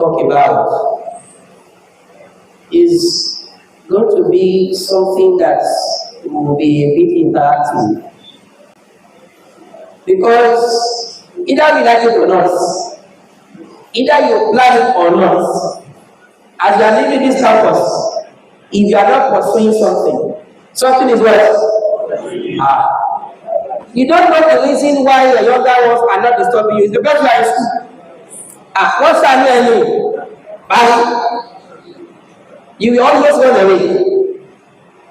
talk about is going to be something that will be a bit interactive. Because either we like it or not, either you plan it or not, as you are leaving this campus, if you are not pursuing something is what? You don't know the reason why the younger ones are not disturbing you. It's because you are in school. What's that mean? You will always run away.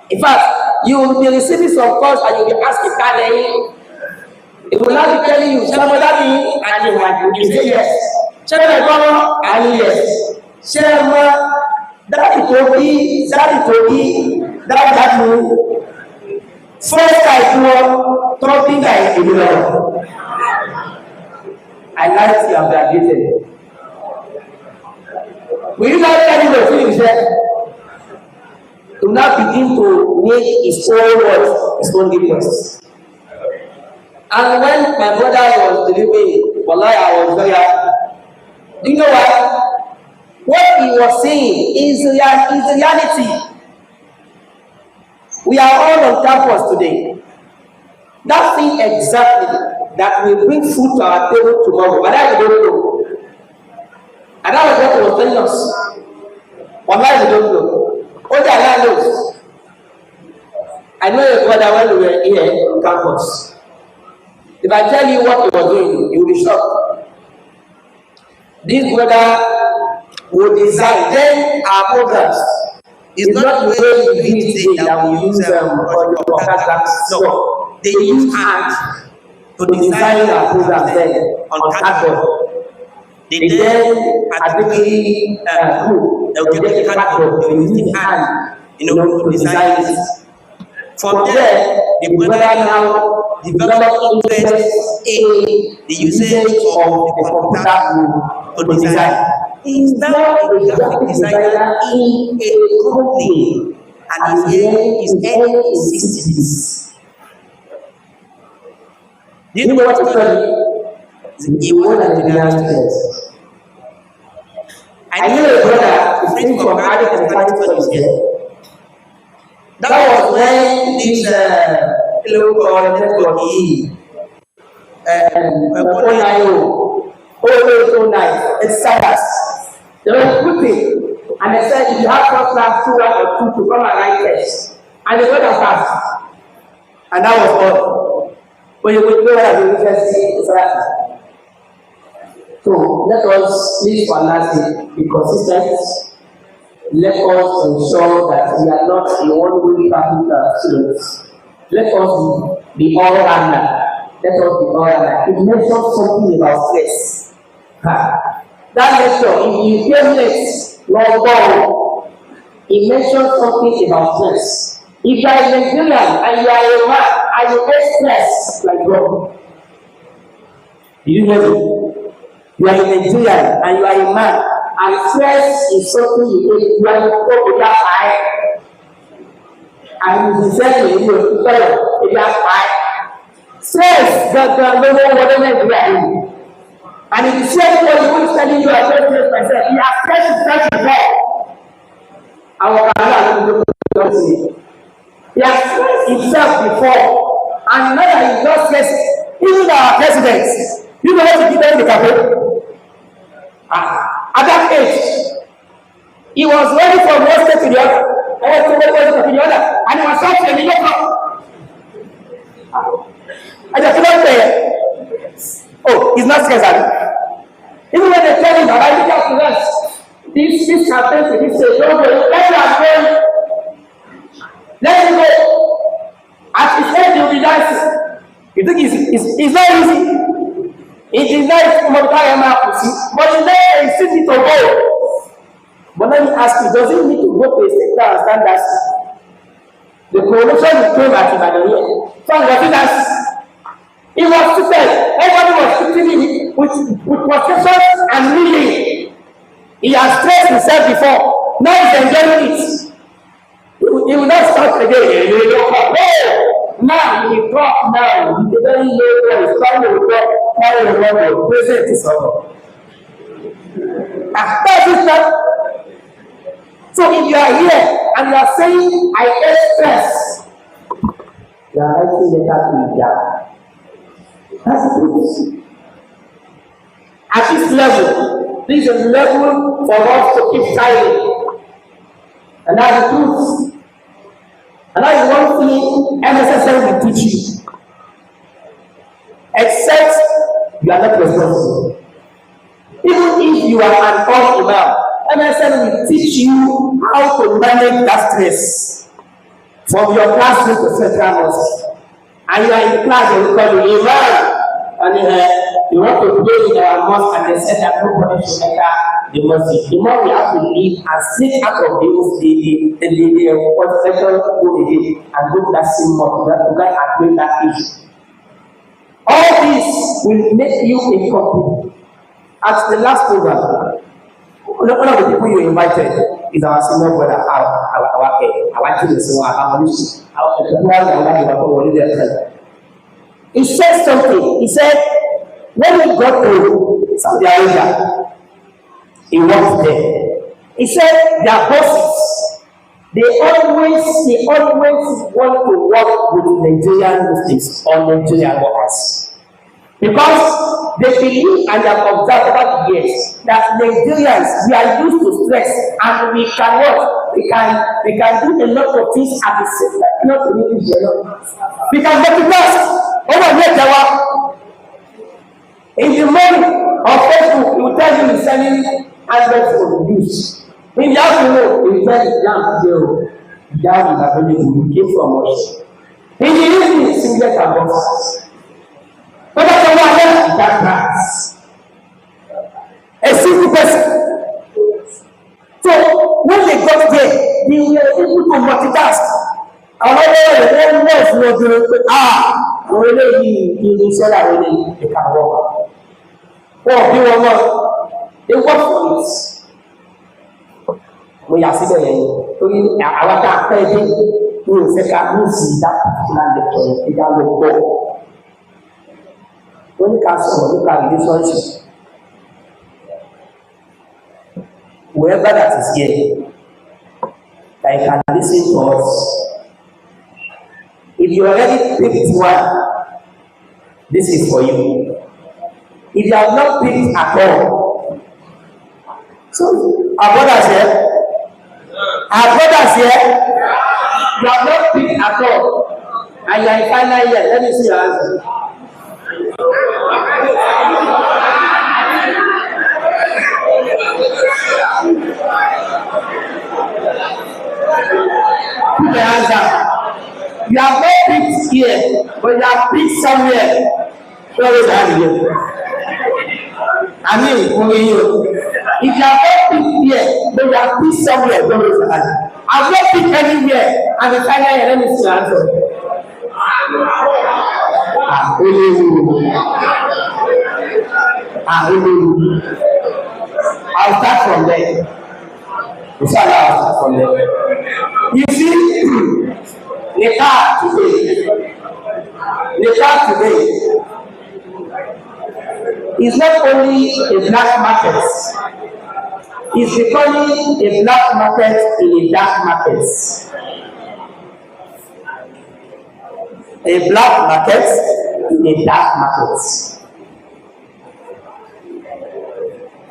In fact, you will be receiving some calls and you will be asking, Kale. It will not be telling you, Shamadami, and you say yes. Shamadami, and yes. Shama, that first I do talking like a girl. I like to have graduated. Will you not tell him the feelings there? Do not begin to make his own words, his own difference. And when my brother was delivering, wallahi, I was very happy. Do you know why? What he was saying is reality. We are all on campus today. That thing exactly that will bring food to our table tomorrow, but I don't know. And that was what he was telling us. Wallahi, we don't know. Only Allah knows. I know your brother when we were here on campus. If I tell you what he was doing, you will be shocked. This brother will design then our programs. It's not the way you use it that we use on your podcast. No, they use hands to design our programs then on cardboard. They then artificially cool. They will get the cardboard. They will use the hand, to design it. From there, the brother now develop interest in the usage of the computer to design. He is now a graphic designer in a company, and he is earning his 60s. Do you know what he studied? He won an engineering test. I knew a brother who came from Arabic and Spanish studies here. That was when this local network always so nice. It's Sagas. They were recruiting, and they said if you have first class 2 or 2 to come and write tests, and they went and passed, and that was all. When you would go at the university, it's right. So let us please for last be consistent. Let us ensure that we are not the only particular students. Let us be all rounder. Let us be all rounder. It mentions something about stress. That lecture, if you hear next, Lord God, it mentions something about stress. If you are a Nigerian and you are a man and you get stress like God, you hear me? You are a Nigerian and you are a man. And stress is something you are to high. And you say you are high. Stress does not know whatever you are in. And if you say what you want to tell you are going to myself, you are stressed before. Our Canada don't see. He has stressed himself before. And now that he's not stressed, even our presidents, you know what to give them the campaign? At that age, he was ready from one state to the other, and he was such a million. I just don't say, oh, he's not scared. Even when they tell him that I think to rest, this happens, he says, don't go, let him go. Let him go. At his age, he'll be dancing. You think it's not easy? It is not but it's easy to go. But let me ask you, does it need to go to a sector and stand that? The promotion came at him at the year. So he was stupid. Everybody was treating him with frustration and kneeling. He has stressed himself before. Now he's enjoying it. He will not start again. Now he talk now. He's very low voice. Trying to talk. Now he will present to someone. That's it. So if you are here and you are saying, I get stress, you are writing letter to India. That's the truth. At this level, this is a level for us to keep silent. And that's the truth. And that is one thing MSSN will teach you. Except you are not responsible. Even if you are an old imam, MSN will teach you how to manage that stress from your classroom to central mosque. And you are in class, they will call you imam. And you want to pray in our mosque, and they said that nobody should enter the mosque. The more we have to leave and sit out of the second and go to that same mosque to go and bring that issue. All this will make you a company. At the last program, one of the people you invited is our senior brother, our team, he said something. He said, when he got to Saudi Arabia, he worked there. He said their bosses, they always want to work with Nigerian Muslims or Nigerian workers. Because they believe and they have observed over the years that Nigerians, we are used to stress and we can work. We can do a lot of things at the same time. Not to make it. We can get the best. In the morning on Facebook, he will tell you he's selling adverts for use. In the afternoon, he will tell you down is available. He came from us. In the evening, singlet and boxers. But that's a one that class. A single person. So when they got there, they were able to multitask. Àwọn nurse were doing àwọn eléyìí ní iṣẹ́ àwọn eléyìí ìka wọ́n. Wọ́n bí wọn náà, they work for it. Mo yà síbẹ̀ yẹn torí àwọn tá a pẹ́ dé ní òfẹ́ ká ní ìsìn dá particular lecture ìdá ló gbọ́. Wọ́n ní ká sọ̀rọ̀ nípa relationship. Whoever that is here, that you can listen to us. If you already picked one, this is for you. If you have not picked at all, so our brothers here, you have not picked at all, and you are in final year. Let me see your answer. Put the answer. You have not picked here, but you have picked somewhere. Where is that here? I mean, only you. If you have not picked here, but you have picked somewhere, where is that? I have not picked anywhere, and the final year, let me see your answer. I'll start from there. Inshallah, I'll start from there. You see, the car today is not only a black market, it's becoming a black market in a dark market. A black market in a dark market.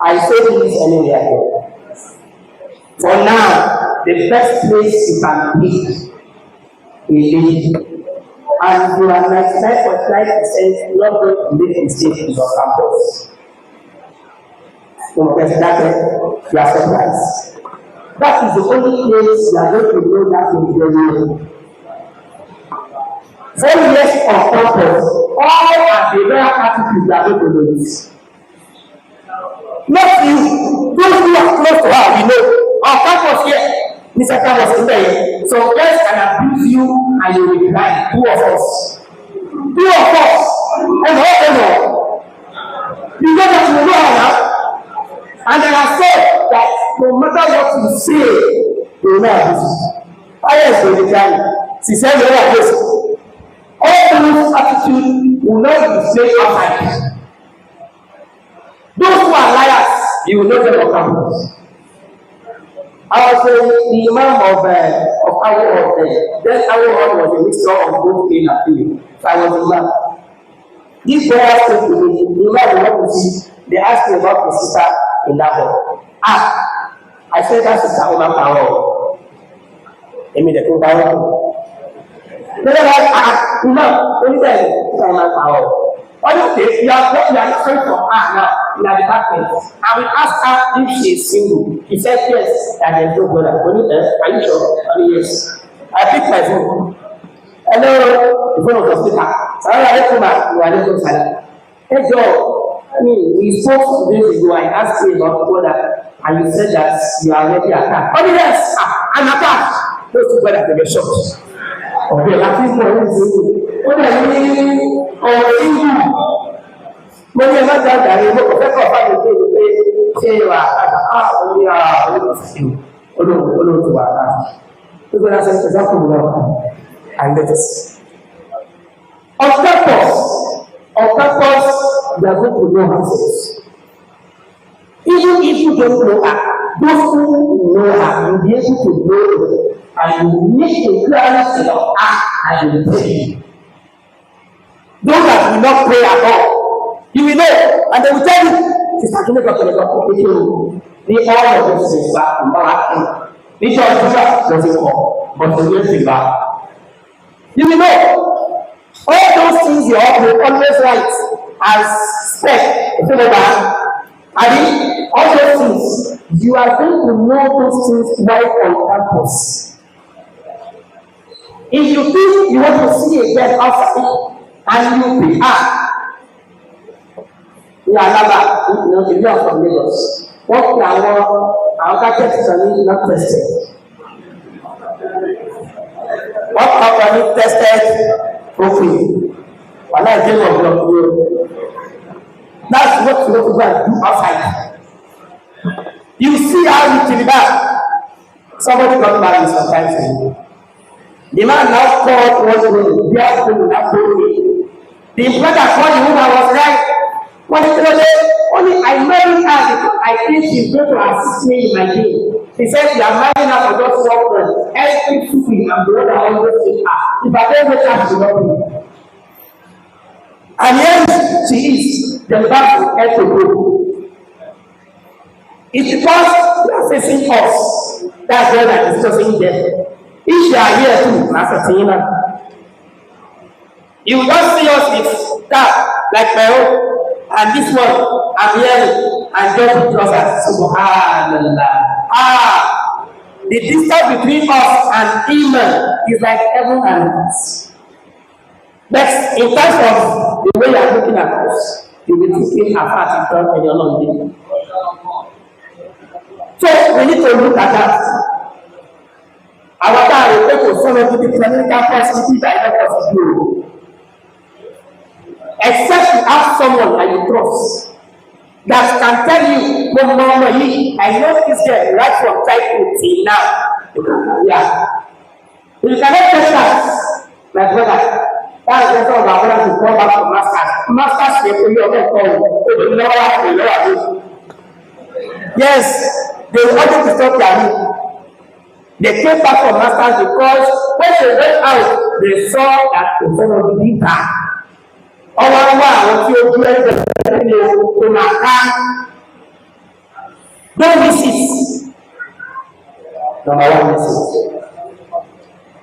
I say this anywhere here. For now, the best place you can be is, and you are 99.9% not going to make mistakes in your campus. You are surprised. That is the only place you are going to know that in your life. 4 years of campus, all are the rare attitudes you are going to know this. Not you, those who are close to her, you know, our campus here. Mr. Campus is there. So let's can abuse you and you will be blind. Two of us. And you know that you know now. And then I said that no matter what you say, you will not abuse. Yes, will be she said, yes. All those attitudes will not be displayed outside. Those who are liars, You will know them on campus. I was the imam of our hall there. Then our hall was a mixture of both male and female. So I was the imam. These boys came to me. The imam will not see. They asked me about the sister in that hall. I said that sister over power. I mean the two power. They were like, imam, what is that? Over power. Okay, you are not sorry for her now in the department. I will ask her if she is single. She said yes, and there is no brother. Are you sure? Yes. I picked my phone. Hello, the phone of the speaker. You are not silent. Hey Joe, we spoke 2 days ago. I asked you about brother, and you said that you are already attacked. Oh yes, I'm attacked. Those two brothers were shocked. Okay, at least one is single. What I mean, single. When you are not that, you will not find a way to say you are single. We're going to say example and let us. On purpose, we are going to know ourselves. Even if you don't know her, those who know her, you'll be able to know her, and you will make a clarity of her, and you will pray. Those that will not pray at all, you will know, and they will tell you, Sister Kineko, the all of those things back in our this doesn't come, but the real thing back. You will know all those things you always write as spec, all those things, you are going to know those things right on purpose. If you think you want to see a girl outside and you prepare, you are never, you are from Lagos. What our targets are not tested. What company tested properly? When I came of your that's what you want to go and do outside. You see how you till back. Somebody got married sometimes. The man now called one woman, the other woman now told me. The brother called the woman was right. Only I married her because I think she's going to assist me in my game. He said, you are marrying her for just 1 month. Every 2 weeks, and the brother always say, if I don't get her, she will not be. And yes, she is. The back will help to go. It's because they are facing us. That's why that is just in there. If you are here too, Master, you will not see us with that like my own. And this one, I'm hearing, and just because subhanallah. The distance between us and Iman is like heaven and earth. But in terms of the way you are looking at us, you will think apart in front of your Lord. So we need to look at that. Our God will take some of the clinical facility that I have to do. Except you have someone that you trust that can tell you, I know this girl right from childhood till now. Yeah. You cannot test that, my brother. That's the reason why I want to go back to masters. Yes, they wanted to stop their. They came back from masters because when they went out, they saw that the son of the leader. Don't miss it. Number 1 message.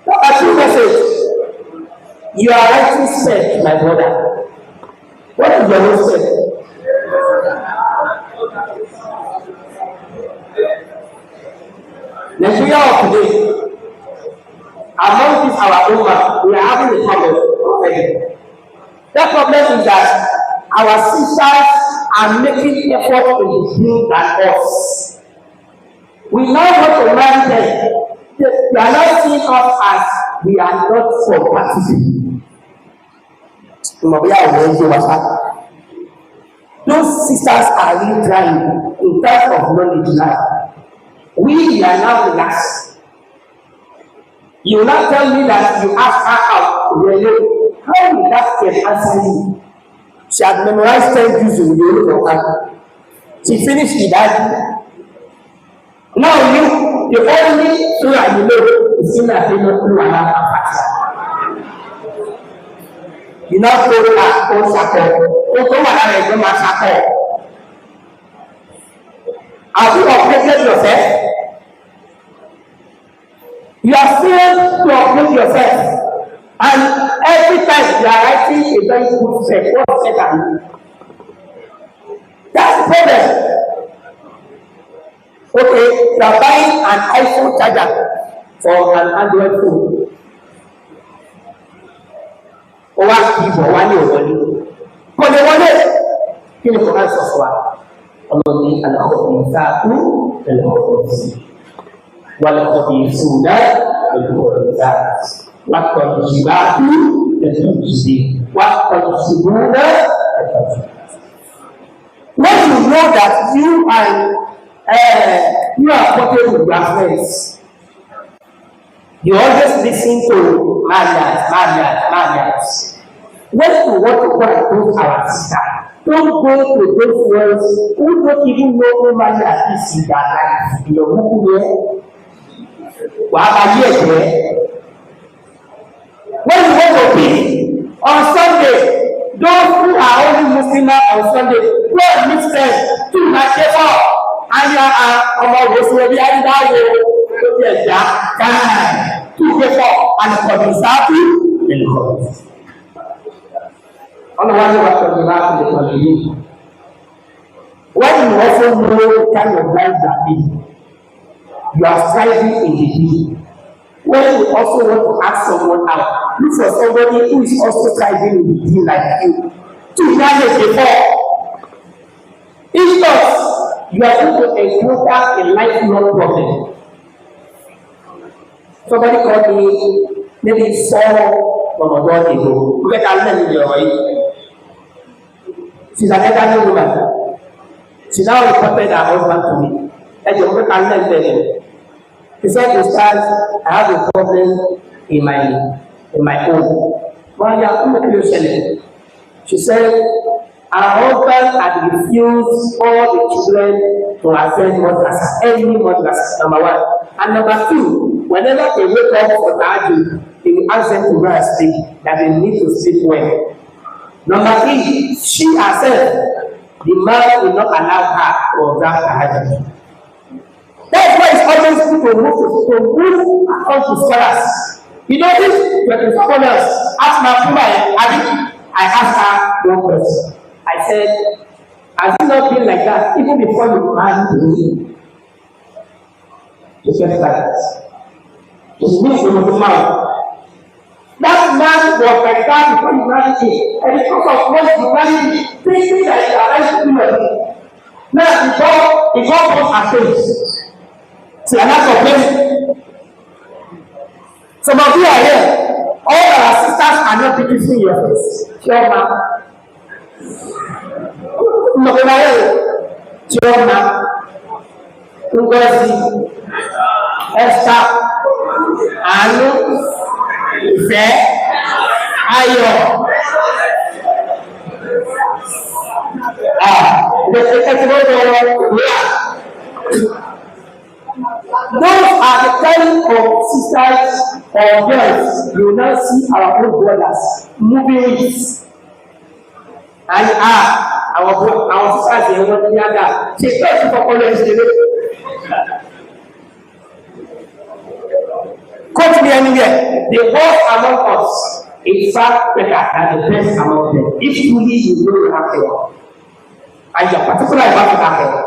Number 2 message. You are writing spec, my brother. What is your own spec? Nigeria of today, among this our ummah, we are having a problem already. That problem is that our sisters are making effort to build than us. We now want to marry them. They are not seeing us as we are not for participating. Those sisters are really trying in terms of knowledge now. We are now relaxed. You will not tell me that you ask her out. Really? How will that get answer you? She had memorized 10 Jews in the of her. She finished the daddy. Now you, the only surah you know is in a thing of Quran. You not go to own circle. Go to my circle. Have you updated yourself? You are still to update yourself. And every time you are writing a very good step, what step are you? That's the problem. Okay, you are buying an iPhone charger for an Android phone. Or what people want you to but they want it. Kí ni kò máa sọ fún wa? Ọlọ́ni alákọ̀ọ́bí ìsáàkú ẹlẹ́kọ̀ọ́bí sí. Wàlẹ́kọ̀ọ́bí ìsúdá ẹlẹ́kọ̀ọ́bí sáàkú. Wàkọ̀ọ́bí ìṣìbáàkú ẹlẹ́kọ̀ọ́bí sí. Wàkọ̀ọ́bí ìṣìbúdá ẹlẹ́kọ̀ọ́bí. When you know that you are working with your friends, you always listen to Marians. When you want to go and do our sister, don't go to those ones who don't even know who Maria is in their life. In your book here, when you want to be on Sunday, those who are only Muslim on Sunday, go and meet them to my table. And you are to be and for the happy in God. Otherwise, what can you have in the community? When you also know the kind of life that you are striving in the day. When you also want to ask someone out, look for somebody who is also striving in the day like you. To manage before. If not, you are going to encounter a lifelong problem. Somebody called me maybe 4 months ago. Look at that. She's an elderly woman. She now reported her husband to me. And you look at them. He said, "Ustaz, I have a problem in my home." Well, yeah, she said, her husband had refused all the children to attend madrasa, any madrasa, number 1. And number 2, whenever they wake up for Tahajjud, he will ask them to go and sleep, that they need to sleep well. Number 3, she herself, the man will not allow her to observe Tahajjud. That's why it's always good to move on to scholars. You know this, when the scholars ask my I asked her one question. I said, has it not been like that even before you married me? She said that. It means you must marry. That man was like that before you married me. And because of what you married me, thinking that you are right to do it. Now, it got both her face. See, another place. Some of you are here. All our sisters are not beautiful in your face. Chioma. Chioma. Ngozi. Esther. Anu. Ife. Ayo. Those are the kind of sisters or girls you will now see our own brothers moving with. And our sisters they want to hear that. She talks for college. Quote me anywhere. The worst among us is far better than the best among them. If truly you know you have help, and you are particularly about to have help.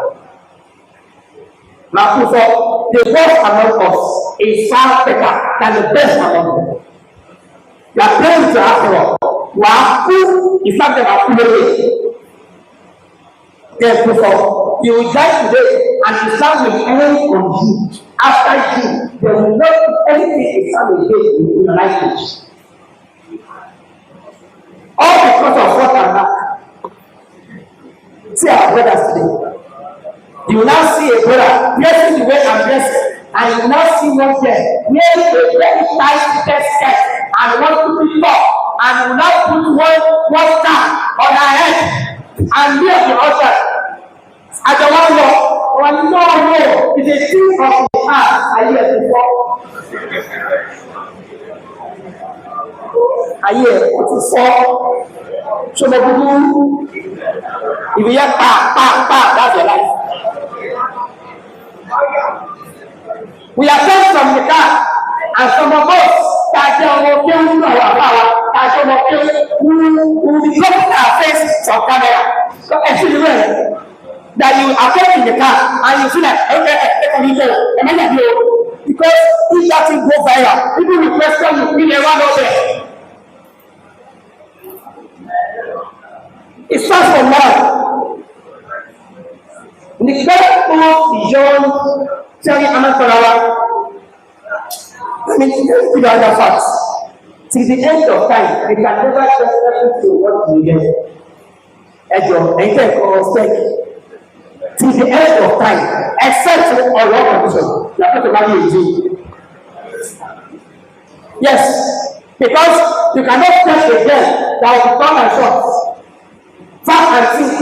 Now, so the worst among us is far better than the best among them. You are praying to have help. Who is not going to therefore, you will die today and Islam will end on you. After you, there will not be anything Islam will do in your life. All because of what and that. See our brothers today. You will now see a brother dressing the way I'm dressing, and you will now see one there wearing a very tight skirt and one to be top, and you will now put one star on her head and be on the altar. Àjọwọ́ wọn ní no, it's a thing of the heart. Ayé ẹ̀ ti fọ́. Ayé ẹ̀ ti fọ́. Ṣọlá gbogbo ìwé yẹn pa, that's your life. We are sent from the car, and some of us that are okay with our power, that are okay will be covering our face for camera. So actually, that you are in the car and you feel like, okay, because if that thing go viral, people will question you, we never know there. It starts from love. The God goes beyond telling another hour. Let me tell you the other facts. Till the end of time, we can never trust everything to what we get. Till the end of time, except for our condition, you are going to marry a Jew. Yes, because you cannot touch a girl that will come and short, fat and thin.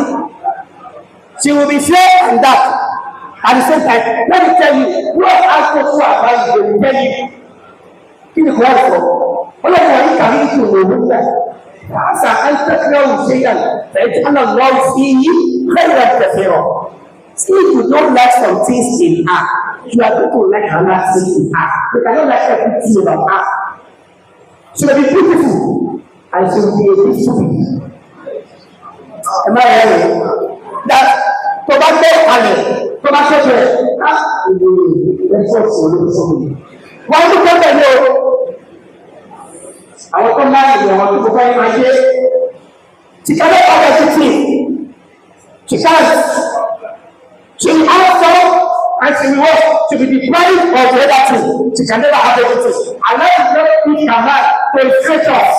She will be fair and dark. At the same time, let me tell you, what aspects who are married, they will tell you. Give me credit for. All of you can read to know that. Asa antakra shay'an fa'ala Allah fihi khayran kathira. If you don't like some things in her, you are going to like another thing in her. You cannot like everything about her. She will be beautiful and she will be a bit stupid. Am I right? That tobacco honey, tobacco bread. Let's talk to somebody. Why do you come here? I will come back and I want to go find my day. She cannot have everything. She can't. She will also and she will work to be deprived of the other thing. She can never have everything. And that is not which can have to inflate us.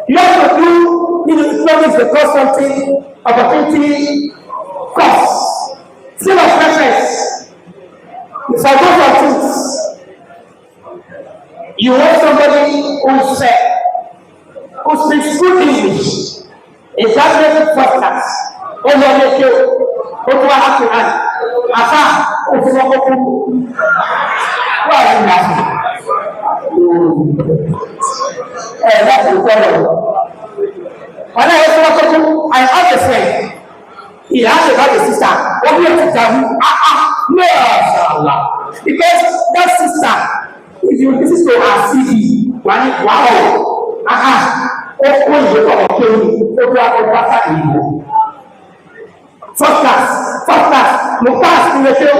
You have to do economics because something opportunity cost. Still of preference. If I go for things, you want somebody who speaks good English, is that very first class. Oh, no, make you. What do I have to add? Afa, oh, no, why are you laughing? That's the problem. When I was talking, I have a friend. He asked about the sister. What do you have to tell me? No, Allah. Because that sister, if you listen to her CD, wow, First class, no pass in the show.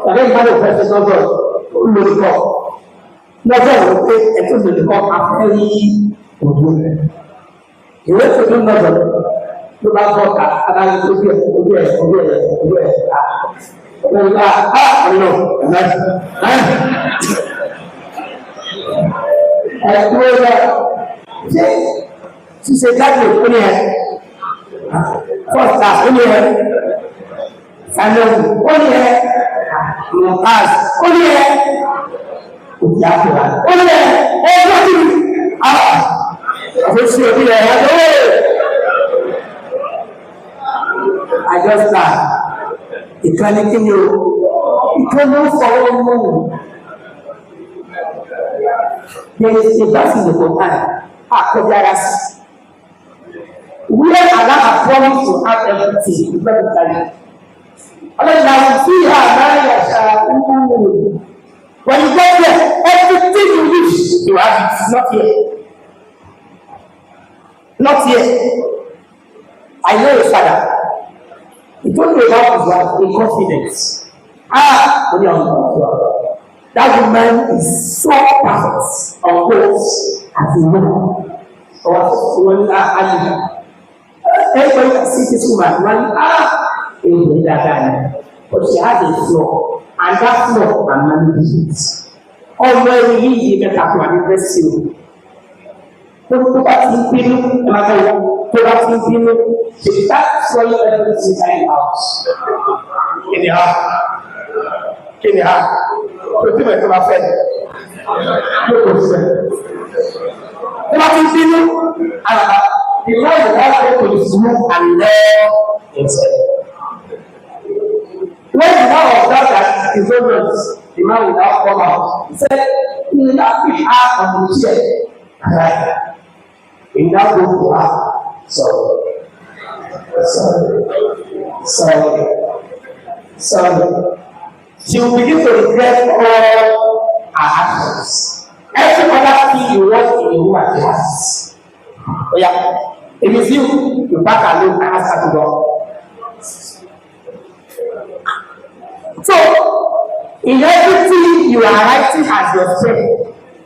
Again, my professor, no good. No good, okay, and so the call are very good. You went to do nothing. You got vodka, and I will do it. I know. I told her, she said, that was only first class, only family, only no pass, only everything. I just laughed. It can't continue. It can't move forward. There is a verse in the Quran. We are allowed a promise to have everything. When you get there, everything you wish to have it. Not here. Not here. I know your father. He told me about his wife in confidence. That woman is so perfect on both as a woman. Everybody can see this woman, but she has a flaw, and that flaw can manage it. Although we need to have to address you. She starts showing everything inside the house. In the house. Put him into my friend. the man will now go to his room and love himself. When the man observed that his own words, the man will now come out. He said, he will now pick her on the chair. He will now go to her. Sorry. She will begin to regret all her actions. Every other thing you want in a woman, she has. Oh yeah. If it's you back alone and ask her to go. So, in everything you are writing as your friend,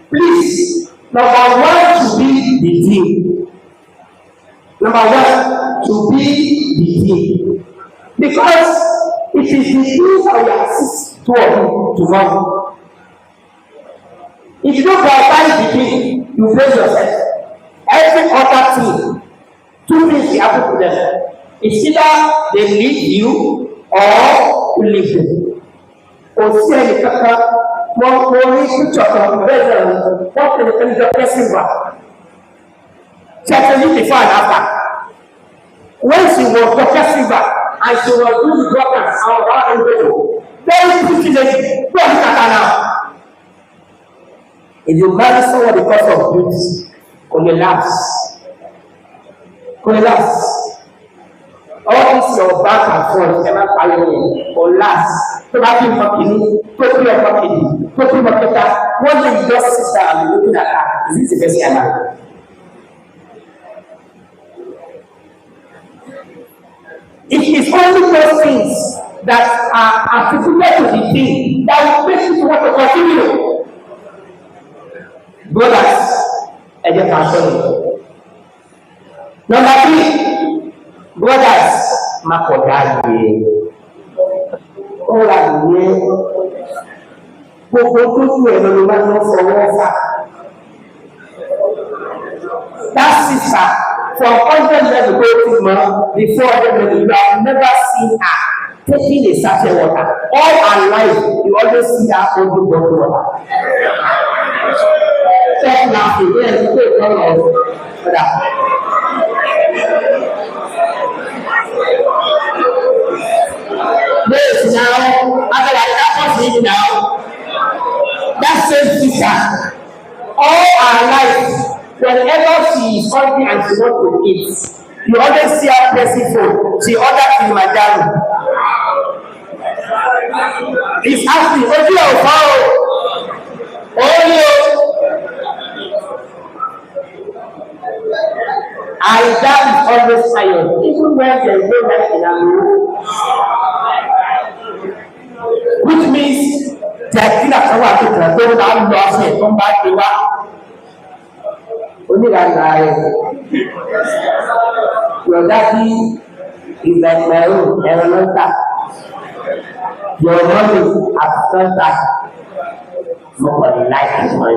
please, number one should be the team. Number one should be the team. Because it is the things that will assist two of you tomorrow. If you don't prioritize the team, you fail yourself. Every other thing, two things will happen to them. It's either they leave you or you leave them. Or see any kaka, more picture of what the person was. Certainly before and after. When she was Dr. Silva and she was doing the doctors around the very pretty lady, go and look at her now. If you marry someone because of beauty, collapse. All this your back and forth, never following, collapse. So that you fucking, totally better. One day you just sit down and looking at her. Is this the best ever? It is only those things that are attributed to the thing that will make you want to continue. Brothers, I just answer you. Number 3, brothers, Makodagi. All I know, that sister. From 100 level to more, before 100 level, you have never seen her taking a sachet water. All her life, you always see her holding bottle water. Stop laughing, then you take all of that. This now, after that was now, that same sister, all her life. Whenever she is hungry and she wants to eat, you always see her pressing food. She orders Kilimanjaro. He's asking, what do you have? And that is always tired, even when there is no light in her room. Which means that you have to go down, lost it, come back to her. Your daddy is like my own elemental. Your mommy has that. Nobody likes my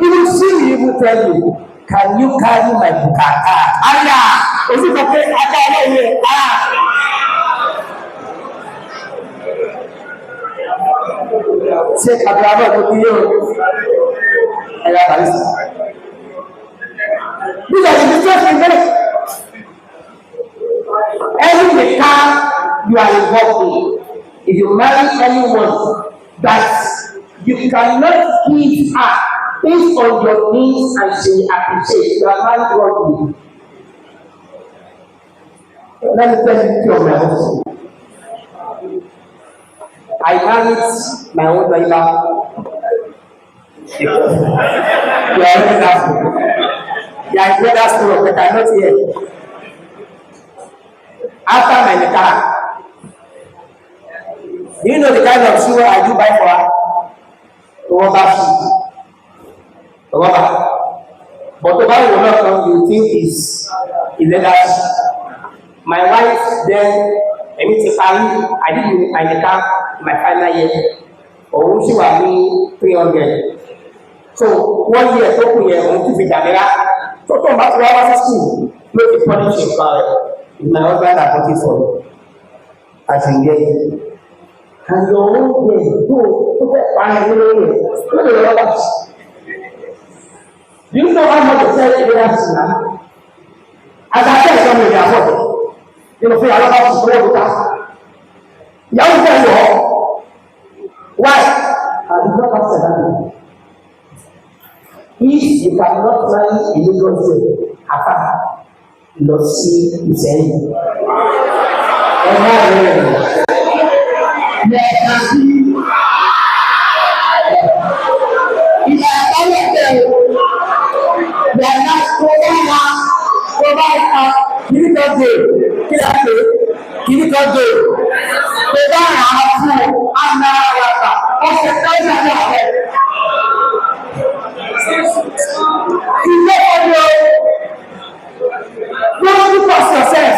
Even she will tell you, can you carry my bukata? Allah! Is it okay? Say, Kabrava, what do you? These are the different things. Every car you are involved in, if you marry anyone that you cannot give her based on your needs and she appreciates, you are married wrongly. Let me tell you of my husband. I married my own daughter. You are already asking. You are in that school, but I am not here. After my nikah, do you know the kind of shoe I do buy for her? Rubber shoe. Rubber. But the one will not come, you think is leather shoe. My wife then, I did my nikah my final year. Or she was me 300. So 1 year, 2 years, 1 to be camera. So So come back to our school. Make it punish your father. If my husband are working for you, I can get it. And your own day, go find a little. Do you know how much the self evidence now? As I tell somebody, they are what? You know, I don't have to go with that. Young girl, why? I did not answer that. If you cannot marry a Lagos girl, apart, you see his end. They are not provide clinical day. Clinical day. They don't have food and now hospital. Don't do for yourself.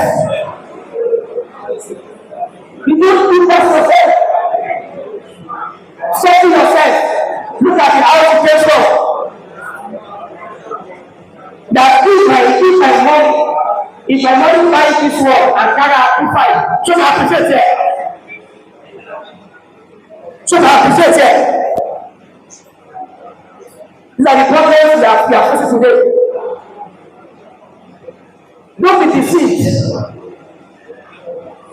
You don't do for yourself. Settle yourself. Look at the occupation. That if my money buy this world and carry amplify, so I appreciate it. So I appreciate it. These are the problems that we are facing today. Don't be deceived.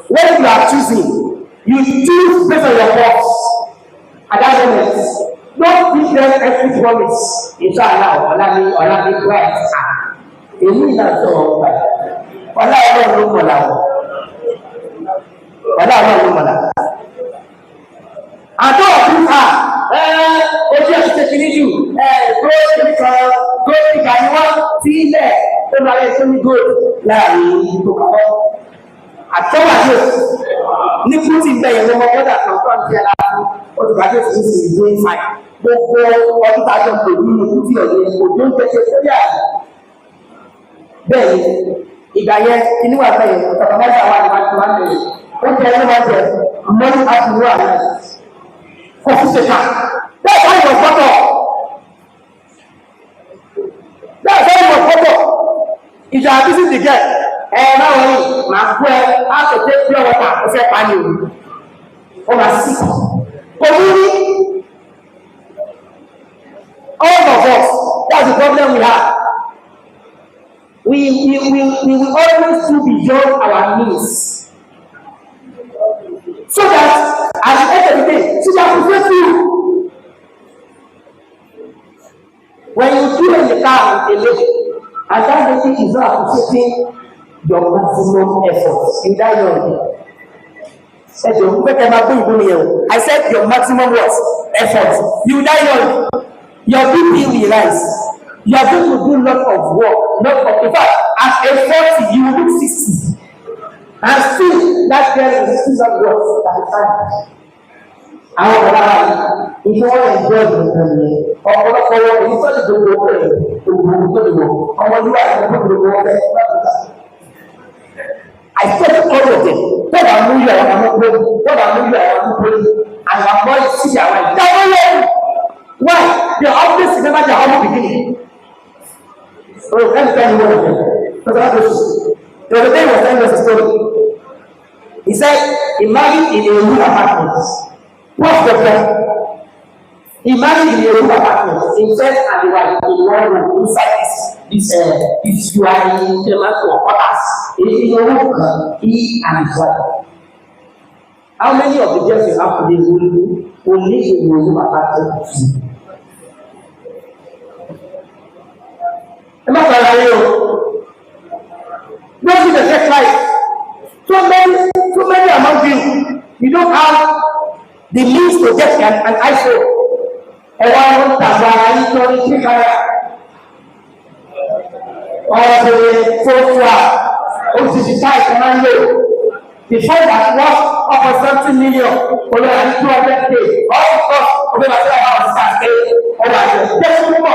When you are choosing, you choose based on your thoughts. At that moment, don't give them every promise. Inshallah, Allah be right. Èmi náà sọ ọgbà ọlá ọlọ́run ló mọ̀lá ọlá ọlọ́run ló mọ̀lá. Àjọ ọ̀tún ojú ẹ̀sùn ṣe kìíní jù góòlù ìgbà ni wọ́n fi ilẹ̀ tó máa lè tó ní góòlù láàrin tó kọ́. Àtọ́wàjò ní kúrútì gbẹ̀yìn lọ́mọ bọ́dà kan tó àti ẹ̀la olùgbàjò fún ìsìn ìlú ìfà gbogbo ọdún tàjọ pẹ̀lú kúrútì ọ̀dẹ́ òjò ń tẹ́tẹ́ sórí àná. Bẹ́ẹ̀ni ìgbà yẹn inú wà bẹ́ẹ̀ ọ̀tọ̀tọ̀ mẹ́ta wà ní wájú wá bẹ̀rẹ̀ ó jẹ́ ẹni wọ́n jẹ mọ́ní àtúnwó àná kọfí ṣèkà bẹ́ẹ̀ bá ìwọ̀n fọ́tọ̀ ìjà àbísí ti gẹ̀ náà wọ́n yìí máa kú ẹ àtẹ̀tẹ̀ pure water ó fẹ́ pa ní òru ó máa sì òru ní all of us that's the problem we have. We will always do beyond our needs. So that at the end of the day, she shall appreciate you. When you do in the car with a lady, and that lady is not appreciating your maximum efforts, you die young. I said your maximum what? Effort. You die young. Your BP will rise. You are going to do a lot of work. In fact, at a 40, you will look 60. And still, that girl is still not work at the time. Àwọn ọ̀rọ̀ ara yìí, ìfẹ́ wọn ẹ̀jọ́ ìgbìmọ̀ ní ọ̀pọ̀lọpọ̀ wọn èyí tó lè gbogbo ẹ̀ ògùn tó lè wọ̀ ọmọdúnwà ìfẹ́ gbogbo wọn bẹ́ẹ̀ lábùkà. I said all of them, tọ́ba mú yọ àwọn ọmọdé, tọ́ba mú yọ àwọn ọmọdé, and our boys see our ìdáwọ́ yẹn. Why? They always remember their humble beginning. Oh, let me tell you one of them. The other day was telling us a story. He said, imagine in a room apartment. What's the problem? Imagine in a room apartment. Himself and the wife in one room inside this you are in the matter of quarters. In a room, he and his wife. How many of the girls you have today will live in a room apartment? Am I right? Don't see the sex life. So many among you don't have the means to get an iPhone. Everyone has a camera. Or the phone commando. Before that was over 70 million, over 200K. All cost over $1,000. Just more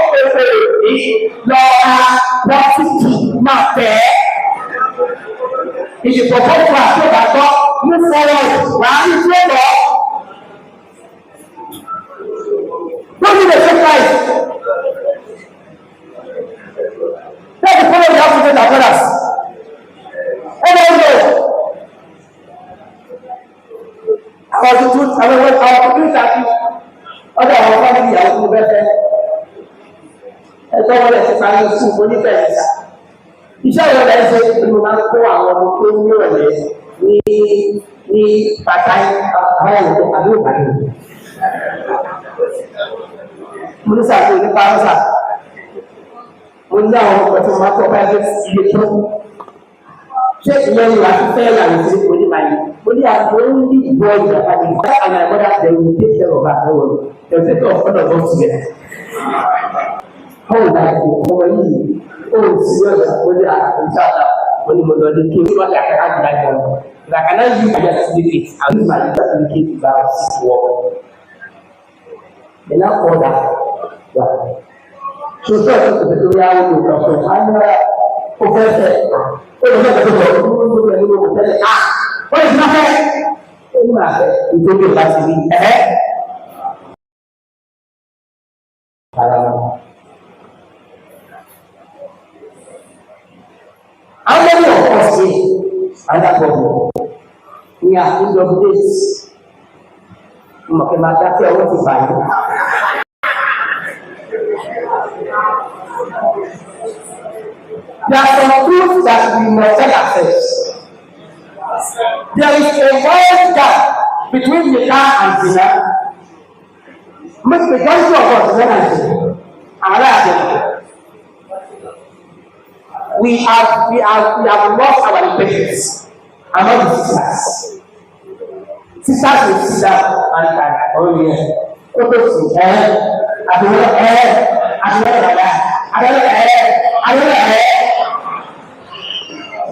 Lord, not there. If you propose to us, move forward. Why is it don't be the same life. That's the àwọn tuntun àwọn tuntun tàbí ọ̀dọ̀ àwọn fámìlì àwọn tó bẹ́ẹ̀ fẹ́ ẹgbẹ́ wọn lè ti parí fún onífẹ̀ẹ́ ẹ̀sà iṣẹ́ ìwọ̀n ẹ̀ ṣe ìlú máa ń kó àwọn ọmọ tó ń rọ̀lẹ́ ní pàtàkì àwọn ìlú àbí òbàdàn mo ní sàkó ní pàrọ́sà mo ní àwọn ọkọ̀ tó máa tọ́ báyìí ilé tó ṣé ìyẹn ni wàá fi fẹ́ ìlànà sí oníbàyí mo ní àgbẹ̀ ó ní ìbọn ìjọba ní ìgbà àwọn àgbọ̀dá tẹ̀wé ní ìṣẹ́ ọ̀gá àtẹwọ̀ ẹ̀sẹ̀ tó ọ̀pọ̀lọ̀ bọ́ sílẹ̀. Báwo la ṣe ọmọ yìí ó sì yọ̀ọ̀dà ó ní àìsàdà ó ní mo lọ ní kí wọ́n dà ká àgbà jọ ìgbàkaná yìí àjọ sílẹ̀ àwọn ìgbà yìí gbà ní kí ìgbà wọ̀. Ìlà kọ̀ọ̀dà wà. Sọ́sọ́ ìṣòkòtò tó yá wọn lò lọ́sọ̀ àyà ó fẹ́ fẹ́ ó lọ fẹ́ fẹ́ lọ ó lọ ní owó tẹ́lẹ̀ ó lè má fẹ́ ó ní máa fẹ́ ìtòkè láti rí How many of us say another problem? We are in the days. Okay, my daddy, I want to buy you. There are some truths that we must tell ourselves. There is a wide gap between the car and dinner. Most majority of us when I say, we have lost our independence among the sisters. Sisters with sisters and oh yeah.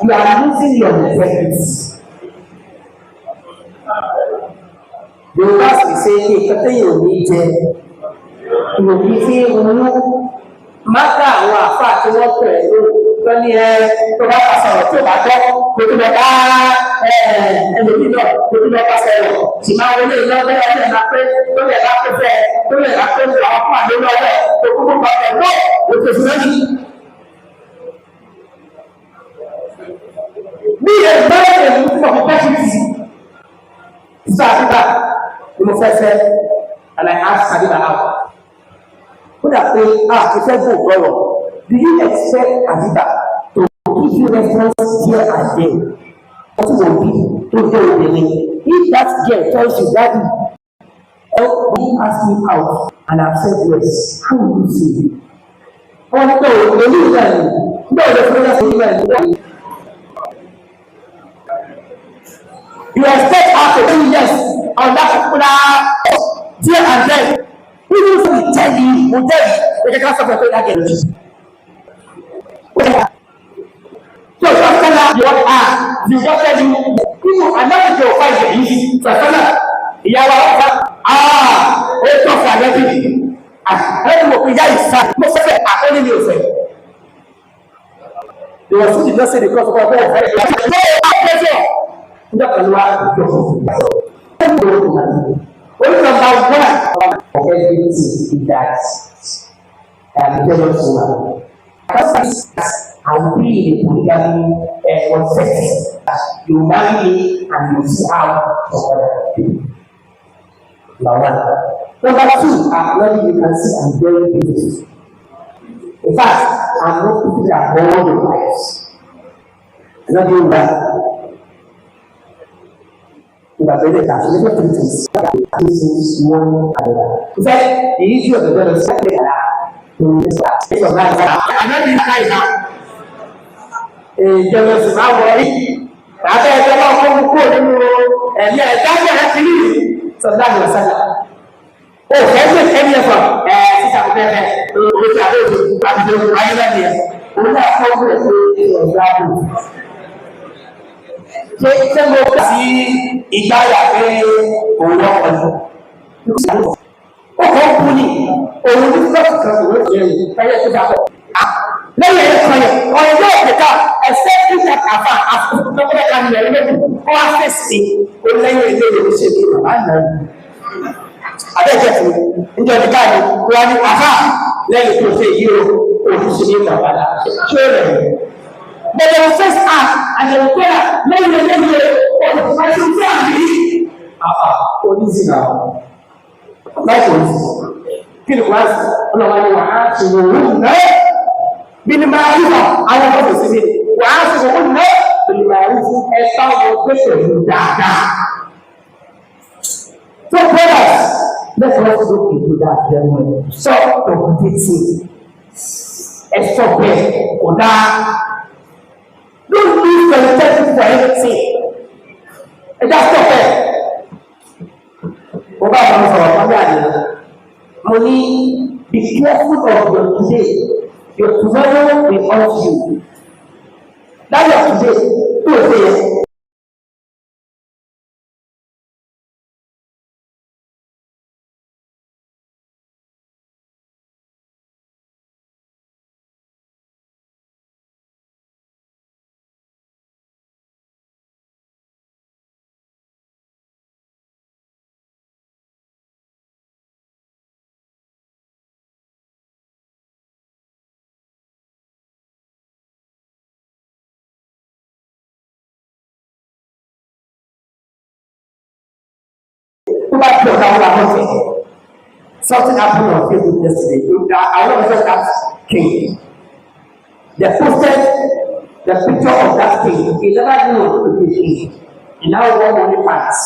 You are losing your independence. The last we say, "Kata you need you need to mata àwọn àfa tí wọ́n pẹ̀ ló ní tó bá sọ̀rọ̀ tí ò bá tọ́ kó tó lọ bá ẹlòmíì náà kó tó lọ bá sọ̀rọ̀ sì máa wọlé iná bẹ́ẹ̀ bẹ́ẹ̀ máa pé tó lè bá pé fẹ́ tó lè bá pé àwọn fún àdé lọ́wọ́ tó kókó bá fẹ́ lọ́ òkè sí lẹ́yìn. Bí ẹgbẹ́ ẹ̀mú tí mo fi pẹ́ sí ti sísá àdúgbà ni mo fẹ́ fẹ́ and I ask Sadiba out. Who that say, if I go brother, do you expect Adiba to give you reference here and there? What will be to go with me? If that girl tells you, Daddy, help me ask me out, and I've said yes, how will you see? Oh no, the reason, no, the reason. You expect her to do yes on that particular here and there. Even if we tell you, they can't stop your again. So just tell her you just tell you, people are not going to find the easy. So tell her, it's not for everything. Everyone, we are sad. Most of them are only new friends. They were still not say the cause of our friends. No, only number one of everything is that jealous woman. And be in polygamy concept. You marry me and you see how to other people. Number one. Number two, acknowledge you can see I'm very beautiful. In fact, I'm not people that all the lives. I'm not doing that. We are very attached. Never things. This is one another. In fact, the issue of the brother is like that. It's a nice. I'm not in nice now. Ìjọba sì máa wọrí. Àbẹ́ ẹgbẹ́ náà fún mi kúrò nínú ẹ̀mí ẹ̀dájọ́ ẹ̀ ti rí sọ̀dá mi ọ̀sán. Ó fẹ́ gbé ẹ̀mí ẹ̀fọ́ sísà kò fẹ́ fẹ́ oṣù àbẹ̀wò àti ayélujára yẹn. Òun náà fọ́ gbé ẹ̀fọ́ ọ̀gá àbò. Ṣé mo kà sí ìgbáyà pé òun lọ́kọ̀ ni? Ó kọ́ kú ni òun ní sọ́ọ̀tù kan kò wọ́n ṣe ẹyẹ tó dàpọ̀. Lẹ́yìn ẹ̀yẹ kan yẹn, ọ̀rọ̀ yóò kẹta ẹ̀sẹ̀ ìṣe àfà àfọ̀tọ́kọ̀rẹ́ kan ní ẹ̀rí lẹ́nu kọ́ wá fèsì olẹ́yìn ilé ìwé ṣe ní bàbá náà. Adéjẹ́ fún mi, níjọ́ ní káàdì wọ́n ní àfà lẹ́yìn tó ṣe yí o, òun ṣe ní bàbá náà. Ṣé ó rẹ̀ mí? But they will first ask and they will tell her, let me now. Likewise, kí ni kò wá sí ọlọ́wọ́ ni wàá ṣe òun náà bí ni máa rí wa àwọn ọmọ òsì mi wàá ṣe òun náà bí ni máa rí fún ẹ̀ka ọmọ gbèsè mi dáadáa. So brothers, let's not look into that very well. Stop competing. Stop it. Don't lose yourself for anything. And just stop it. Ọba àwọn sọ̀rọ̀ fún àyè money, be careful of your today. Your tomorrow will haunt you. That's your today. Who will say yes? Something happened on Facebook yesterday. I want to that king. They posted the picture of that king. He never knew to be king. He now wore only pants.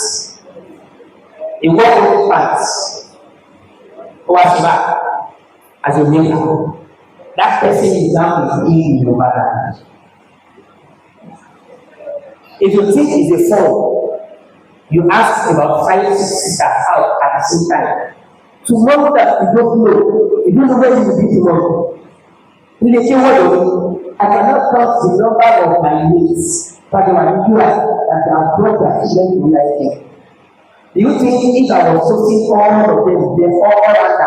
He wore only pants. Was back as a miracle. That person is now in your mother. If you think it's a fall, you ask about 5 sisters out at the same time. Tomorrow that you don't know where you will be tomorrow. In the same way, I cannot count the number of my mates, but you are sure that I have brought their children to life. Do you think if I was sourcing all of them, they all under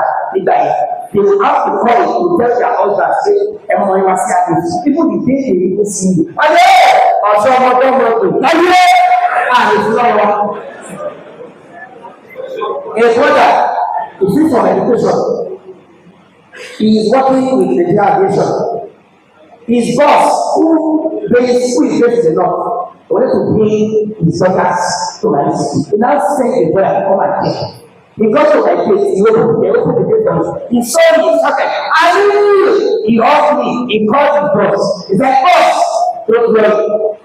they will have the courage to tell their husband, say, Emma, you must have this. People the day they even see you. And yeah, or someone don't know. And yeah, it's not one. A brother, to see from education, he is working with the aviation. His boss, who is based enough, wanted to pay his daughters to my school. He now sent the brother to come and take. He got to my place, he opened the gate, he saw me, he hugged me, he called the boss. He said, boss, don't worry.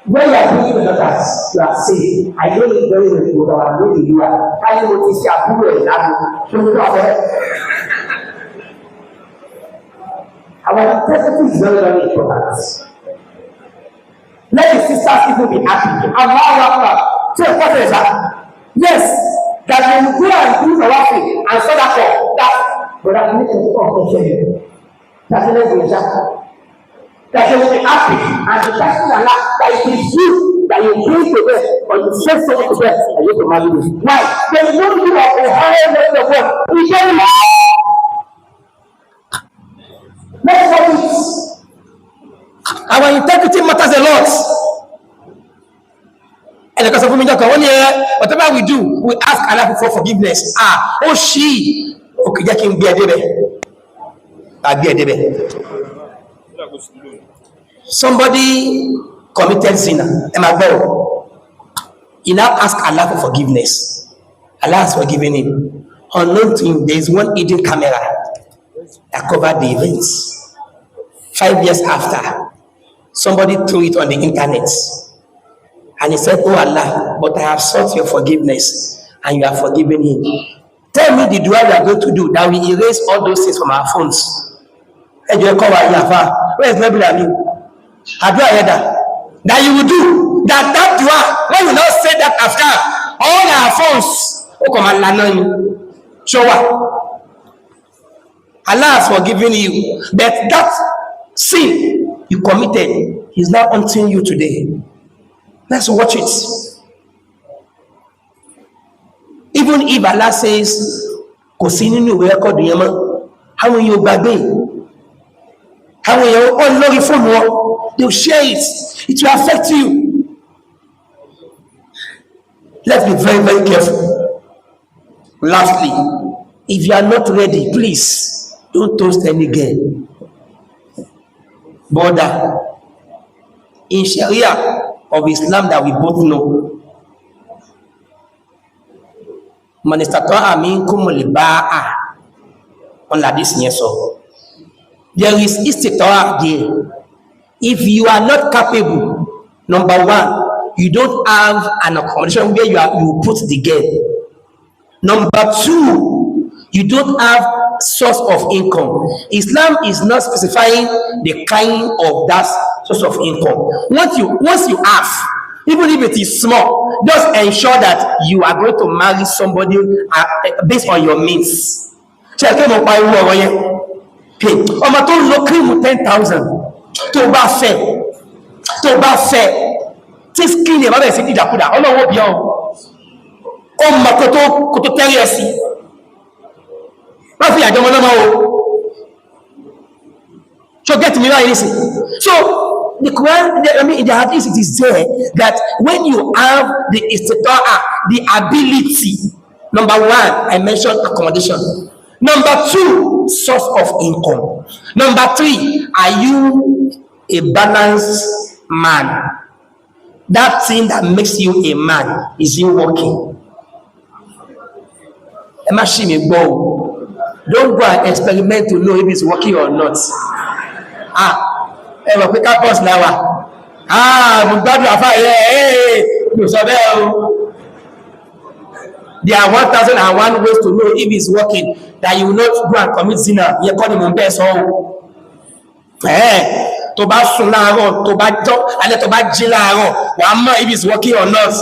When you are bringing the daughters, you are safe. I know it very well, but I know you are. I know what is your problem, our integrity is very, very important. Let the sisters even be happy. Allah, so what is that? Yes. That when you go and do the right thing and so that but that makes it confession. That's the way that you will be happy and the person that it is you that you bring to them or you say so to them and you to marry them. Why? There is no you of a higher level of work. We can let's go this. Our integrity matters a lot. And because of whatever we do, we ask Allah for forgiveness. Okay, that can be a debe. Somebody committed sin. He now asked Allah for forgiveness. Allah has forgiven him. Unknown to him, there is one hidden camera that covered the events. 5 years after, somebody threw it on the internet. And he said, oh Allah, but I have sought your forgiveness and you have forgiven him. Tell me the dua we are going to do that we erase all those things from our phones. Where is Nebula? That you will do that dua. When you not say that after all our phones, show up. Allah has forgiven you, but that sin you committed is now haunting you today. Let's watch it. Even if Allah says, how will you obey? How will you all know from they'll share it? It will affect you. Let's be very, very careful. Lastly, if you are not ready, please don't toast any girl. Border. In Sharia of Islam that we both know, Man istata'a minkumul ba'a. On la this so. There is istita'a there. If you are not capable, number one, you don't have an accommodation where you put the girl. Number two, you don't have source of income. Islam is not specifying the kind of that source of income. Once you have, even if it is small, just ensure that you are going to marry somebody based on your means. Check him up by ọmọ tó ń lo cream 10,000 tó bá fẹ́ tí skin ẹ̀ bá bẹ̀rẹ̀ sí dídàkudà ọlọ́wọ́ bí ọ́ ọmọ kò tó tẹ́rí ẹ sí wọ́n fi àjọmọ́ lọ́mọ́ o so get me right listen so the Quran, in the hadith it is there that when you have the istita'a, the ability, number one, I mentioned accommodation. Number two, source of income. Number three, are you a balanced man? That thing that makes you a man, is you working? Don't go and experiment to know if it's working or not. Quick campus now. There are 1,001 ways to know if it's working, that you will not go and commit zina. You call him best all. To bá sùn láàárọ̀, tó bá jọ, alẹ́ tó bá jí láàárọ̀, wàá mọ̀ if it's working or not.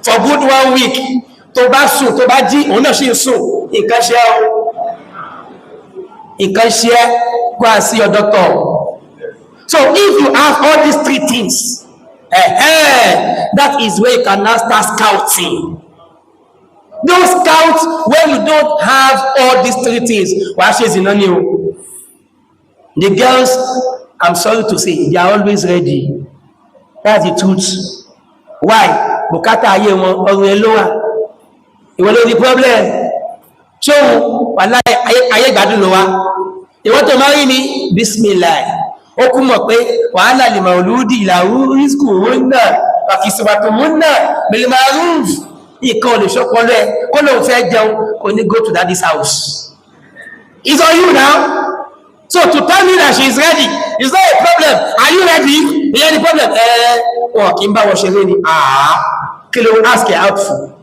For good 1 week, tó bá sùn, tó bá jí, òun náà ṣì ń sùn. Nǹkan ṣe go and see your doctor. So if you have all these three things, that is where you can now start scouting. Don't scout when you don't have all these three things. The girls, I'm sorry to say, they are always ready. That's the truth. Why? Bukata aye won orun elowa. Ìwọ ló ní problem. So, wallahi aye gbádùn lo wa. Ìwọ tó marry me, bismillah. Ó kú mọ̀ pé wàhálà lè mauludi lahu rizquhunna wa kiswatuhunna bil ma'ruf. Ìkan lè ṣọ́pọ̀lọ́ ẹ̀ kó lóun fẹ́ jẹun kò ní go to daddy's house. It's on you now. So to tell me that she is ready is not a problem. Are you ready? Is any problem? Kimba was she ready? Kí ló ask her out for?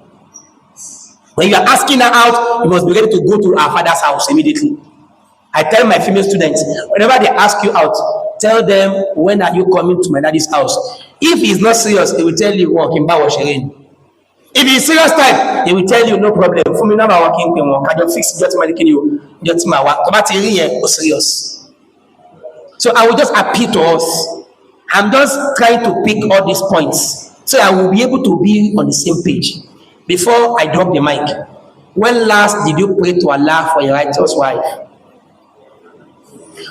When you are asking her out, you must be ready to go to her father's house immediately. I tell my female students, whenever they ask you out, tell them, when are you coming to my daddy's house? If he's not serious, he will tell you, Kimba was she ready? If it's serious time, he will tell you no problem. For me, now I'm working with him. I just fix just making you just my work. Serious. So I will just appeal to us. I'm just trying to pick all these points so I will be able to be on the same page. Before I drop the mic, when last did you pray to Allah for your righteous wife?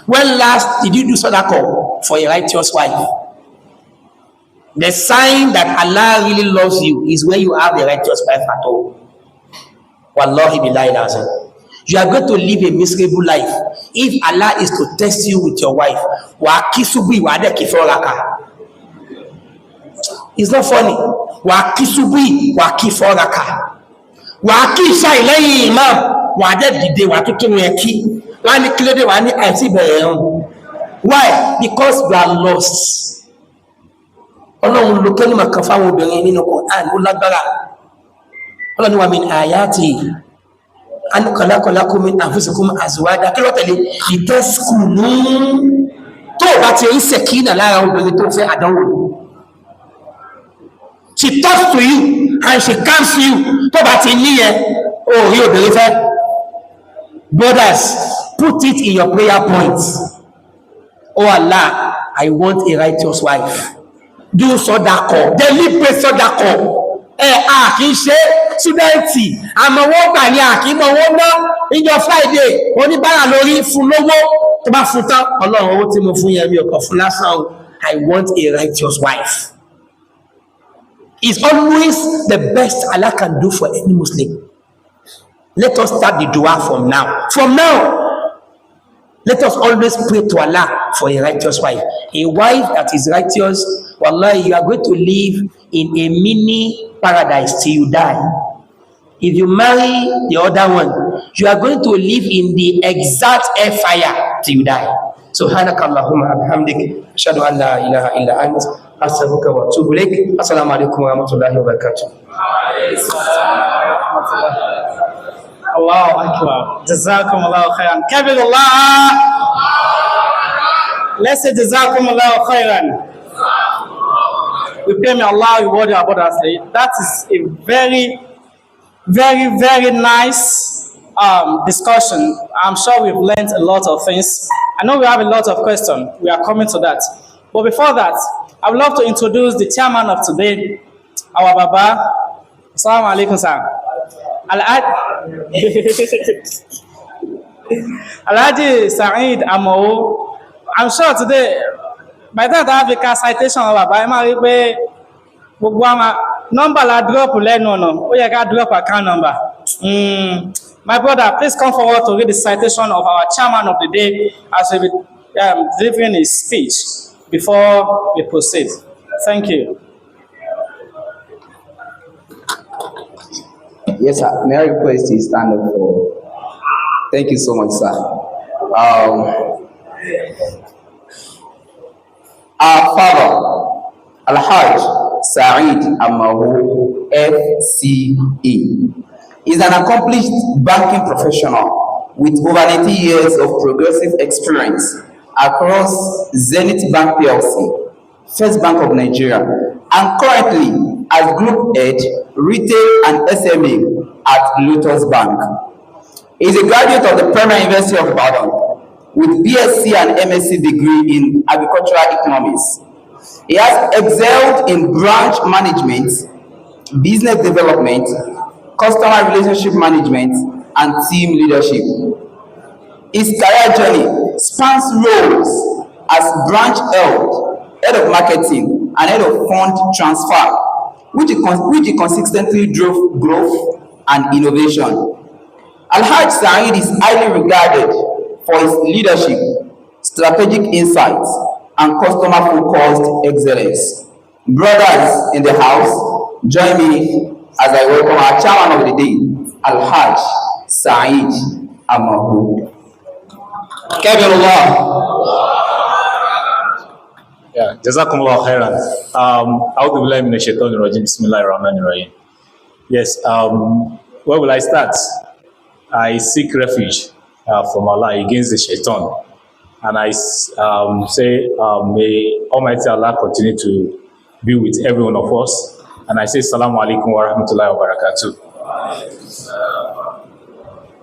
When last did you do sadaqah for your righteous wife? The sign that Allah really loves you is when you have the righteous wife at all. Wallahi billahi lazim. You are going to live a miserable life if Allah is to test you with your wife. It's not funny. Why? Because we are lost. Ọlọ́run ló kẹ́lí máa kan fáwọn obìnrin nínú Quran ó lágbára. Ọlọ́run wa min ayati an khalaqa lakum min anfusikum azwaja kí ló tẹ̀lé litaskunu tó bá ti rí sẹ̀kínà lára obìnrin tó fẹ́ àdánwò. She talks to you and she comes to you tó bá ti ní yẹn ó rí obìnrin fẹ́. Brothers, put it in your prayer points. Oh Allah, I want a righteous wife. Do sọ́dákọ̀, deliberate sọ́dákọ̀. Kì í ṣe ṣúdẹ́ǹtì, àmọ́ wọ́n gbà ní àkímọ̀ wọ́n ná níjọ́ Friday, oníbàárà lórí fún lówó tó bá fún tán. Ọlọ́run owó tí mo fún yẹn mi ò kàn fún lásán. I want a righteous wife. It's always the best Allah can do for any Muslim. Let us start the dua from now. From now, let us always pray to Allah for a righteous wife. A wife that is righteous, wallahi, you are going to live in a mini paradise till you die. If you marry the other one, you are going to live in the exact air fire till you die. سبحانك اللهم وبحمدك أشهد أن لا إله إلا أنت أستغفرك وأتوب إليك. السلام عليكم ورحمة الله وبركاته. Allahu Akbar. Jazakumullahu khairan. Kabirullah. Let's say Jazakumullahu khairan. We pray, may Allah reward you abundantly. That is a very, very, very nice discussion. I'm sure we've learned a lot of things. I know we have a lot of questions. We are coming to that. But before that, I would love to introduce the chairman of today, our Baba. Assalamu alaikum, sir. Alhaji Saeed Amo. I'm sure today, by that I have a citation of Baba. Number la drop no. We got drop account number. My brother, please come forward to read the citation of our chairman of the day as we be delivering his speech before we proceed. Thank you. Yes, sir. May I request you stand up for? Thank you so much, sir. Our father, Al-Hajj Saeed Amahu, FCE, is an accomplished banking professional with over 80 years of progressive experience across Zenith Bank PLC, First Bank of Nigeria, and currently as Group Head, Retail and SME at Lotus Bank. He is a graduate of the Primary University of Ibadan with BSc and MSc degree in Agricultural Economics. He has excelled in branch management, business development, customer relationship management, and team leadership. His career journey spans roles as branch head of marketing, and head of fund transfer, which he consistently drove growth and innovation. Al-Hajj Saeed is highly regarded for his leadership, strategic insights, and customer-focused excellence. Brothers in the house, join me as I welcome our chairman of the day, Al-Hajj Saeed Amahu. Kabirullah. Yeah, Jazakumullah khairan. A'udhu billahi minash shaitanir rajim. Bismillahir rahmanir rahim. Yes, where will I start? I seek refuge from Allah against the shaitan. And I say, may Almighty Allah continue to be with every one of us. And I say, Assalamu alaikum wa rahmatullahi wa barakatuh.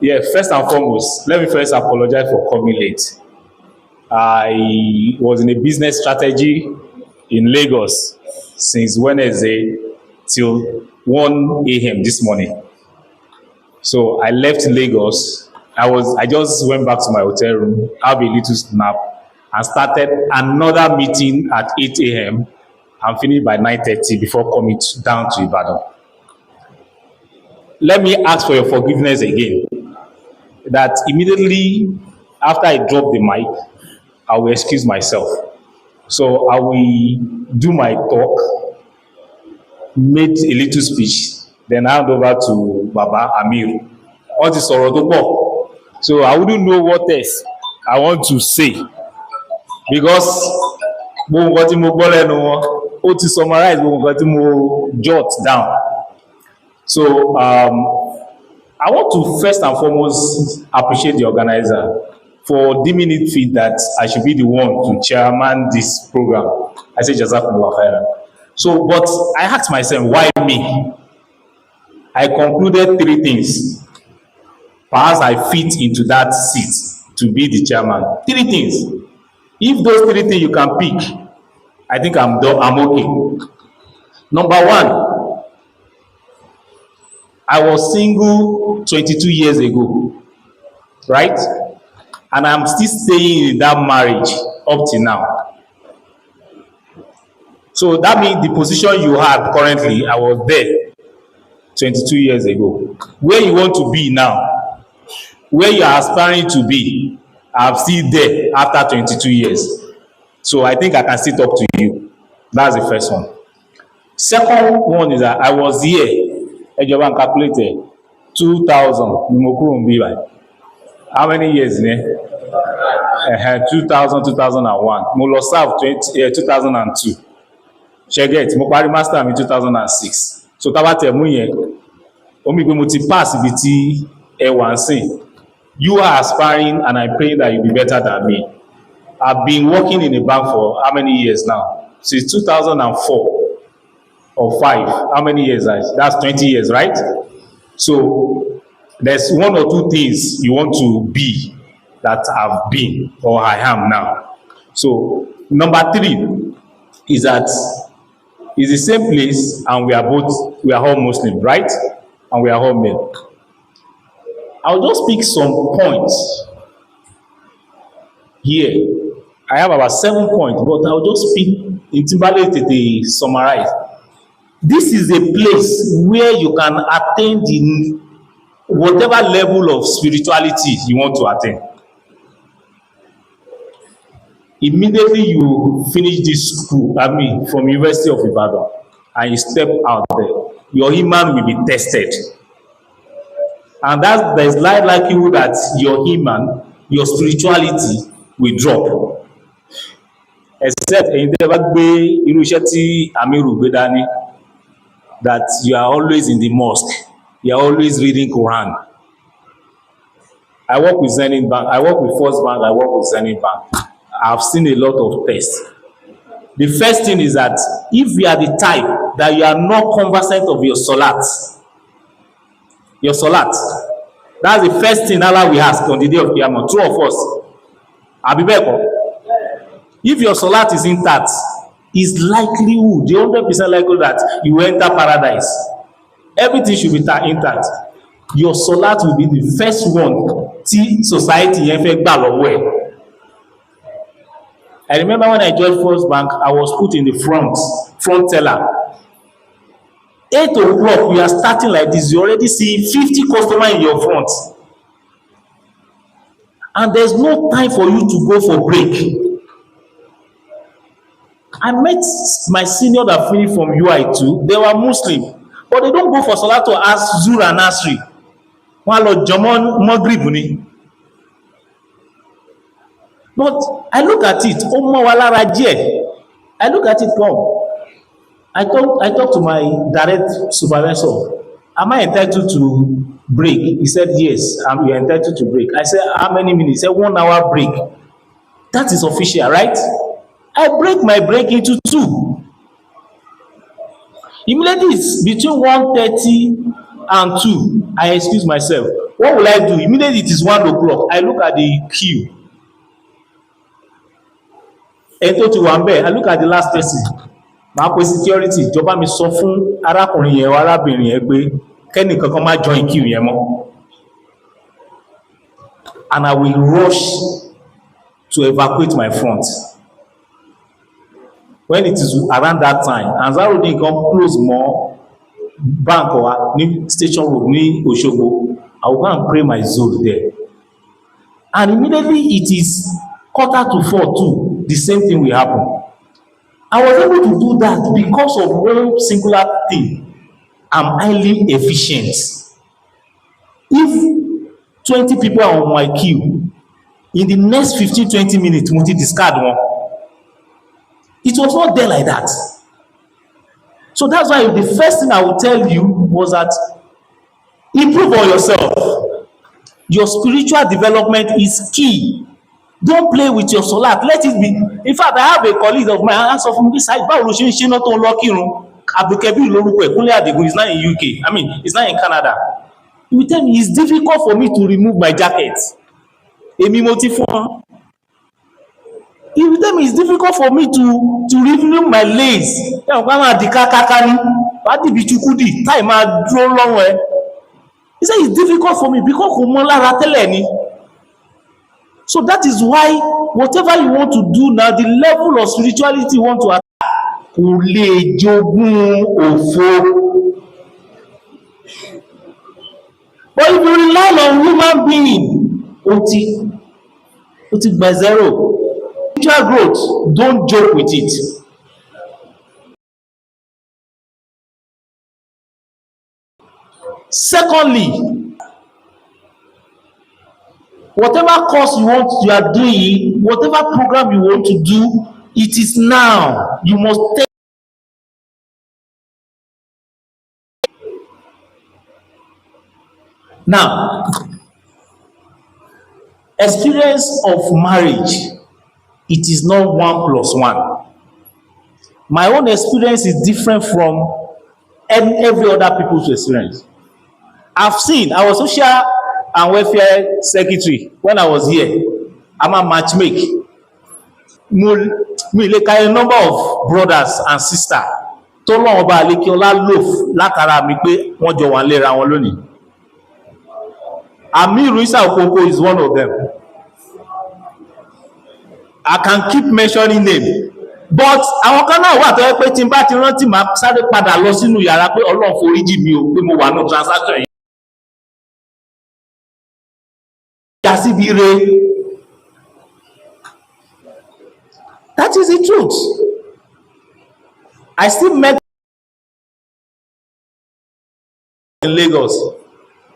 Yeah, first and foremost, let me first apologize for coming late. I was in a business strategy in Lagos since Wednesday till 1 a.m. this morning. So I left Lagos. I just went back to my hotel room, had a little nap, and started another meeting at 8 a.m. and finished by 9:30 before coming down to Ibadan. Let me ask for your forgiveness again. That immediately after I drop the mic, I will excuse myself. So I will do my talk, make a little speech, then hand over to Baba Amir. All this already. So I wouldn't know what else I want to say because to summarize jot down. So I want to first and foremost appreciate the organizer for deeming it fit that I should be the one to chairman this program. I say Jazakumullah khairan. So, but I asked myself, why me? I concluded 3 things. Perhaps I fit into that seat to be the chairman. 3 things. If those 3 things you can pick, I think I'm okay. Number 1, I was single 22 years ago, right? And I'm still staying in that marriage up till now. So that means the position you have currently, I was there 22 years ago. Where you want to be now, where you are aspiring to be, I'm still there after 22 years. So I think I can sit up to you. That's the first one. Second one is that I was here, Ejoban calculated, 2000 ni mo kúrò ń bí báyìí. How many years ni? 2000, 2001. Mo lọ serve 2002. Ṣẹ́gẹ̀t, mo parí master mi 2006. So tá bá tẹ̀ mú yẹn, ó mì pé mo ti pass ibi tí ẹ wà ń sìn. You are aspiring and I pray that you be better than me. I've been working in a bank for how many years now? Since 2004 or 5. How many years? That's 20 years, right? So there's one or two things you want to be that I've been or I am now. So number 3 is that it's the same place and we are all Muslim, right? And we are all male. I'll just pick some points here. I have about 7 points, but I'll just pick in Timberlake to summarize. This is a place where you can attain the whatever level of spirituality you want to attain. Immediately you finish this school, from University of Ibadan, and you step out there, your iman will be tested. And there's likelihood that your iman, your spirituality will drop. Except in the that you are always in the mosque, you are always reading Quran. I work with Zenith Bank, I work with First Bank, I work with Zenith Bank. I've seen a lot of tests. The first thing is that if you are the type that you are not conversant of your salat, that's the first thing Allah will ask on the day of Qiyamah. Two of us. Abibeko. If your salat is intact, it's likelihood, the 100% likelihood that you will enter paradise. Everything should be intact. Your salat will be the first one till society yẹn fẹ́ gbà lọ́wọ́ ẹ̀. I remember when I joined First Bank, I was put in the front teller. 8 o'clock, we are starting like this. You already see 50 customers in your front. And there's no time for you to go for break. I met my senior that finished from UI2. They were Muslim, but they don't go for Salah to ask Zuhr and Asri. Wọ́n lọ jọmọ́ Maghrib ni. But I look at it, ó mọ́ wa lára díẹ̀. I look at it come. I talked to my direct supervisor. Am I entitled to break? He said, yes, you're entitled to break. I said, how many minutes? He said, 1 hour break. That is official, right? I break my break into 2. Immediately it's between 1:30 and 2. I excuse myself. What will I do? Immediately it is 1 o'clock. I look at the queue. I look at the last person. Máa pe security, ìjọba mi sọ fún arákùnrin yẹn arábìnrin yẹn pé kẹ́nì kankan má join queue yẹn mọ́. And I will rush to evacuate my front. When it is around that time, Ansarudeen come close more bank or ní station road ní Òṣogbo, I will go and pray my Zuhr there. And immediately it is 3:45 too, the same thing will happen. I was able to do that because of one singular thing. I'm highly efficient. If 20 people are on my queue, in the next 15-20 minutes, mo ti discard one. It was not there like that. So that's why the first thing I will tell you was that improve on yourself. Your spiritual development is key. Don't play with your salat. Let it be. In fact, I have a colleague of mine asked from this side, báwo ló ṣe ń ṣe náà tó ń lọ kírun? Abdulkabir lórúkọ ẹ̀, Kúnlé Adigun is not in UK. I mean, it's not in Canada. He will tell me it's difficult for me to remove my jacket. Èmi mo ti fún ọ. He will tell me it's difficult for me to remove my lace. Ẹ ò bá máa di kákáká ní. Wá dìbì chukudi, táì máa dúró lọ́wọ́ ẹ. He said it's difficult for me because kò mọ lára tẹ́lẹ̀ ni. So that is why whatever you want to do now, the level of spirituality you want to attack, kò lè jogún òfo. But if you rely on human being, ó ti gba zero. Spiritual growth, don't joke with it. Secondly, Whatever course you are doing, whatever program you want to do, it is now. You must take. Now, experience of marriage, it is not 1+1. My own experience is different from every other people's experience. I was social and welfare secretary when I was here. I'm a matchmake. Mi lè ka a number of brothers and sisters tó lọ́wọ́ bá lékè ọlá lò látara mi pé wọ́n jọ wà léra wọn lónìí. Amiru Isa Okoko is one of them. I can keep mentioning name. But àwọn kan náà wà tó yẹ pé tí n bá ti rántí máa sáré padà lọ sínú yàrá pé Ọlọ́run foríjì mi o pé mo wà ní transaction yìí. Jásíbi re. That is the truth. I still met in Lagos.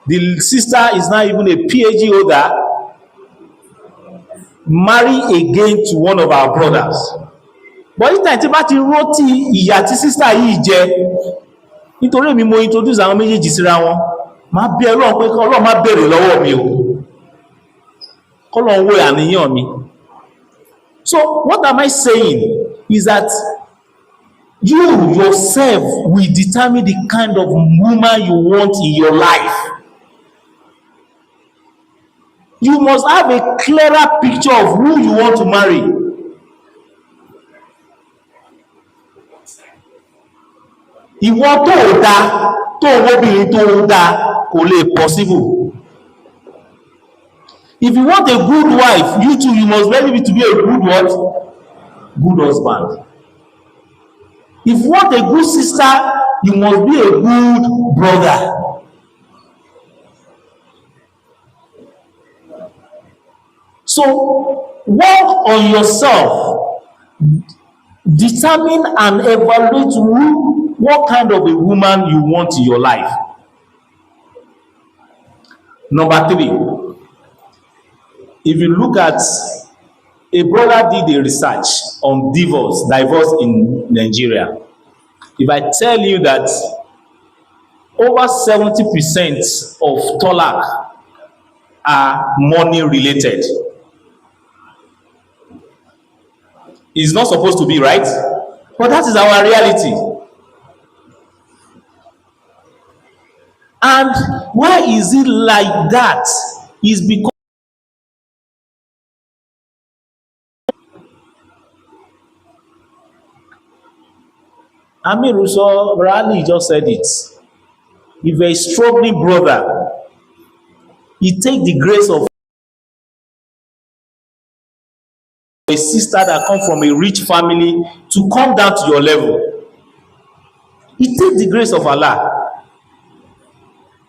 The sister is now even a PhD holder, married again to one of our brothers. But this time tí bá ti rántí ìyà tí sister yìí jẹ, nítorí èmi mo introduce àwọn méjèèjì síra wọn, máa bí Ọlọ́run pé Ọlọ́run má bèrè lọ́wọ́ mi o, k'Ọlọ́run wo àníyàn mi. So what am I saying is that you yourself will determine the kind of woman you want in your life. You must have a clearer picture of who you want to marry. Ìwọ tó dá tó obìnrin tó dá kò lè possible. If you want a good wife, you too, you must ready to be a good what? Good husband. If you want a good sister, you must be a good brother. So, work on yourself. Determine and evaluate what kind of a woman you want in your life. Number 3. If you look at, a brother did a research on divorce in Nigeria. If I tell you that over 70% of talaq are money related, it's not supposed to be, right? But that is our reality. And why is it like that? Is because Amir Russo Rally just said it. If a struggling brother, he take the grace of a sister that come from a rich family to come down to your level. He take the grace of Allah.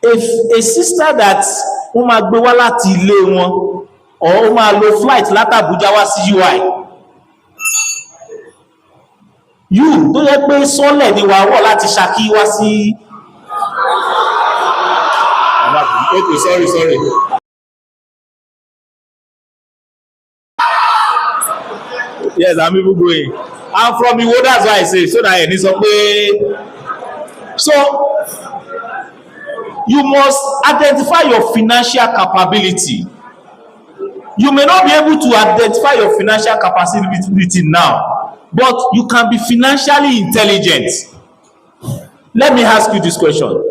If a sister that ó máa gbé wá láti ilé wọn, or ó máa lo flight láti Abuja wá sí UI, you tó yẹ pé sọ́lẹ̀ ni wà wọ̀ láti Ṣakí wá sí. Okay, sorry. Yes, I'm even going. I'm from Iwo, that's why I say, so that ẹni sọ pé. So, you must identify your financial capability. You may not be able to identify your financial capacity now, but you can be financially intelligent. Let me ask you this question.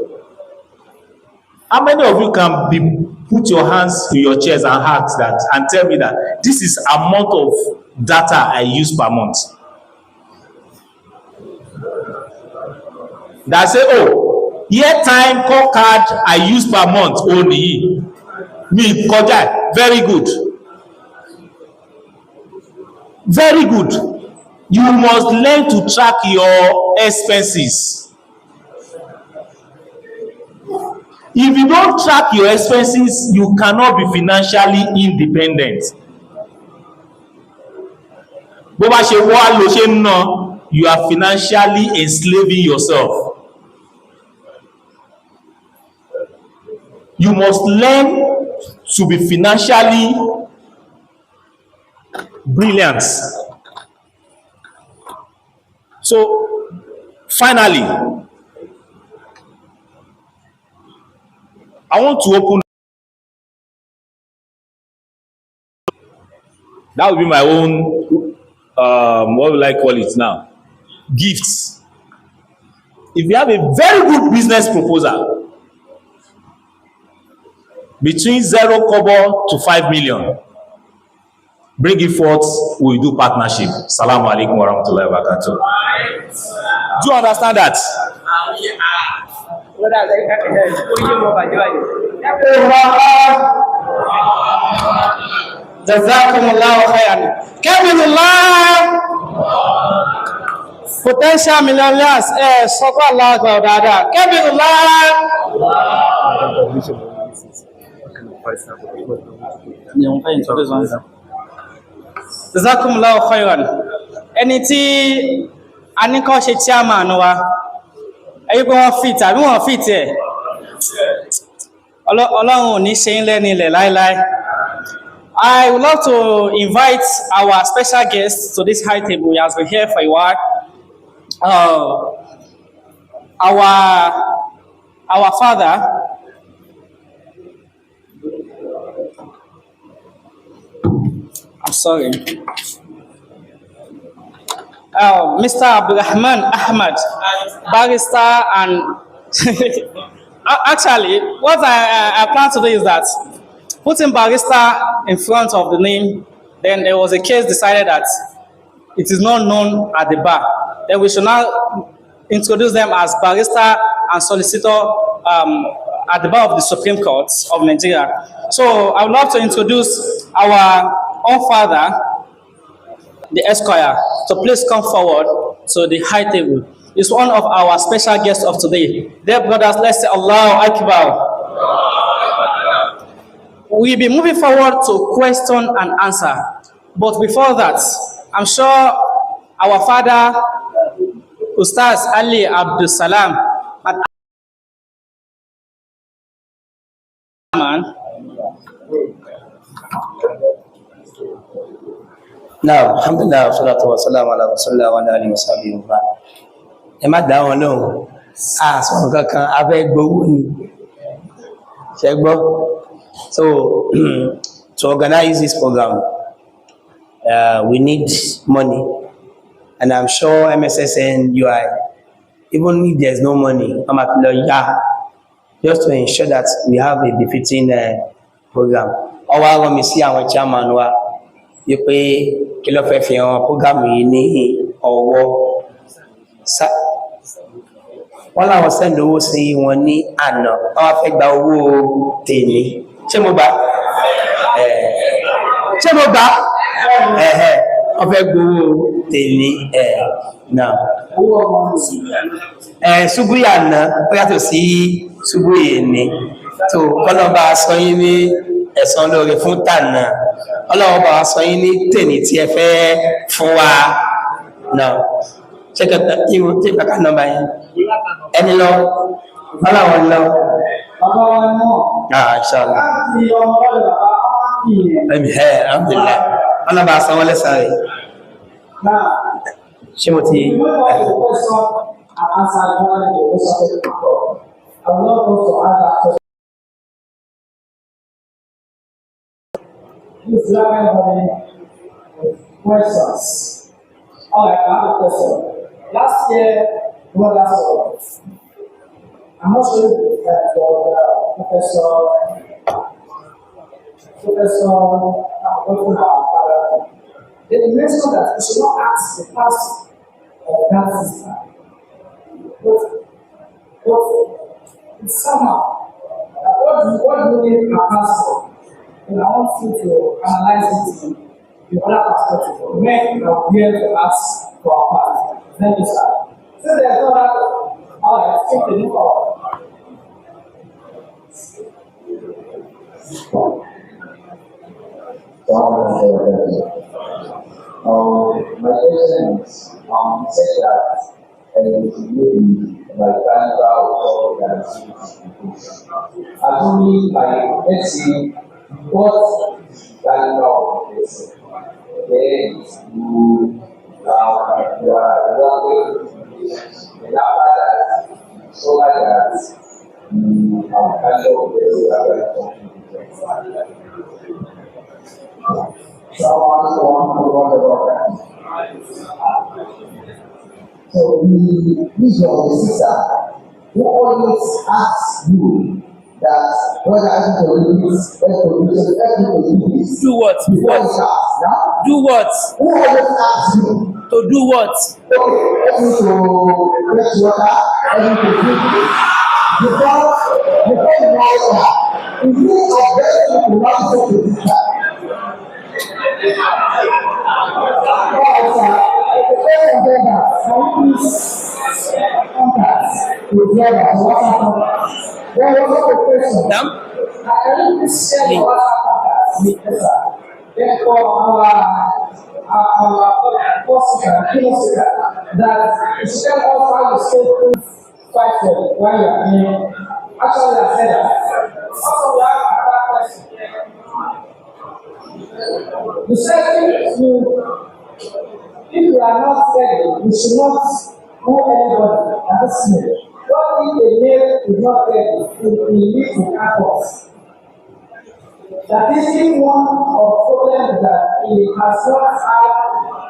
How many of you can put your hands in your chest and ask that and tell me that this is amount of data I use per month? That say, oh, airtime call card I use per month only. Me kọjá, very good. Very good. You must learn to track your expenses. If you don't track your expenses, you cannot be financially independent. Bó bá ṣe wá ló ṣe ń ná, you are financially enslaving yourself. You must learn to be financially brilliant. So, finally, I want to open. That will be my own, what will I call it now? Gifts. If you have a very good business proposal between 0 kobo to 5 million, bring it forth, we will do partnership. Salamu alaikum wa rahmatullahi wa barakatuh. Do you understand that? Jazakumullahu khairan. Kabirullah. Potential millionaires. Sọ́kọ́ Allah gba dáadáa. Kabirullah. Jazakumullahu khairan. Ẹni tí a ní kọ́ ṣe chairman wa, ẹ̀yí pé wọ́n fit àbí wọ́n fit ẹ̀. Ọlọ́run ò ní ṣe ń lẹ́ni ilẹ̀ láíláí. I would love to invite our special guest to this high table. He has been here for a while. Our father, I'm sorry, Mr. Abdulrahman Ahmad, barrister, and actually, what I plan to do is that putting barrister in front of the name, then there was a case decided that it is not known at the bar. Then we should now introduce them as barrister and solicitor at the bar of the Supreme Court of Nigeria. So I would love to introduce our own father, the Esquire, to please come forward to the high table. He's one of our special guests of today. Dear brothers, let's say Allahu Akbar. We'll be moving forward to question and answer. But before that, I'm sure our father, Ustaz Ali Abdul Salam, Now, alhamdulillah, salatu wa salam ala rasulillah wa alihi wa sahbihi wa ba'd. Ẹ má dá wọn lóhùn. Sọ̀rọ̀ kankan, a fẹ́ gbowó ni. Ṣé gbọ́? So, to organize this program, we need money. And I'm sure MSSN, UI, even if there's no money, I'm at lawyer, just to ensure that we have a befitting program. Ọwọ́ àwọn mi sí àwọn chairman wa, yí pé kí ló fẹ́ fi hàn program yìí ní ọwọ́. Wọ́n láwọn send owó sí wọn ní àná, wọ́n fẹ́ gba owó tèmi. Ṣé mo gbà? Ṣé mo gbà? Wọ́n fẹ́ gbowó tèmi náà. Ṣubú yàná, ó yàtọ̀ sí ṣubú yìí. So, kọ́lọ́ba sọ yín ní ẹ̀san lóore fún tànà. Ọlọ́wọ́ bá sọ yín ní tèmi tí ẹ fẹ́ fún wa náà. Ṣé kàkà nọ́mbà yẹn? Ẹni lọ, ọlọ́wọ́ lọ. Inshallah. Alhamdulillah. Ọlọ́ba sọ wọ́n lẹ́sàn rẹ̀. Ṣé mo ti questions. All right, I have a question. Last year, I'm not sure if that was Professor they mentioned that we should not ask the past of that sister. But it's somehow, what do you need a pastor? And I want you to analyze it in the other perspective. When we are here to ask for our part, then you start. So there's no other, all right, take the look of. My question is, say that maybe like Canada or that actually, like, let's say What can you know is then you are working and after that, so like that, our kind of this so I want to what about that. So the vision of the sister who always asks you that whether I need to do this, do this. Do what? Before you ask, now, Do what? who always asks you? To do what? Okay, let me to fetch water, let me to drink this. Before you know that, is it of blessing to not to this guy? Damn. Therefore, our that you should offer the same fight for when you are in. Actually, I said that. Also, we have another question. The second is if you are not steady, you should not do anybody at this minute. What if a male is not steady? It will lead to chaos. That is if one of the problems that he has not had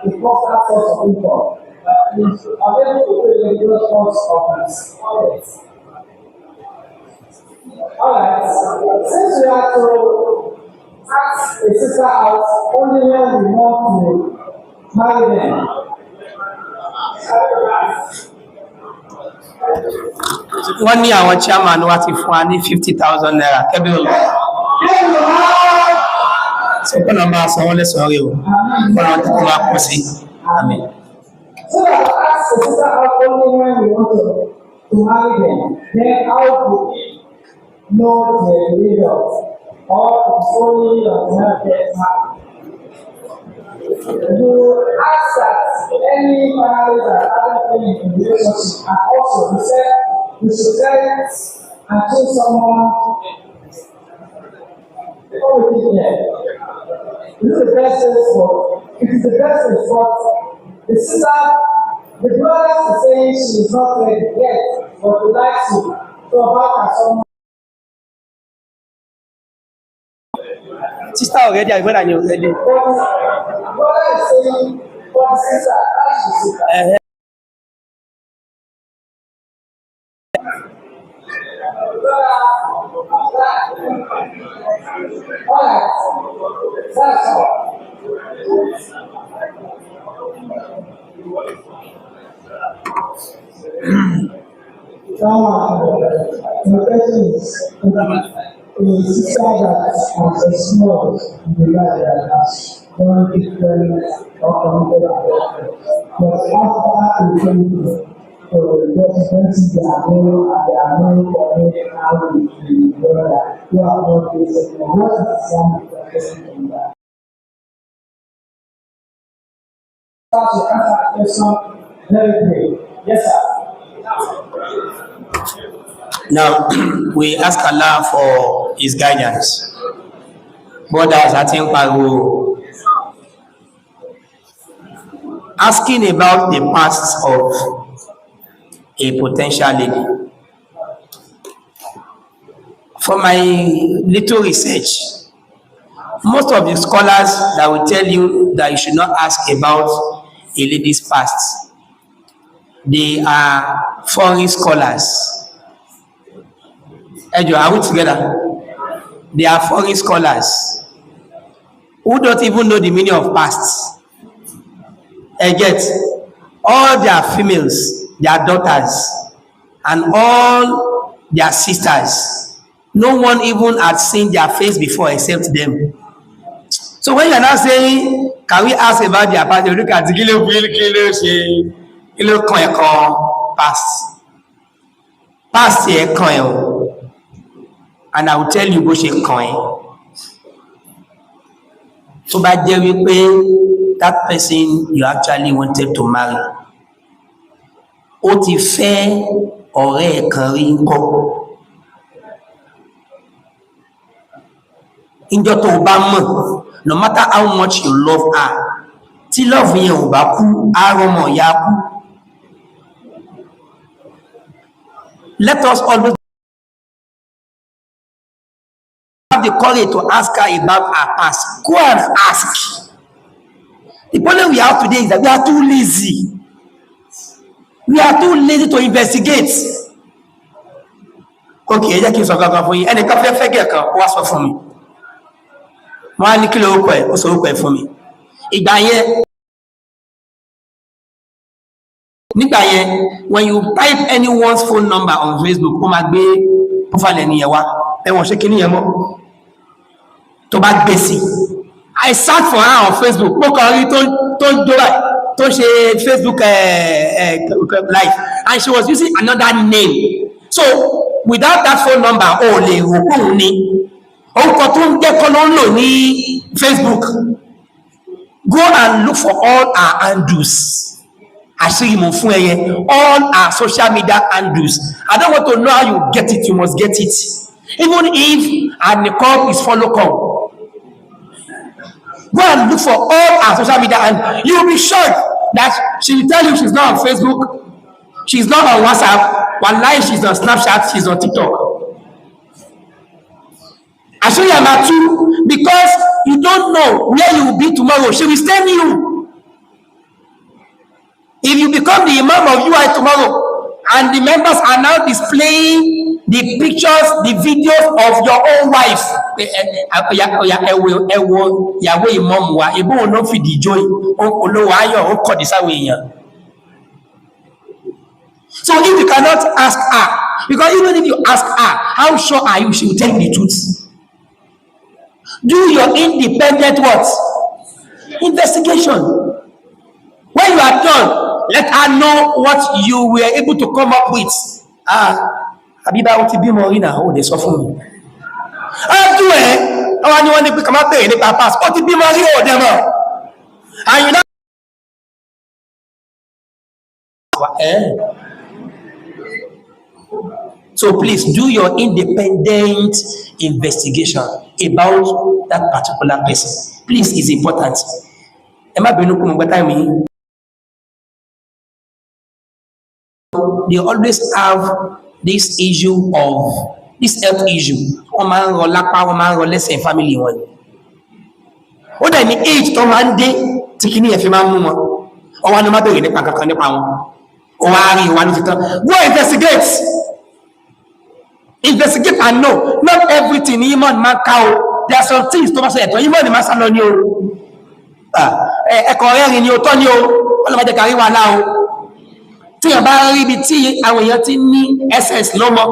a constant source of income, but he is unable to pay the regular source of his pockets. Alright, since we have to ask a sister out only when we want to marry them. Wọ́n ní àwọn chairman wa ti fún wa ní 50,000 naira kẹ́bí olú. Sọ pé náà máa san wọ́n lẹ́sàn-án rí o. Wọ́n lọ tètè máa pọ̀ sí. Àmín. So that we ask a sister out only when we want to marry them. Then how do we know the religion? Or it's only the you ask that any family that haven't been in a relationship and also you said you should tell and choose someone before we get there. This is the best thing for it is the best thing for the sister, the brother is saying she is not ready yet, but he likes you. So how can someone Sister already, I went and you already. brother is saying for the sister, that's the sister. Alright, that's all. My question is sister that has a small in the life that has one different or committed adultery, but after a family, so the consequences they are known and they are known for it how to be brother who are not facing them. What is some question from that? To answer the question very quick. Yes, sir. Now, we ask Allah for His guidance. Brothers, I think I will asking about the past of a potential lady. For my little research, most of the scholars that will tell you that you should not ask about a lady's past, they are foreign scholars. Ejo, are we together? They are foreign scholars who don't even know the meaning of past. And yet, all their females, their daughters, and all their sisters, no one even had seen their face before except them. So when you're not saying, can we ask about their past? You look at the kilo past. Past here coin. And I will tell you bó ṣe kàn ẹ́. Tó bá jẹ́ wípé that person you actually wanted to marry, ó ti fẹ́ ọ̀rẹ́ ẹ̀ kan rí ńkọ́. Ìjọ tó bá mọ̀, no matter how much you love her, tí love yẹn ò bá kú, á rọmọ ìyá kú. Let us always have the courage to ask her about her past. Go and ask. The problem we have today is that we are too lazy. We are too lazy to investigate. Okay, ẹ jẹ́ kí n sọ kankan fún yín. Ẹnìkan fẹ́ gẹ̀ kan, ó wá sọ fún mi. Wọ́n á ní kí ló orúkọ ẹ̀, ó sọ orúkọ ẹ̀ fún mi. Nígbà yẹn, when you type anyone's phone number on Facebook, ó máa gbé profile ẹni yẹn wá. Ẹ̀wọ̀n ṣe kíní yẹn mọ́. Tó bá gbé sí. I searched for her on Facebook. Mo kàn rí tó ṣe Facebook live, and she was using another name. So without that phone number, o lè rò pé òun ni. Orúkọ tó ń jẹ́ kọ́ ló ń lò ní Facebook. Go and look for all her handles. Àṣírí mo fún ẹyẹ. All her social media handles. I don't want to know how you get it. You must get it. Even if her niqab is follow come. Go and look for all her social media and you will be shocked that she will tell you she's not on Facebook, she's not on WhatsApp, wallahi she's on Snapchat, she's on TikTok. I show you about too, because you don't know where you will be tomorrow. She will send you. If you become the imam of UI tomorrow and the members are now displaying the pictures, the videos of your own wife, ìyàwó ìmọ̀mù wa, ebó ò náà fìdí jó olówó ayọ̀ ó kọ̀dí sáwọ èèyàn. So if you cannot ask her, because even if you ask her, how sure are you she will tell you the truth? Do your independent what? Investigation. When you are done, let her know what you were able to come up with. Àbíbá ó ti bímọ rí náà ó lè sọ fún mi. Ájú ẹ̀ ọwá ní wọ́n ní pé kàmá bèèrè nípa pass ó ti bímọ rí ó dẹ̀mọ̀. Àyìnlá so please do your independent investigation about that particular person. Please, it's important. Ẹ má bínú kú mo gbẹ́ táìmù yìí. They always have this issue of this health issue. Wọ́n máa ń rọ lápá, wọ́n máa ń rọ lẹ́sẹ̀ family wọn. Ó dẹ̀ ní age tó máa ń dé tí kìíní ẹ̀ fi máa ń mú wọn. Ọwọ́ ni má bèèrè nípa kankan nípa wọn. Ó wá rí ìwà ní títán. Go investigate. Investigate and know. Not everything ní Imán máa ká o. There are some things tó bá ṣe ẹ̀tọ́. Imán ni máa sá lọ ní o. Ẹ̀kọ́ rẹ́rin ni o tọ́ ní o. Ọlọ́mọdé kárí wà láà o. Tí yàn bá rí ibi tí àwọn èèyàn ti ní SS lọ́mọ,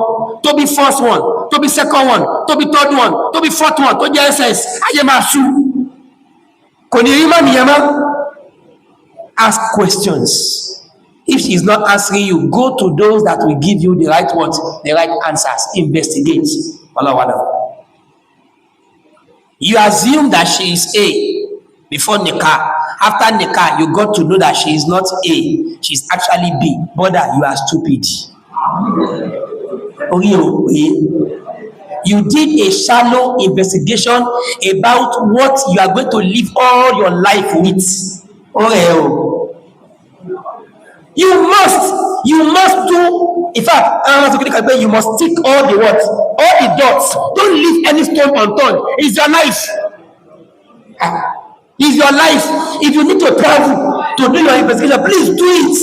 tó bí first one, tó bí second one, tó bí third one, tó bí fourth one, tó jẹ́ SS, ayé máa ṣú. Kò ní rí mọ́ nìyẹn mọ́. Ask questions. If she is not answering you, go to those that will give you the right words, the right answers. Investigate. You assume that she is A before Nikah. After Nikah, you got to know that she is not A. She is actually B. Brother, you are stupid. You did a shallow investigation about what you are going to live all your life with. You must do, in fact, you must tick all the what? All the dots. Don't leave any stone unturned. It's your life. It's your life. If you need to travel to do your investigation, please do it.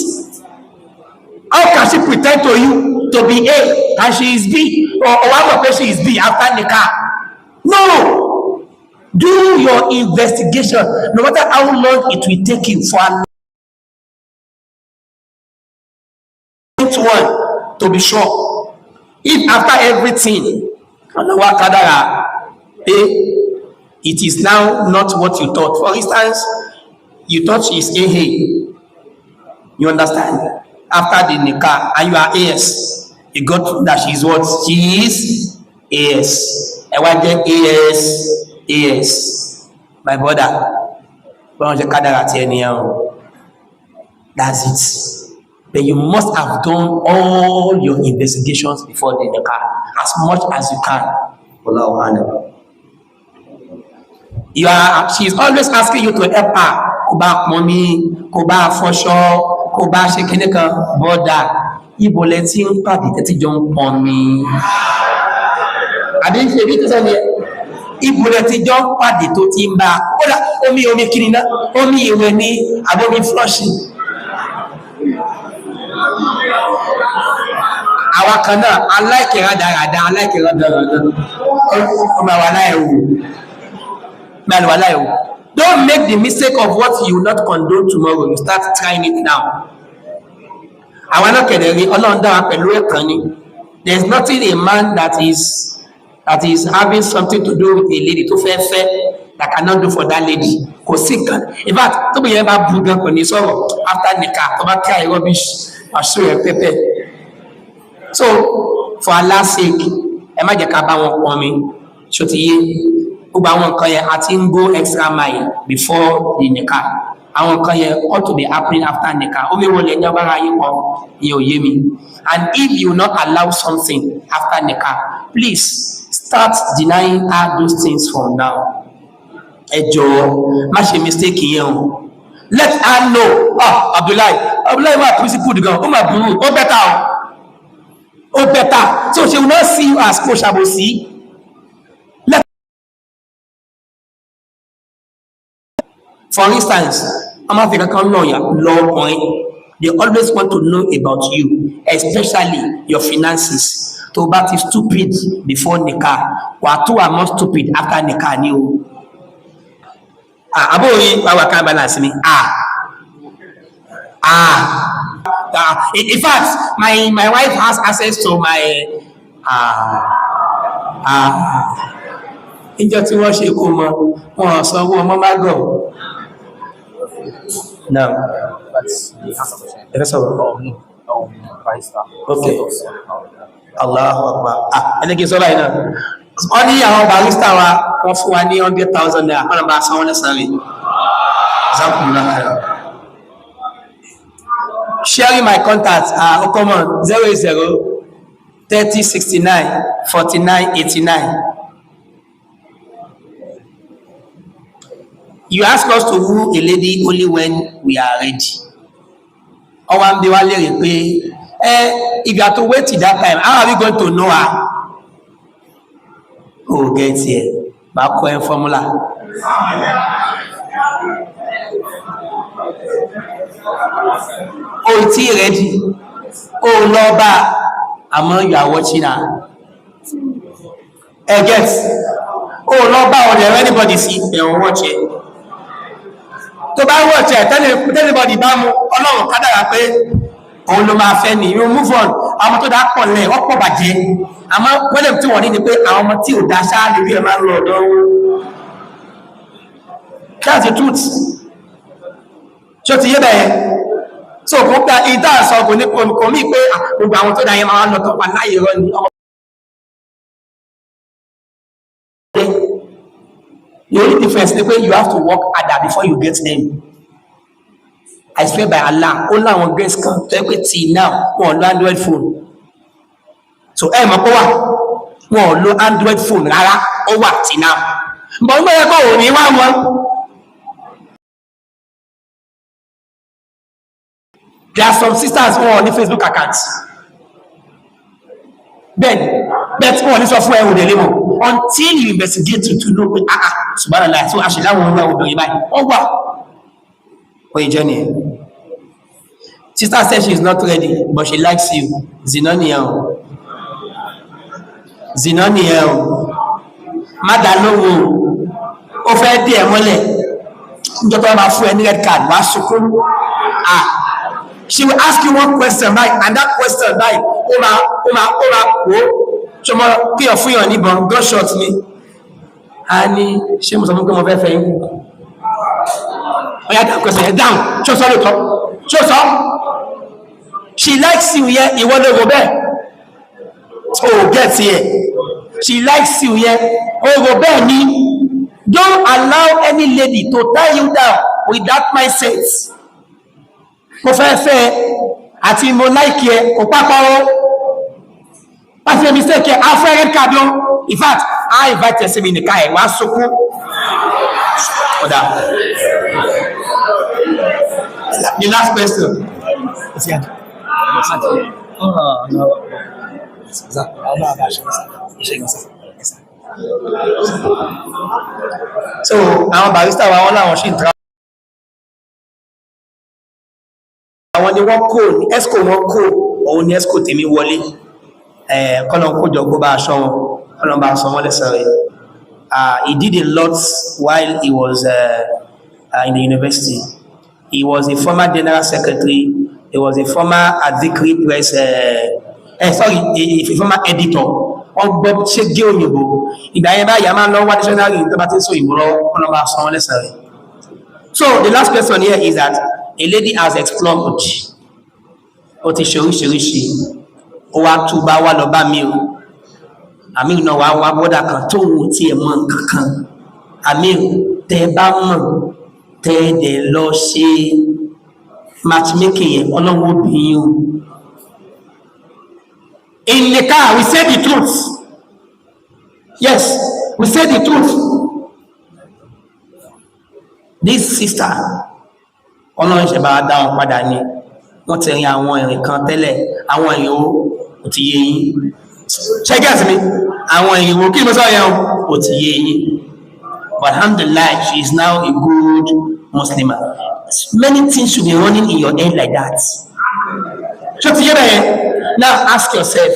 How can she pretend to you to be A and she is B, or one person is B after the car? No. Do your investigation, no matter how long it will take you for one to be sure. If after everything, it is now not what you thought. For instance, you thought she is A. You understand? After the nikah, and you are AS, you got that she is what? She is AS. And what then AS? My brother, that's it. But you must have done all your investigations before the nikah, as much as you can. She is always asking you to help her. Kò bá pọn mi, kò bá fọṣọ, kò bá ṣe kíní kan, bọ́dà. Ibo lẹ ti ń pàdé tẹ́tí jọ ń pọn mi. Àbí ṣe bí tó sọ ni ẹ? Ibo lẹ ti jọ ń pàdé tó ti ń bá. Kódà omi kiri náà, omi ìwẹ̀ ní àbómi flushing. Àwa kan náà, aláìkèrè dáradára, aláìkèrè dáradára. Ọmọ àwa láìwò. Don't make the mistake of what you will not condone tomorrow. You start trying it now. Àwa náà kẹ̀dẹ̀rí Ọlọ́run dára pẹ̀lú ẹ̀kan ni. There is nothing a man that is having something to do with a lady tó fẹ́ that cannot do for that lady. Kò sí nǹkan. In fact, tó bí yẹn bá bu gan kò ní sọ̀rọ̀ after nikah tó bá try rubbish àṣọ ẹ̀ pẹ́pẹ́. So for Allah's sake, ẹ má jẹ́ ká bá wọn pọn mi. Ṣó ti yé? Gbogbo àwọn nǹkan yẹn àti ń go extra mile before the nikah. Àwọn nǹkan yẹn ought to be happening after nikah. Omi wo lè ní ọba ayé wọn ìyẹn ò yé mi. And if you not allow something after nikah, please start denying her those things from now. Ẹ jọ̀ọ́ má ṣe mistake yẹn o. Let her know. Abdullahi wà principled gan. Ó mà burú. Ó better. So she will not see you as kò ṣàbòsí. For instance, I'm African law point. They always want to know about you, especially your finances. To bá ti stupid before nikah, wà tó wà more stupid after nikah ni o. Àbóyí wà kan balance ni. In fact, my wife has access to my ìjọ tí wọ́n ṣe kó mọ wọn sanwó ọmọ má gọ̀. Now, that's the answer. Okay. Allahu Akbar. Ẹni kí n sọ báyìí náà. Wọ́n ní àwọn barista wa, wọ́n fún wa ní 100,000 naira, wọ́n bá sanwó lẹ́sàn-án rí. Sharing my contacts are common 080-3069-4989. You ask us to woo a lady only when we are ready. Ọwọ́ ń bí wá lérè pé, if you have to wait till that time, how are we going to know her? Oh, get here. Back coin formula. Oh, it's ready. Oh, Lord, you are watching her. Guess. Oh, Lord, or anybody see? They will watch it. Tó bá watch it, tell anybody bá mú Ọlọ́run kádàrá pé òun ló máa fẹ́ ni. You move on. Àwọn tó dá pọ̀ lẹ̀ wọ́n pọ̀ bàjẹ́. Àmọ́ pẹ́lẹ̀ tí wọ́n ní ni pé àwọn ọmọ tí ò dá ṣáà lè rí ẹ̀ máa ń lọ ọ̀dọ́ wọn. That's the truth. Ṣé o ti yé bẹ́ẹ̀? So kò gba ìdá àṣọ kò ní kò mí pé gbogbo àwọn tó dá yẹn máa ń lọ tó pa láyé rọ ni. The only difference is that you have to work harder before you get them. I swear by Allah, all our grace can tell you now, one Android phone. So, one lo Android phone, rara, or what now? But where go, we want one. There are some sisters who are on the Facebook accounts. Then, that's all this software with the label. Until you investigate to know, subhanallah, so actually that one will be by. Oh, wow. For your journey. Sister says she is not ready, but she likes you. Zinoniel. Madalowo. Over there, mole. Just about for any red card. She will ask you one question, right? And that question, right? Ṣọmọ kí ọ fún yàn níbọn gunshot ni a ní ṣe mọ̀ sọmọ́ pé wọ́n fẹ́ fẹ́ yín ọ̀yá dákọ̀ẹ́sẹ̀ ẹ̀ dáhùn ṣó sọ lóòtọ́ ṣó sọ she likes you yẹ ìwọ ló rò bẹ́ẹ̀ oh get here she likes you yẹ o rò bẹ́ẹ̀ ni don't allow any lady to tie you down with that mindset mo fẹ́ fẹ́ àti mo like yẹ kò pápá That's a mistake. In fact, I invite you to see me in the car. The last question. So àwọn barista wa wọn làwọn ṣì ń tra àwọn ni wọ́n kó ní esco wọn kó òun ni esco tèmi wọlé kọ́lọ̀ kójọ gbó bá aṣọ wọn kọ́lọ̀ bá aṣọ wọn lẹ́sẹ̀ rẹ̀. He did a lot while he was in the university. He was a former general secretary. He was a former Advikri press a former editor. Wọ́n gbọ́ ṣé gé òyìnbó ìgbà yẹn báyìí a máa ń lọ wá dictionary tó bá ti ń sọ òyìnbó lọ kọ́lọ̀ bá aṣọ wọn lẹ́sẹ̀ rẹ̀. So the last question here is that a lady has explored ó ti ṣe oríṣiríṣi ó wá túbá wá lọ bá mi o àmì náà wá bọ́dà kan tó wù tí ẹ mọ̀ kankan àmì tẹ bá mọ̀ tẹ dẹ̀ lọ ṣe matchmaking yẹn ọlọ́wọ́ obìnrin o. In the car we say the truth. Yes, we say the truth. This sister ọlọ́run ṣe bá dá wọn padà ní wọ́n ti rin àwọn ìrìn kan tẹ́lẹ̀ àwọn ìyòwò ò ti yé yín ṣẹ́gẹ́sì mi àwọn ìyòwò kí mo sọ yẹn ò ti yé yín but alhamdulillah she is now a good Muslim. Many things should be running in your head like that. So ti yé bẹ́ẹ̀ now ask yourself,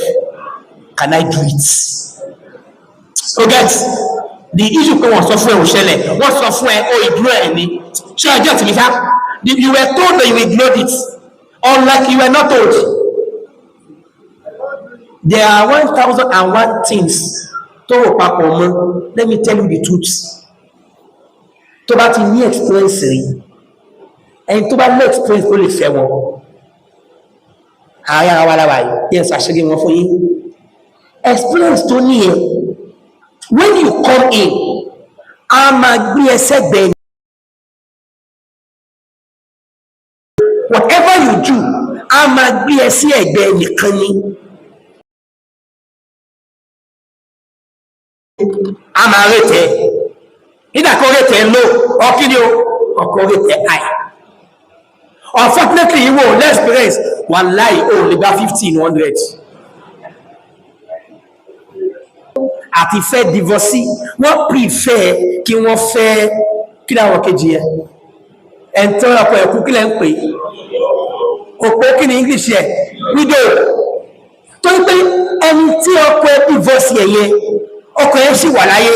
can I do it? So get the issue pé wọ́n sọ fún ẹ ò ṣẹlẹ̀ wọ́n sọ fún ẹ ó ìdúró ẹ ní ṣé ọjọ́ ti mi sá. You were told that you ignored it, unlike you were not told. There are 1,001 things tó wò papọ̀ mọ́. Let me tell you the truth. Tó bá ti ní experience rí, ẹni tó bá ní experience tó lè fẹ́ wọn. Ààrẹ ara wa lára yìí, yẹn ṣàṣírí wọn fún yín. Experience tó ní ẹ, when you come in, a máa gbé ẹsẹ̀ gbẹ̀yìn. Whatever you do, a máa gbé ẹ sí ẹ̀gbẹ́ nìkan ni. A máa rètè ìdàkọ̀ rètè low ọkìlì ọkọ̀ rètè high. Unfortunately, you won't experience one lie only about 1500. Àti fẹ́ divorce wọ́n prefer kí wọ́n fẹ́ kí láwọn kejì ẹ̀ ẹ̀ntọ́ ọkọ̀ ẹ̀kú kí lẹ́ ń pè òpó kí ni English ẹ̀ widow tó ń pé ẹni tí ọkọ̀ ẹ̀ divorce ẹ̀yẹ ọkọ̀ ẹ̀ sì wà láyé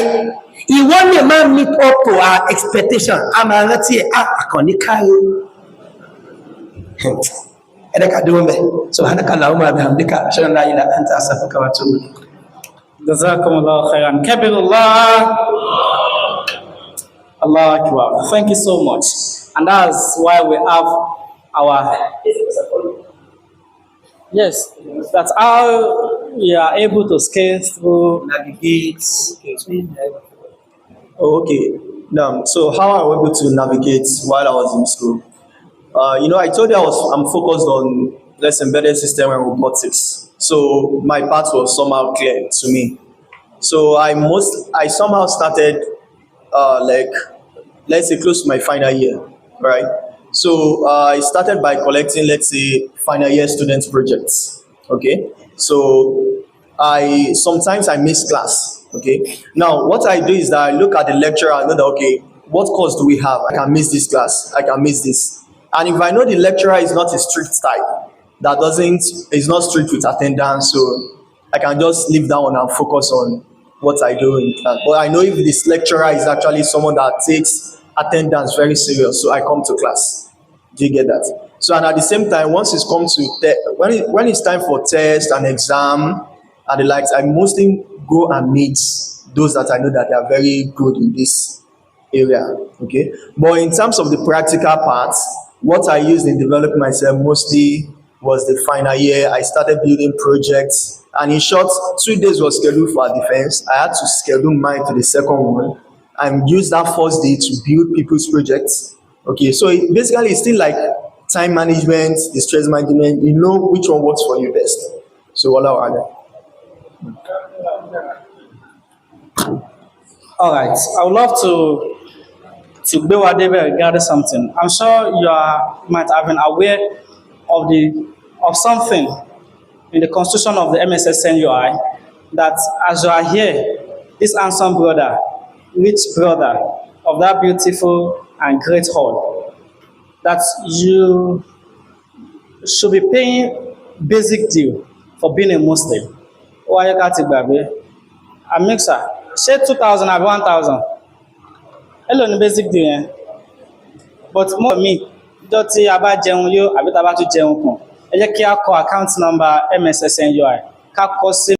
ìwọ́n lè máa meet up to our expectation a máa rántí ẹ̀ àkànní káyé ẹ̀dẹ́ka dúró mẹ́ subhanaka Allahumma bihamdika ashhadu an la ilaha illa anta astaghfiruka wa atubu ilayk. Jazakumullah khairan. Kabirullah. Allah Akbar. Thank you so much. And that's why we have our... Yes, that's how we are able to scale through, navigate. Oh, okay. Now, so how are we able to navigate while I was in school? I told you I'm focused on less embedded system and robotics. So my path was somehow clear to me. So I somehow started let's say close to my final year, right? So I started by collecting, let's say, final year student projects. Okay. So sometimes I miss class. Okay. Now what I do is that I look at the lecturer and know that, okay, what course do we have? I can miss this class. I can miss this. And if I know the lecturer is not a strict type, is not strict with attendance, so I can just leave that one and focus on what I do in class. But I know if this lecturer is actually someone that takes attendance very serious, so I come to class. Do you get that? So, and at the same time, once it's come to when it's time for test and exam and the likes, I mostly go and meet those that I know that they are very good in this area. Okay, but in terms of the practical parts, what I used in developing myself mostly was the final year. I started building projects, and in short, 2 days was scheduled for defense. I had to schedule mine to the second one and use that first day to build people's projects. Okay, so basically it's still like time management, the stress management. You know which one works for you best. So all right, I would love to to gbé wa débẹ̀ regarding something. I'm sure might have been aware of something in the constitution of the MSSNUI that as you are here, this handsome brother, rich brother of that beautiful and great hall, that you should be paying basic due for being a Muslim. Ó wáyé ká ti gbàgbé. Amixa, ṣé 2,000 àbí 1,000? Èló ni basic due yẹn? But more me, ìjọ́ tí a bá jẹun yó àbí tá a bá tún jẹun kàn, ẹ jẹ́ kí a kọ account number MSSNUI, ká kọ sí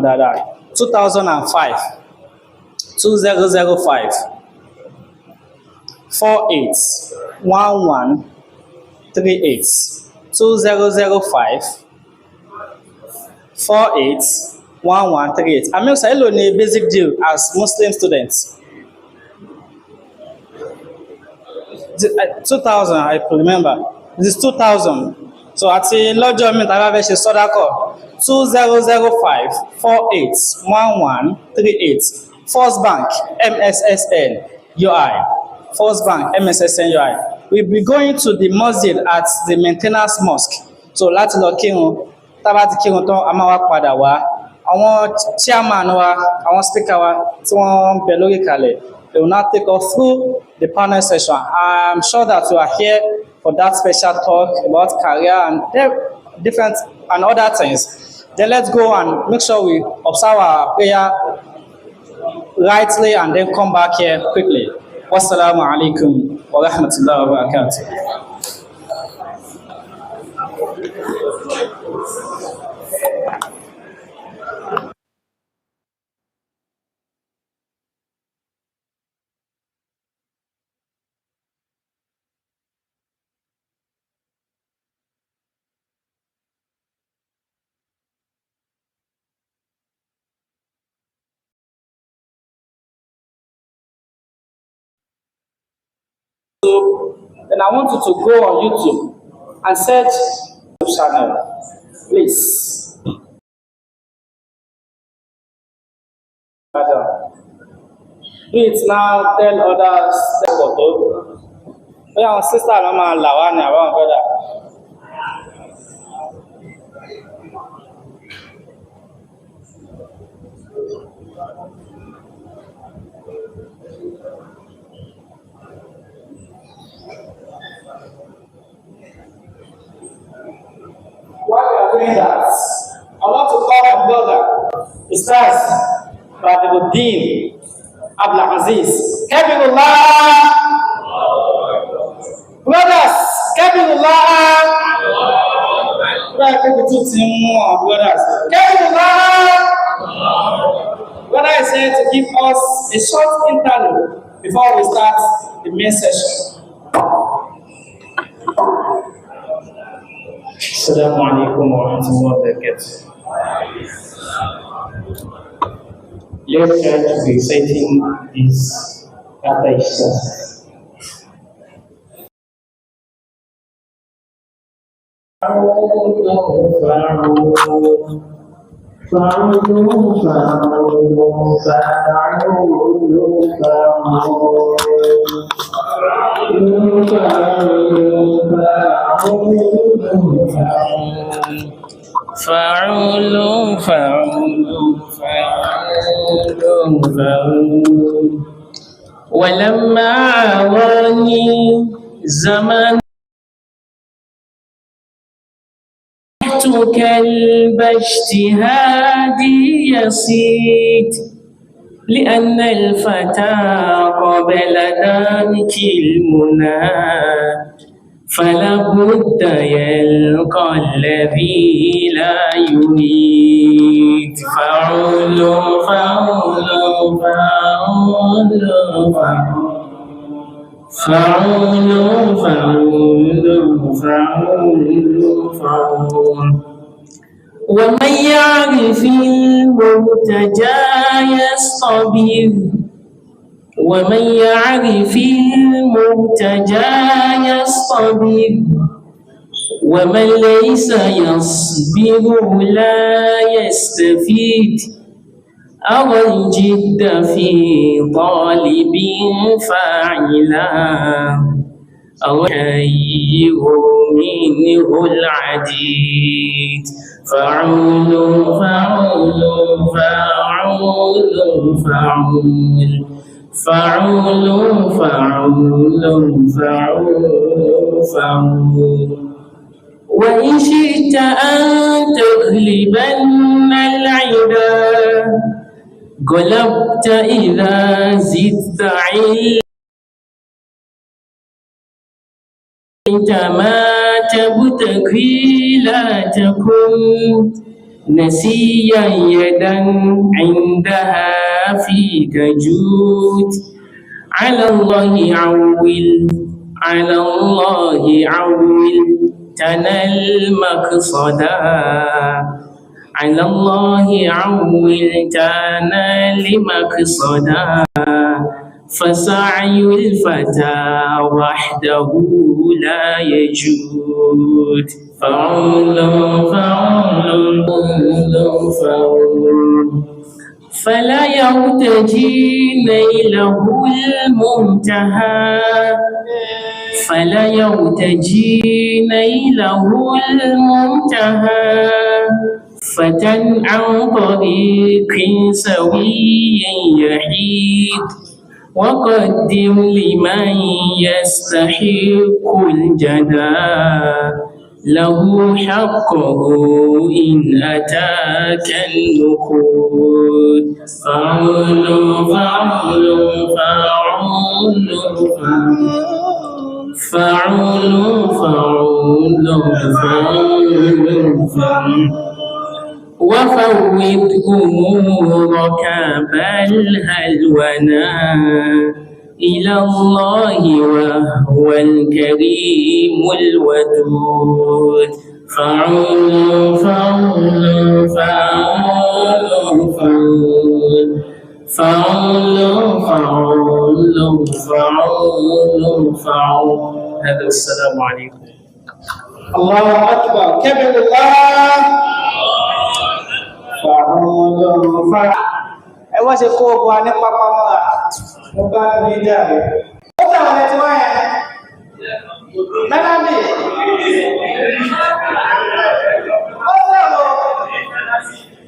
dáadáa 2005 2005 481138 2005 481138. Amixa, èló ni basic due as Muslim students? 2,000, I remember. This is 2,000. So àti lọ́jọ́ mi tàbí abẹ́ ṣe sọ́dákọ̀ 2005 481138 First Bank MSSN UI. First Bank MSSN UI. We'll be going to the masjid at the maintenance mosque. So láti lọ kírun, tá bá ti kírun tán a máa wá padà wá. Àwọn chairman wa, àwọn speaker wa tí wọ́n ń bẹ lórí kalẹ̀, they will now take us through the panel session. I'm sure that you are here for that special talk about career and different and other things. Then let's go and make sure we observe our prayer rightly and then come back here quickly. Wassalamu alaikum wa rahmatullahi wa barakatuh. Then I want you to go on YouTube and search the channel, please. Do it now, tell others. Our sister, Mama Lawan, our brother. While we are doing that, I want to call my brother, Ustaz Brotherhood Abdul Aziz. Kabirullah! Brothers, Kabirullah! Brothers, Kabirullah! Brother is here to give us a short interlude before we start the main session. Assalamu alaikum wa rahmatullahi wa barakatuh. Let's try to be reciting this after each session. فعول ولما عواني زمان كلب اجتهادي يصيد لأن الفتى قبل ذلك المنى فلا بد يلقى الذي لا يريد فعول فعول فعول فعول فعول فعول فعول ومن يعرف المرتجى يصطبر ومن يعرف المرتجى يصطبر ومن ليس يصبر لا يستفيد أرى الجد في طالب فاعلا أخير منه العديد فعول فعول فعول فعول فعول فعول فعول فعول وإن شئت أن تغلبن العدا غلبت إذا زدت علمت ما تبتغي لا تكن نسيا يدا عندها فيك جود على الله عول على الله عول تنل مقصدا على الله عول تنل مقصدا فسعي الفتى وحده لا يجود فعول فعول فعول فلا يرتجي نيله المنتهى فلا يرتجي نيله المنتهى فتى عن طريق سوي يحيد وقدم لمن يستحق الجدى له حقه إن أتاك النقود فعول فعول فعول فعول فعول فعول وفوض أمورك بل هلونا إلى الله وهو الكريم الودود فعول فعول فعول فعول فعول فعول فعول فعول هذا السلام عليكم. الله أكبر كبر الله ẹ wá ṣe kó ogun wa ní pápá mọ́ra mo bá ní ìjà rẹ̀ ó tàwọn ẹ̀ tí wọ́n yẹn mẹ́lámì ó sọ̀rọ̀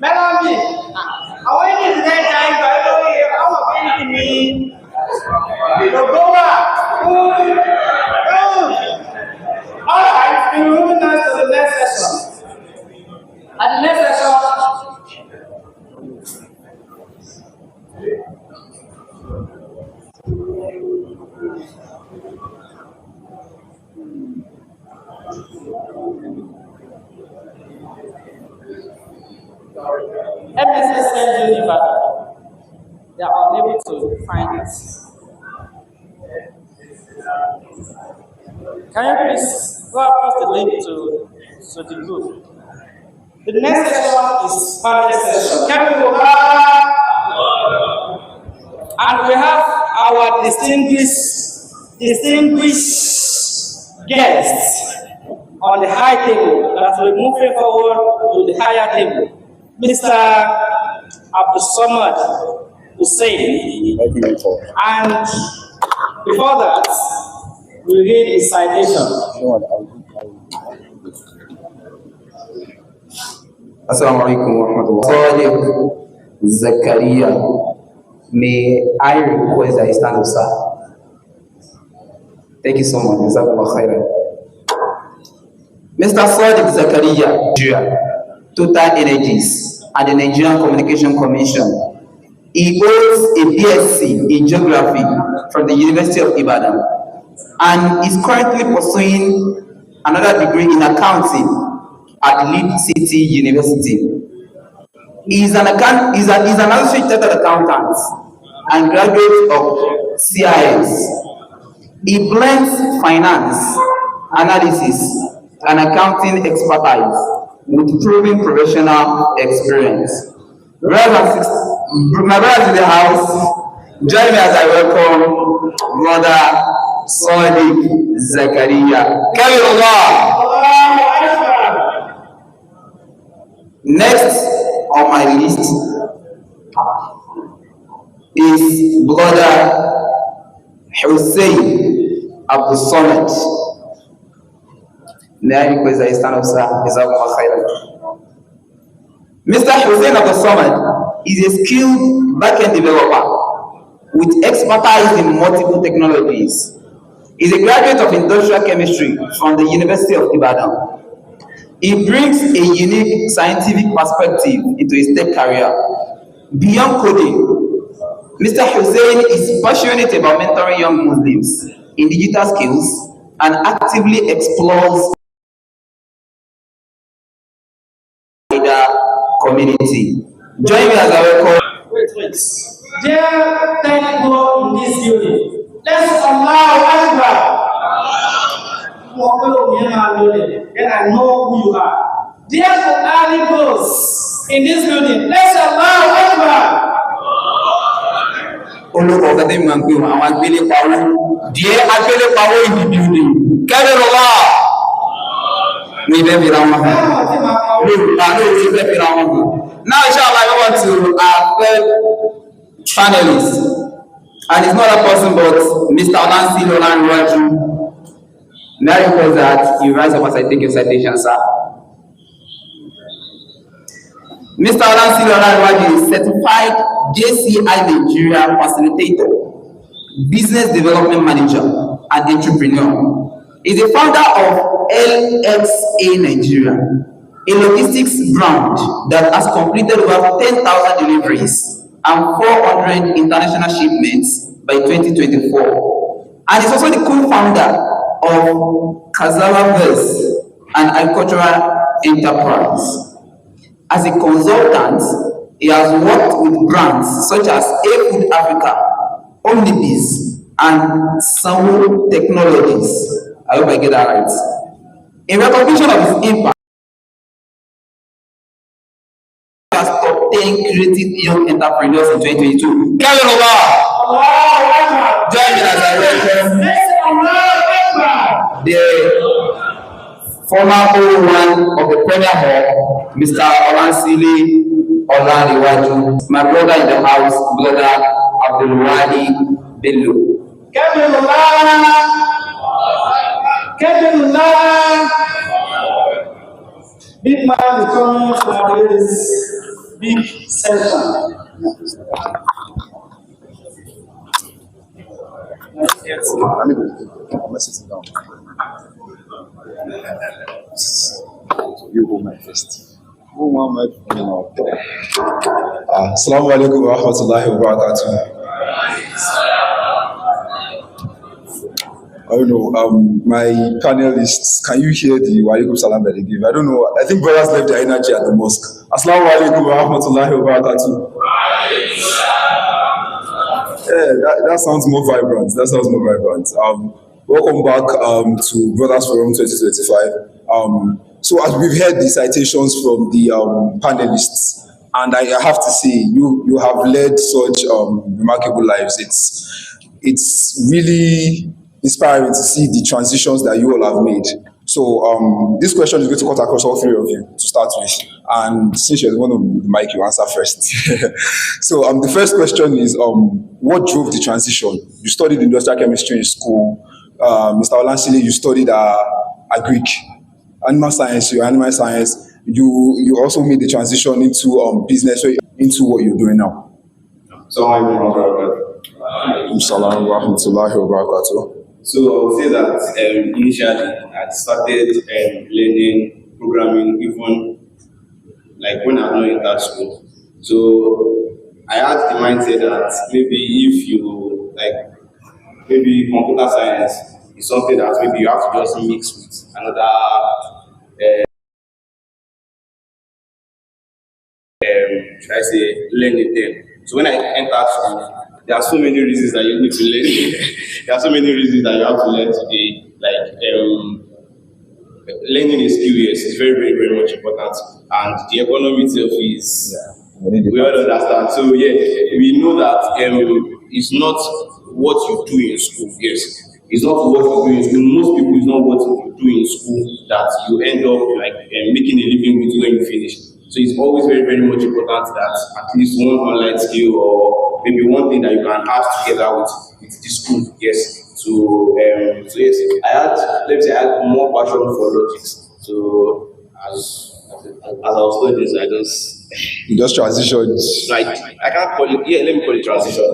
mẹ́lámì àwọn ènìyàn ti náà ta ìgbà lórí àwọn bíi ní ìdògbò wà all right we will move now to the next session at the next session. MSS sent you but they are unable to find it. Can you please go and post the link to the group? The next session is panel session. Can we go back? And we have our distinguished guests on the high table that will be moving forward to the higher table. Mr. Abdul Samad Hussein. And before that, we read his citation. Assalamu alaikum wa rahmatullah. Sadiq Zakaria, may I request that you stand up, sir? Thank you so much. Jazakallah khairan. Mr. Sadiq Zakaria, Total Energies and the Nigerian Communication Commission. He holds a BSc in Geography from the University of Ibadan and is currently pursuing another degree in Accounting at Leeds City University. He is an associate chartered accountant and graduate of CIS. He blends finance, analysis, and accounting expertise with proven professional experience. My brothers in the house, join me as I welcome Brother Sadiq Zakaria. Kabirullah. Next on my list is Brother Hussein Abdul Samad. May I request that you stand up, sir? Jazakumullah khairan. Mr. Hussein Abdul Samad is a skilled back-end developer with expertise in multiple technologies. He is a graduate of industrial chemistry from the University of Ibadan. He brings a unique scientific perspective into his tech career. Beyond coding, Mr. Hussein is passionate about mentoring young Muslims in digital skills and actively explores the community. Join me as I welcome. Wait. Dear thankful in this building, let's allow Akbar. Then I know who you are. Dear Quranic ghosts in this building, let's allow Akbar. Olùkọ́ kẹ́tẹ́ mi máa ń pè wọ́n àwọn agbélé pawó díẹ̀ agbélé pawó in the building kẹ́lẹ́ lọ́wọ́ ní ibẹ̀ fi ra wọn hàn lóòótọ́ lóòótọ́ ibẹ̀ fi ra wọn hàn. Now inshallah I want to our third panelist, and it's not a person but Mr. Olansi Olanrewaju. May I request that you rise up as I take your citation, sir. Mr. Olansi Olanrewaju is certified JCI Nigeria facilitator, business development manager, and entrepreneur. He's the founder of LXA Nigeria, a logistics brand that has completed over 10,000 deliveries and 400 international shipments by 2024. And he's also the co-founder of Kazawaverse, an agricultural enterprise. As a consultant, he has worked with brands such as A-Food Africa, Omnibus, and Samu Technologies. I hope I get that right. In recognition of his impact, he has top 10 creative young entrepreneurs in 2022. Kevin Oba! Join me as I welcome the former O1 of the Premier Hall, Mr. Olansile Olanrewaju, my brother in the house, brother Abdulwadi Bello. Kevin Allah. Big man is coming from this big center. You go my first. Assalamu alaikum wa rahmatullahi wa barakatuh. I don't know, my panelists, can you hear the wa alaikum salam that they give? I don't know, I think brothers left their energy at the mosque. Assalamu alaikum wa rahmatullahi wa barakatuh. Yeah, that sounds more vibrant. Welcome back to Brothers Forum 2025. So as we've heard the citations from the panelists, and I have to say, you have led such remarkable lives. It's really inspiring to see the transitions that you all have made. So this question is going to cut across all three of you to start with. And since you're the one on the mic, you answer first. So the first question is, what drove the transition? You studied industrial chemistry in school. Mr. Olansile, you studied agric, animal science, you also made the transition into business, into what you're doing now. So I would say that initially I started learning programming even like when I'm not in that school. So I had the mindset that maybe if you maybe computer science is something that maybe you have to just mix with another should I say learning them. So when I entered school, there are so many reasons that you need to learn. There are so many reasons that you have to learn today. Like learning a skill, yes, is very, very, very much important. And the economy itself is, we all understand. So yeah, we know that it's not what you do in school, yes. It's not what you do in school. Most people, it's not what you do in school that you end up like making a living with when you finish. So it's always very, very much important that at least one online skill or maybe one thing that you can add together with this school. Yes. So yes, let me say I had more passion for logics. So as I was studying, so I just You just transitioned. like I can't call it. Yeah, let me call it transition.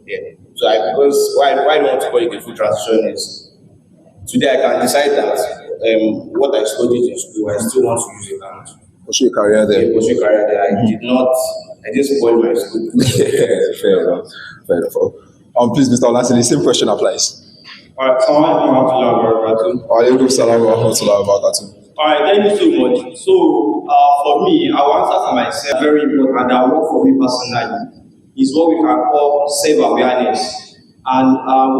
Yeah. So because why I don't want to call it a full transition is today I can decide that what I studied in school I still want to use it and Pursue your career there. pursue career there. I didn't spoil my school. Fair enough. Fair enough. Please, Mr. Olansi, the same question applies. Alright, Alaikum salam wa rahmatullahi wa barakatuh. Alright, thank you so much. So, for me, I will answer for myself very important that work for me personally is what we can call self-awareness, and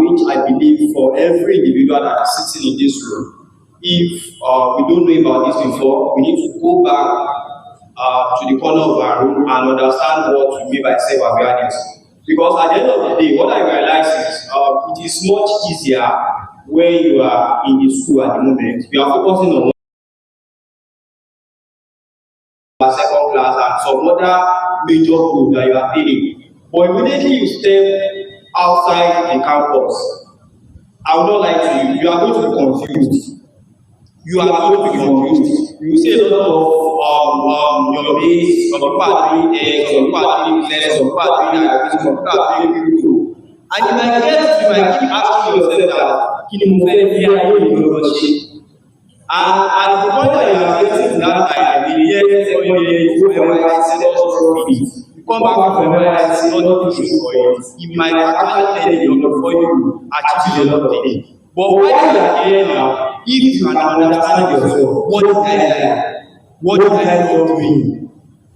which I believe for every individual that is sitting in this room, if we don't know about this before, we need to go back to the corner of our room and understand what we mean by self-awareness. Because at the end of the day, what I realize is it is much easier when you are in the school at the moment. You are focusing on second class and some other major group that you are taking. But immediately you step outside the campus, I would not lie to you, you are going to be confused. You are going to be confused. You see a lot of your mates, some people are doing X, some people are doing Z, some people are doing that, some people are doing crypto. And you might keep asking yourself that, can you move here? And the point that you are getting to that time, in the year, you go for NYC, you come back from NYC, not looking for it. You might actually tell you before you achieve a lot of things. But while you are here now, if you can understand yourself, what is that? What is that you are doing?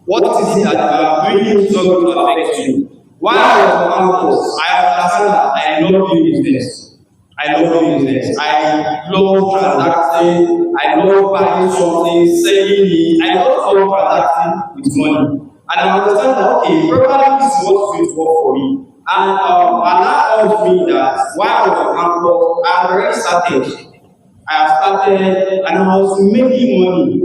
What is it that you are doing is not going to affect you? While I was on campus, I understand that I love doing business. I love doing business. I love transacting. I love buying something, selling it. I love transacting with money. And I understand that, okay, probably this is what's going to work for me. And that tells me that while I was on campus, I already started. I have started and I was making money.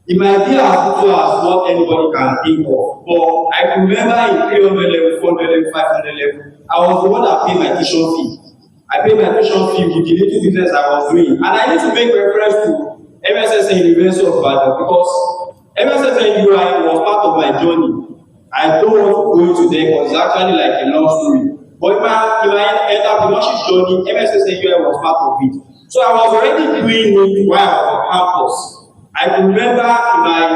It might be as little as what anybody can think of. But I remember in 300 level, 400 level, 500 level, I was the one that paid my tuition fee. I paid my tuition fee with the little business I was doing. And I need to make reference to MSSN University of Ibadan because MSSN UI was part of my journey. I don't want to go into there because it's actually like a long story. But in my entrepreneurship journey, MSSN UI was part of it. So I was already doing it while I was on campus. I remember in my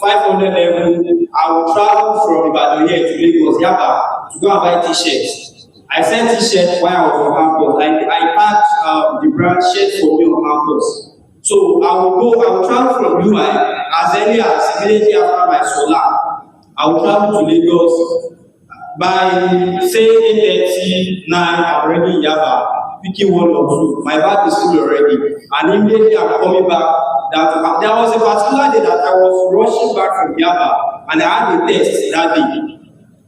500 level, I would travel from Ibadan here to Lagos, Yaba, to go and buy t-shirts. I sent t-shirts while I was on campus. I packed the brand shirt for me on campus. So I would travel from UI as early as immediately after my solar. I would travel to Lagos by say 8:30, 9, I'm already in Yaba, picking one or two. My bag is full already. And immediately I'm coming back. There was a particular day that I was rushing back from Yaba and I had a test that day.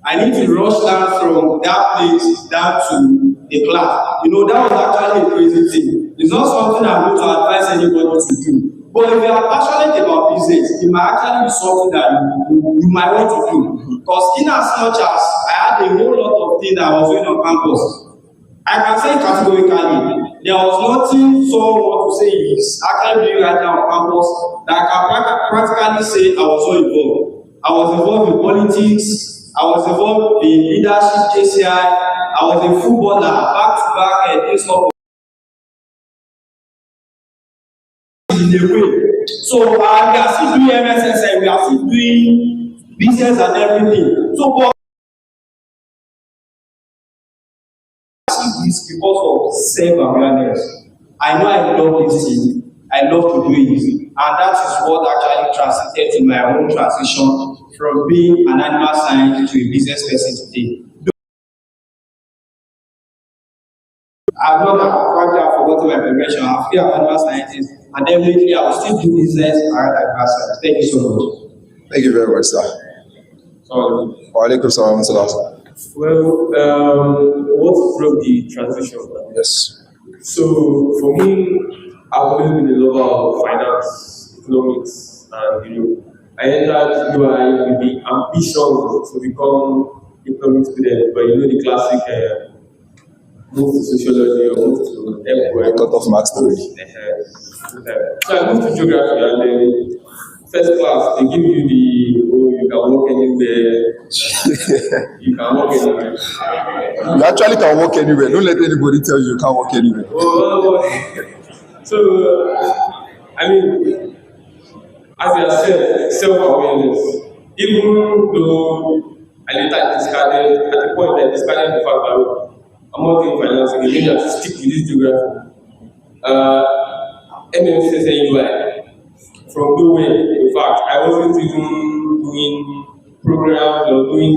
I need to rush down from that place down to the class. You know, that was actually a crazy thing. It's not something I'm going to advise anybody to do. But if you are passionate about business, it might actually be something that you might want to do. Because in as much as I had a whole lot of things that I was doing on campus, I can say categorically, there was nothing someone want to say is actually doing right now on campus that I can practically say I was so involved. I was involved in politics, I was involved in leadership, JCI, I was a footballer, back-to-back, and this stuff. In a way. So we are still doing MSSN, we are still doing business and everything. So but this because of self-awareness. I know I love this thing, I love to do it, and that is what actually translated to my own transition from being an animal scientist to a business person today. I've not forgotten my profession. I'm still an animal scientist, and definitely I will still do business around that person. Thank you so much. Thank you very much, sir. Wa alaikum salam wa rahmatullah. Well, what drove the transition? Yes. So for me, I've always been a lover of finance, economics, and I entered UI with the ambition to become economic student, but you know the classic move to sociology or move to Cut off mark story. So I moved to geography, and then first class they give you the you can walk anywhere, you can walk anywhere. You actually can walk anywhere. Don't let anybody tell you you can't walk anywhere. So I mean, as I said, self-awareness. Even though I later discarded, at the point I discarded the fact that I'm not doing financing, you need to stick with this geography. MMCs and UI, from nowhere. In fact, I wasn't even doing programs or doing,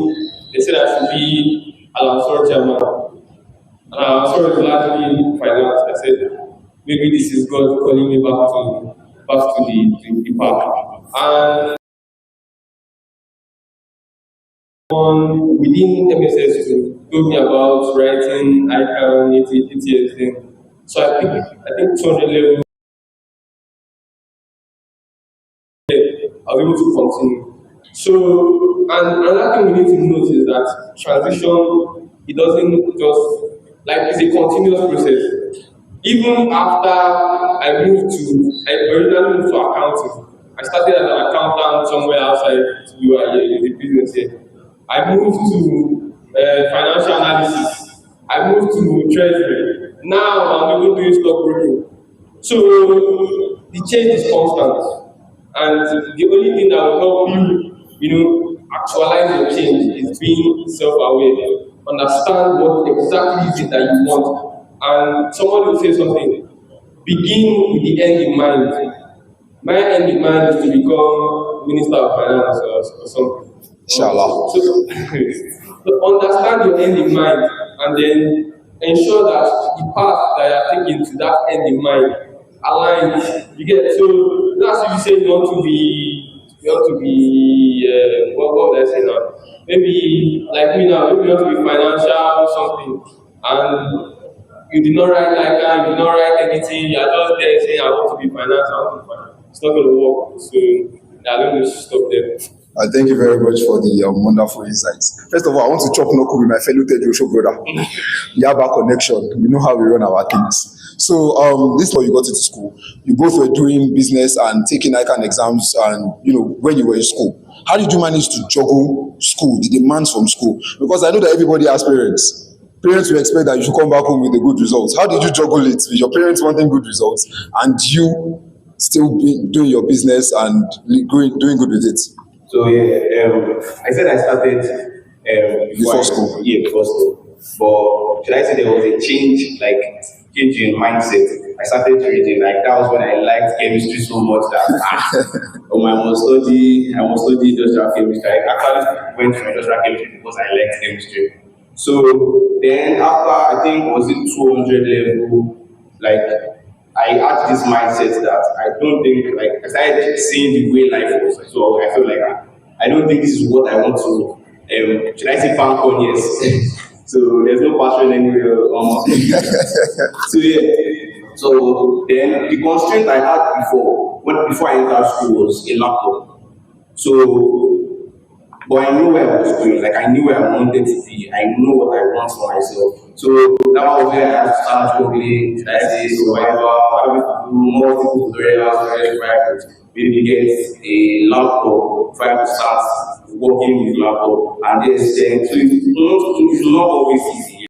they said I should be an Ansor chairman. And Ansor is largely finance. I said, maybe this is God calling me back to the park. And within MSS2 told me about writing ICANN, ATS thing. So I think 200 level I was able to continue. So, and another thing we need to note is that transition, it doesn't just, like, it's a continuous process. Even after I originally moved to accounting. I started as an accountant somewhere outside UI, the business here. I moved to financial analysis. I moved to treasury. Now I'm even doing stockbroking. So the change is constant. And the only thing that will help you, actualize your change is being self-aware. Understand what exactly is it that you want. And someone will say something. Begin with the end in mind. My end in mind is to become Minister of Finance or something. Inshallah. So understand your end in mind and then ensure that the path that you are taking to that end in mind aligns. You get so that's if you say you want to be what would I say now? Maybe like me now, maybe you want to be financial or something and you did not write like that, you did not write anything, you are just there saying I want to be financial, I want to be financial. It's not gonna work. So I don't need to stop there. Thank you very much for the wonderful insights. First of all, I want to chop knuckle with my fellow Ted Joshua brother. We have our connection. You know how we run our things. So this is how you got into school. You both were doing business and taking ICANN exams and, when you were in school. How did you manage to juggle school, the demands from school? Because I know that everybody has parents. Parents will expect that you should come back home with the good results. How did you juggle it with your parents wanting good results and you still doing your business and doing good with it? So I said I started before school. Yeah, before school. But should I say there was a change in mindset? I started reading, that was when I liked chemistry so much that I must study industrial chemistry. I actually went for industrial chemistry because I liked chemistry. So then after I think was it 200 level, I had this mindset that I don't think, I started seeing the way life was. So I felt I don't think this is what I want to, should I say bank on? Yes. So there's no passion anywhere. So yeah. So then the constraint I had before I entered school was a laptop. So, but I knew where I was going, I knew where I wanted to be, I knew what I want for myself. So that was where I had to start struggling, should I say survival, multiple tutorials, very private, maybe get a laptop, try to start working with laptop, and then so it's not always easy.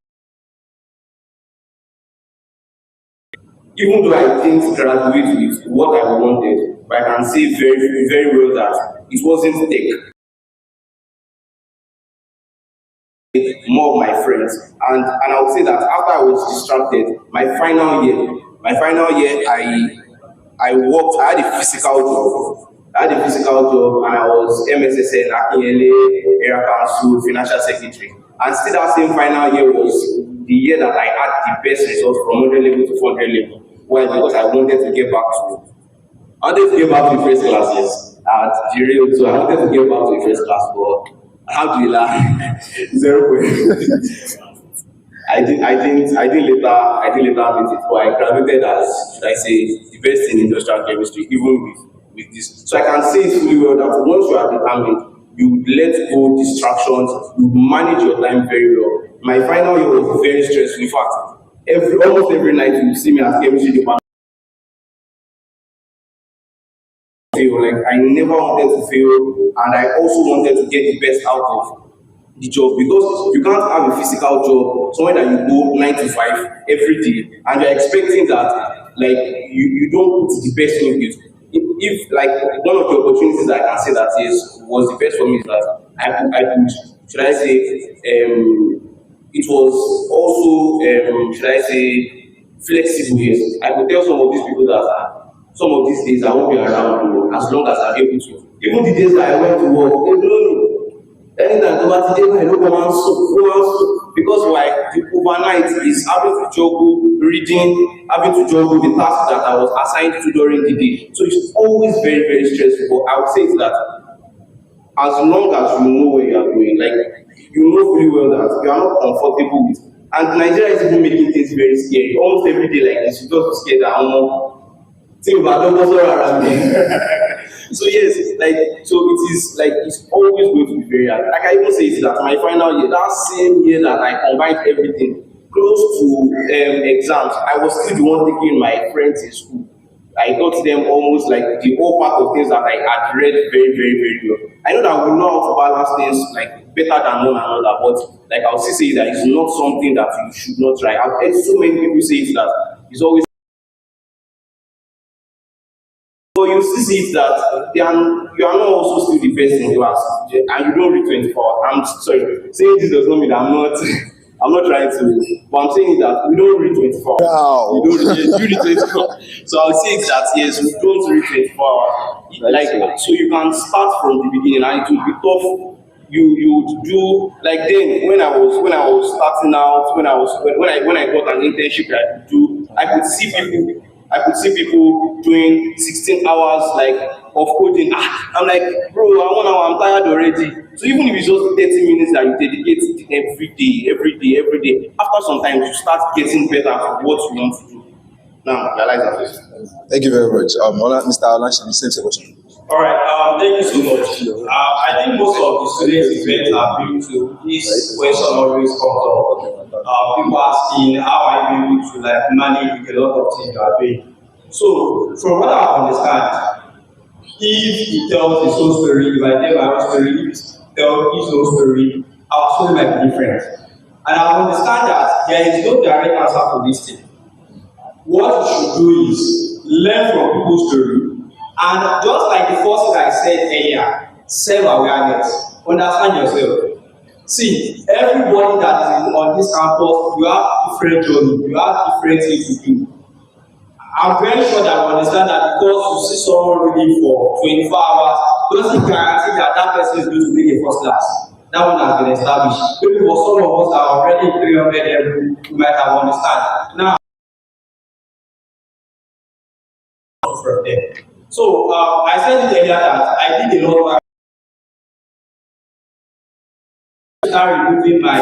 Even though I didn't graduate with what I wanted, but I can say very, very well that it wasn't tech. More of my friends, and I would say that after I was distracted, my final year, I worked. I had a physical job, and I was MSSN, Akinyele, Area Council, Financial Secretary, and still that same final year was the year that I had the best results from 100 level to 400 level. Why? Because I wanted to get back to the first class, yes, at the real. So I wanted to get back to the first class, but alhamdulillah, 0 point. I didn't later meet it, but I graduated as, should I say, the best in industrial chemistry, even with with this. So I can say it fully well that once you are determined, you let go distractions, you manage your time very well. My final year was very stressful. In fact, almost every night you see me at chemistry department. Like I never wanted to fail, and I also wanted to get the best out of the job, because you can't have a physical job somewhere that you go 9 to 5 every day and you're expecting that like you don't put the best in it. If like one of the opportunities I can say that was the best for me is that I could, should I say, it was also should I say flexible. Yes, I could tell some of these people that some of these days I won't be around as long as I'm able to. Even the days that I went to work, they don't know. Anytime over today, I don't want to, because why? The overnight is having to juggle reading, having to juggle the tasks that I was assigned to during the day. So it's always very, very stressful. But I would say that as long as you know where you are going, like you know fully well that you are not comfortable with. And Nigeria is even making things very scary. Almost every day like this, you just be scared that I'm not. Think about around me. So yes, like so it is like it's always going to be very hard. Like I even say it that my final year, that same year that I combined everything, close to exams, I was still the one taking my friends in school. I taught them almost like the whole part of things that I had read very, very, very well. I know that we know how to balance things like better than one another, but like I'll still say that it's not something that you should not try. I've heard so many people say it that it's always. So you see it that you are not also still the best in class, and you don't read 24 hours. I'm sorry, saying this does not mean I'm not I'm not trying to, but I'm saying that we don't read 24 hours. Wow. You read 24 hours. So I'll say that yes, we don't read 24 hours. Like so you can start from the beginning, and it will be tough. You do like then when I was starting out, when I got an internship I could see people doing 16 hours like of coding. I'm like, bro, I'm tired already. So even if it's just 30 minutes that you dedicate every day, after some time you start getting better at what you want to do. Now, realize that. Thank you very much. Mr. Alanshin, the same question. All right, thank you so much. I think most of the students' events are built to this question always comes up. People asking how I be able to like manage with a lot of things you are doing. So, from what I understand, if he tells his own story, if I tell my own story, if he tells his own story, our story might be different. And I understand that there is no direct answer to this thing. What you should do is learn from people's story. And just like the first thing I said earlier, self-awareness, understand yourself. See, everybody that is on this campus, you have different journey, you have different things to do. I'm very sure that we understand that because you see someone reading for 24 hours, doesn't guarantee that that person is going to make a first class. That one has been established. Maybe for some of us that are already in 300 level, you might have understand. Now, from there. So I said it earlier that I did a lot of start removing my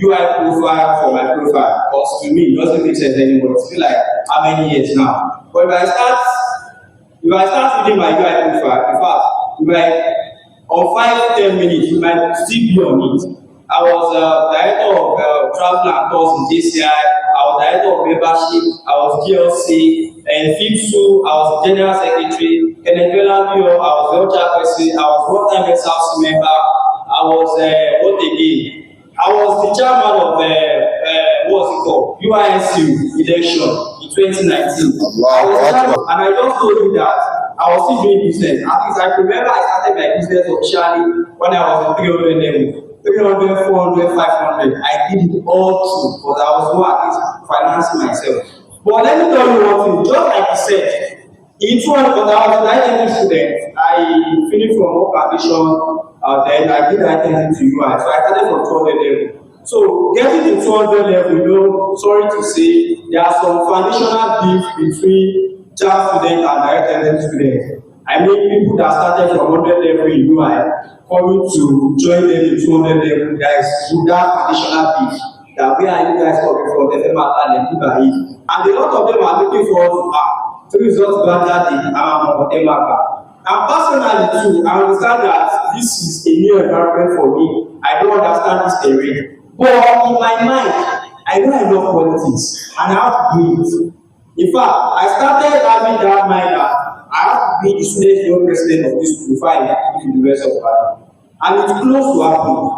UI profile for my profile, because to me it doesn't make sense anymore. It's been like how many years now? But if I start reading my UI profile, in fact, on 5-10 minutes, you might still be on it. I was director of travel and tours in JCI. I was director of membership. I was GLC. And FIPSU, I was the general secretary. Kenebela Bio, I was the chairperson. I was one-time SRC member. I was what again? I was the chairman of what's it called? UISU election in 2019. And I just told you that I was still doing business. At least I remember I started my business officially when I was in 300 level. 300, 400, 500. I did it all through because I was more at least financing myself. But let me tell you one thing, just like you said, in 200, because I was an identity student, I finished from work addition, then I did identity to UI. So I started from 200 level. So getting to 200 level, you know, sorry to say, there are some foundational beef between JAM students and direct identity students. I mean, people that started from 100 level in UI, coming to join them in 200 level, there is that additional beef. That where are you guys coming from? They matter and people are it. And a lot of them are looking for the results granted in And personally too, I understand that this is a new environment for me. I don't understand this terrain. But in my mind, I know enough politics and I have to do it. In fact, I started having that mind that I have to be the student young president of this school before I leave the University of Ibadan. And it's close to happening,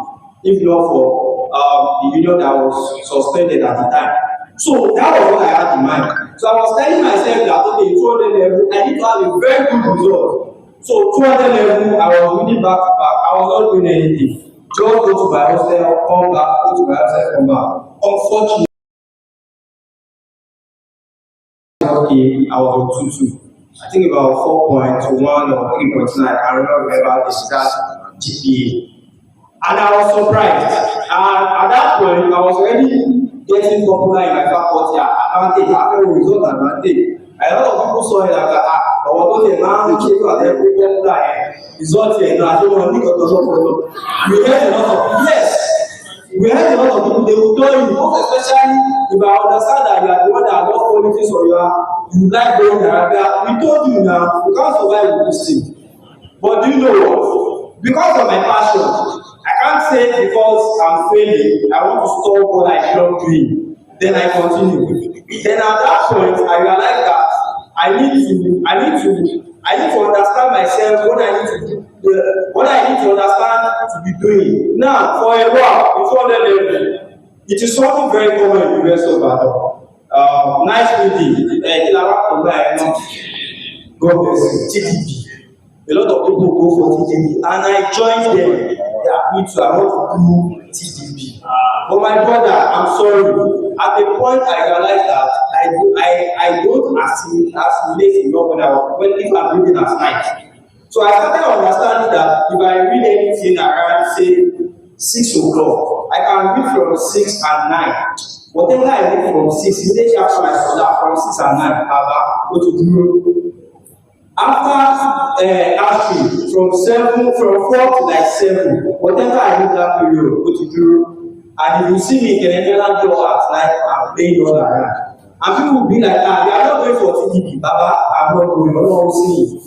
if not for the union that was suspended at the time. So that was what I had in mind. So I was telling myself that okay, 200 level, I need to have a very good result. So 200 level, I was reading back to back. I was not doing anything. Just go to my hostel, come back, go to my hostel, come back. Unfortunately, okay, I was on 2-2. I think about 4.1 or 3.9. I don't remember the exact GPA. And I was surprised. And at that point, I was already getting popular in my faculty. Advantage, after the result advantage. A lot of people saw it like, but what was the man who came out there very popular result here? No, I don't want to look at the result. We heard a lot of yes. We heard a lot of people, they will tell you, most especially if I understand that you are the one that loves politics or you like going Arabia. We told you now, you can't survive with this thing. But do you know what? Because of my passion, I can't say because I'm failing, I want to stop what I love doing. Then I continue. Then at that point, I realized that I need to understand myself, what I need to do, what I need to understand to be doing. Now, for a while, before the level, it is something very common in the University of Ibadan. Nice meeting. God bless you. TDP. A lot of people go for TDP, and I joined them. Yeah, me too. I want to do TDP. But my brother, I'm sorry. At the point I realized that I don't assimilate enough if I'm reading at night. So I started understanding that if I read anything around say 6 o'clock, I can read from 6 and 9. Whatever I read from 6, immediately after my study from 6 and 9, go to do. After actually from 4 to like 7, whatever I read that period, go to do. And if you see me in Canadian door at night, I'm playing all around. And people will be like, you are not going for TDP, Baba, I'm not going, I'm not seeing.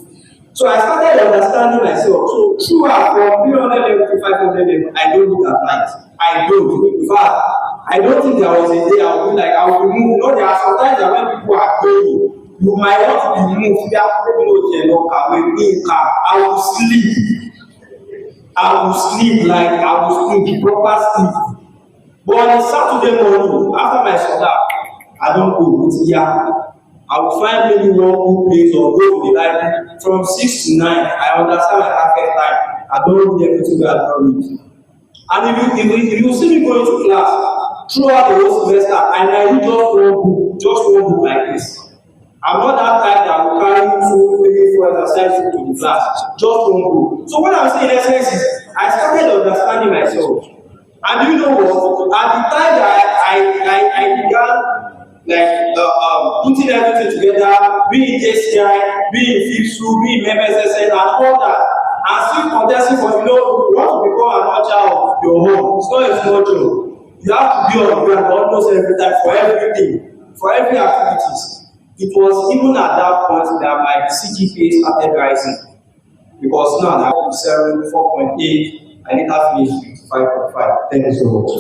So I started understanding myself. So throughout from 300 level to 500 level, I don't look at night. I don't. In fact, I don't think there was a day I would be like, I will move. You know, there are sometimes that when people are going, you might want to be moved. I will sleep. Like I will sleep, proper sleep. But on a Saturday morning, after my soda, I don't go. I will find maybe one good place or go to the library from 6 to 9. I understand my perfect time. I don't read everything I don't read. And if you see me going to class throughout the whole semester, and I read just one book like this. I'm not that type that will carry 2, 3, 4 exercises to the class. Just one book. So what I'm saying in essence is, I started understanding myself. And you know what? At the time that I began putting everything together, being JCI, being FIFSU, being MSSN, and all that, and still contesting for, you want to become an usher of your home. It's not a small job. You have to be on the ground almost every time for everything, for every activities. It was even at that point that my CGPA started rising. Because now I have 7, 4.8. I need to finish with 5.5. Thank you so much.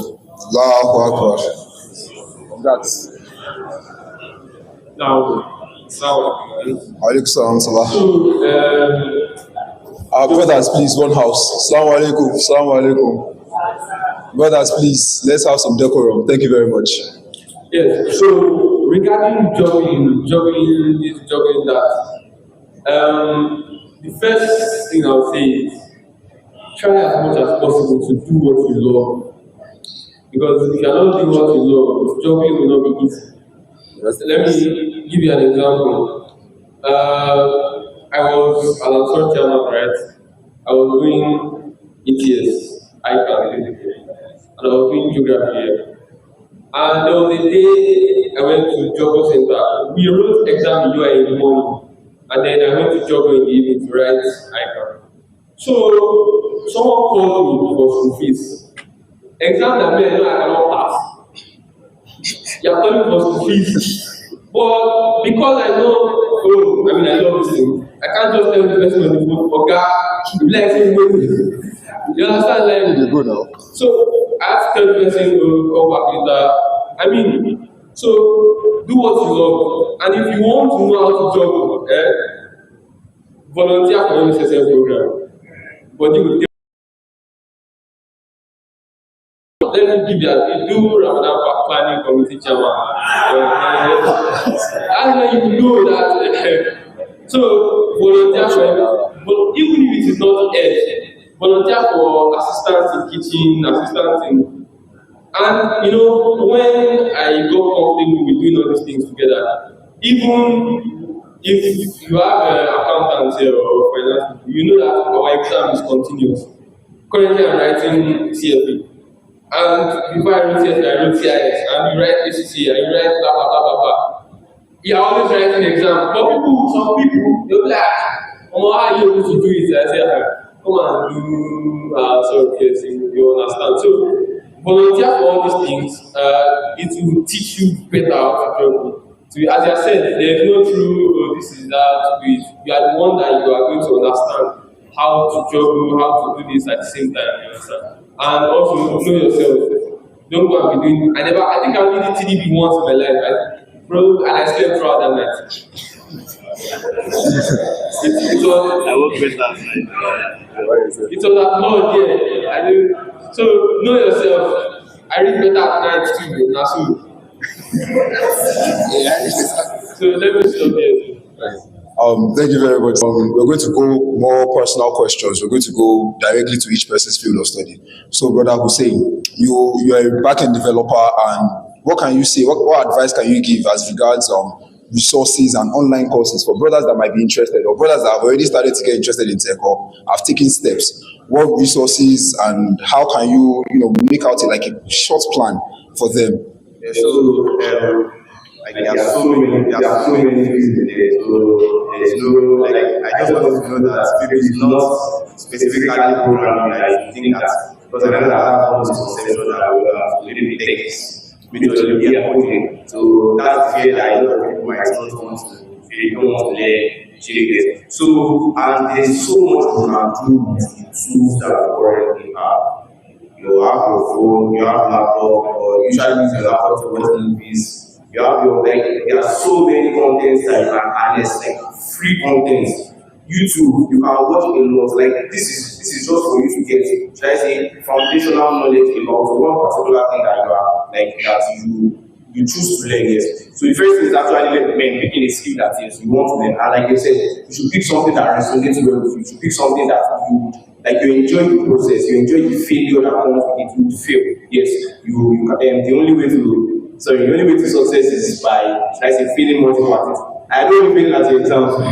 Allahu Akbar. That's. Alaikum salam. Our brothers, please, one house. Assalamu alaikum. Assalamu alaikum. Brothers, please, let's have some decorum. Thank you very much. Yes, so regarding jogging that, the first thing I would say is try as much as possible to do what you love. Because if you are not doing what you love, jogging will not be easy. Let me give you an example. I was an authority chairman, right? I was doing ETS, ICAN, and I was doing geography here. And there was a day I went to Jogo Center. We wrote exam UI in the morning, and then I went to Jogo in the evening to write ICAN. So someone called me for school fees. Exam that I know I cannot pass. You are calling for school fees. But because I know oh, I mean, I love this thing. I can't just tell the person on the phone, okay, you like saying, you understand? Like, You go now. so I have to tell the person, oh, come back later. I mean, so do what you love. And if you want to know how to juggle, volunteer for NSSL program. But you will let me give you do Ramadan planning committee chairman. That's when you know that. So volunteer for, but even if it is not head, volunteer for assistance in kitchen, assistance in, and you know when I got comfortable with doing all these things together, even if you have an accountant here or finance, you know that our exam is continuous. Currently, I'm writing CFP. And before I wrote CFP, I wrote CIS. And you write ACC, and you write blah, blah, blah, blah, blah. You're always writing exam. But some people, they'll be like, oh, how are you able to do it? I say, come and do, yes, you understand. So, volunteer for all these things. It will teach you better how to juggle. So, as I said, there's no true, oh, this is that, you are the one that you are going to understand how to juggle, how to do this at the same time, you understand? And also, know yourself. Don't go and be doing, I think I only did TDB once in my life, right? Bro, and I slept throughout that night. it was, I work better at night. It was at Lord, yeah. I do. So, know yourself. I read better at night too, Nasu. So, let me stop here. Thank you very much. We're going to go more personal questions. We're going to go directly to each person's field of study. So, Brother Hussein, you are a back-end developer, and what can you say? What advice can you give as regards resources and online courses for brothers that might be interested, or brothers that have already started to get interested in tech or have taken steps? What resources and how can you make out a short plan for them? Yeah, so there are so many things in there. So there's no I just want to know that maybe it's not specifically programming that you think that, because I know that I have all this conception that I will have to really text, maybe to be a coding. So that's the fear that a lot of people might not want to, they don't want to learn JavaScript. So, and there's so much you can do with the tools that we currently have. You have your phone, you have laptop, or usually use your laptop to watch movies. You have your there are so many contents that you can harness, free contents. YouTube, you can watch a lot. This is just for you to get, should I say, foundational knowledge about one particular thing that you are that you choose to learn. Yes. So the first thing is actually picking a skill that yes you want to learn. And like I said, you should pick something that resonates well with you. You should pick something that you enjoy the process, you enjoy the failure that comes with it. You fail. Yes, the only way to success is by, should I say, feeling multiple at it. I don't even feel as an example.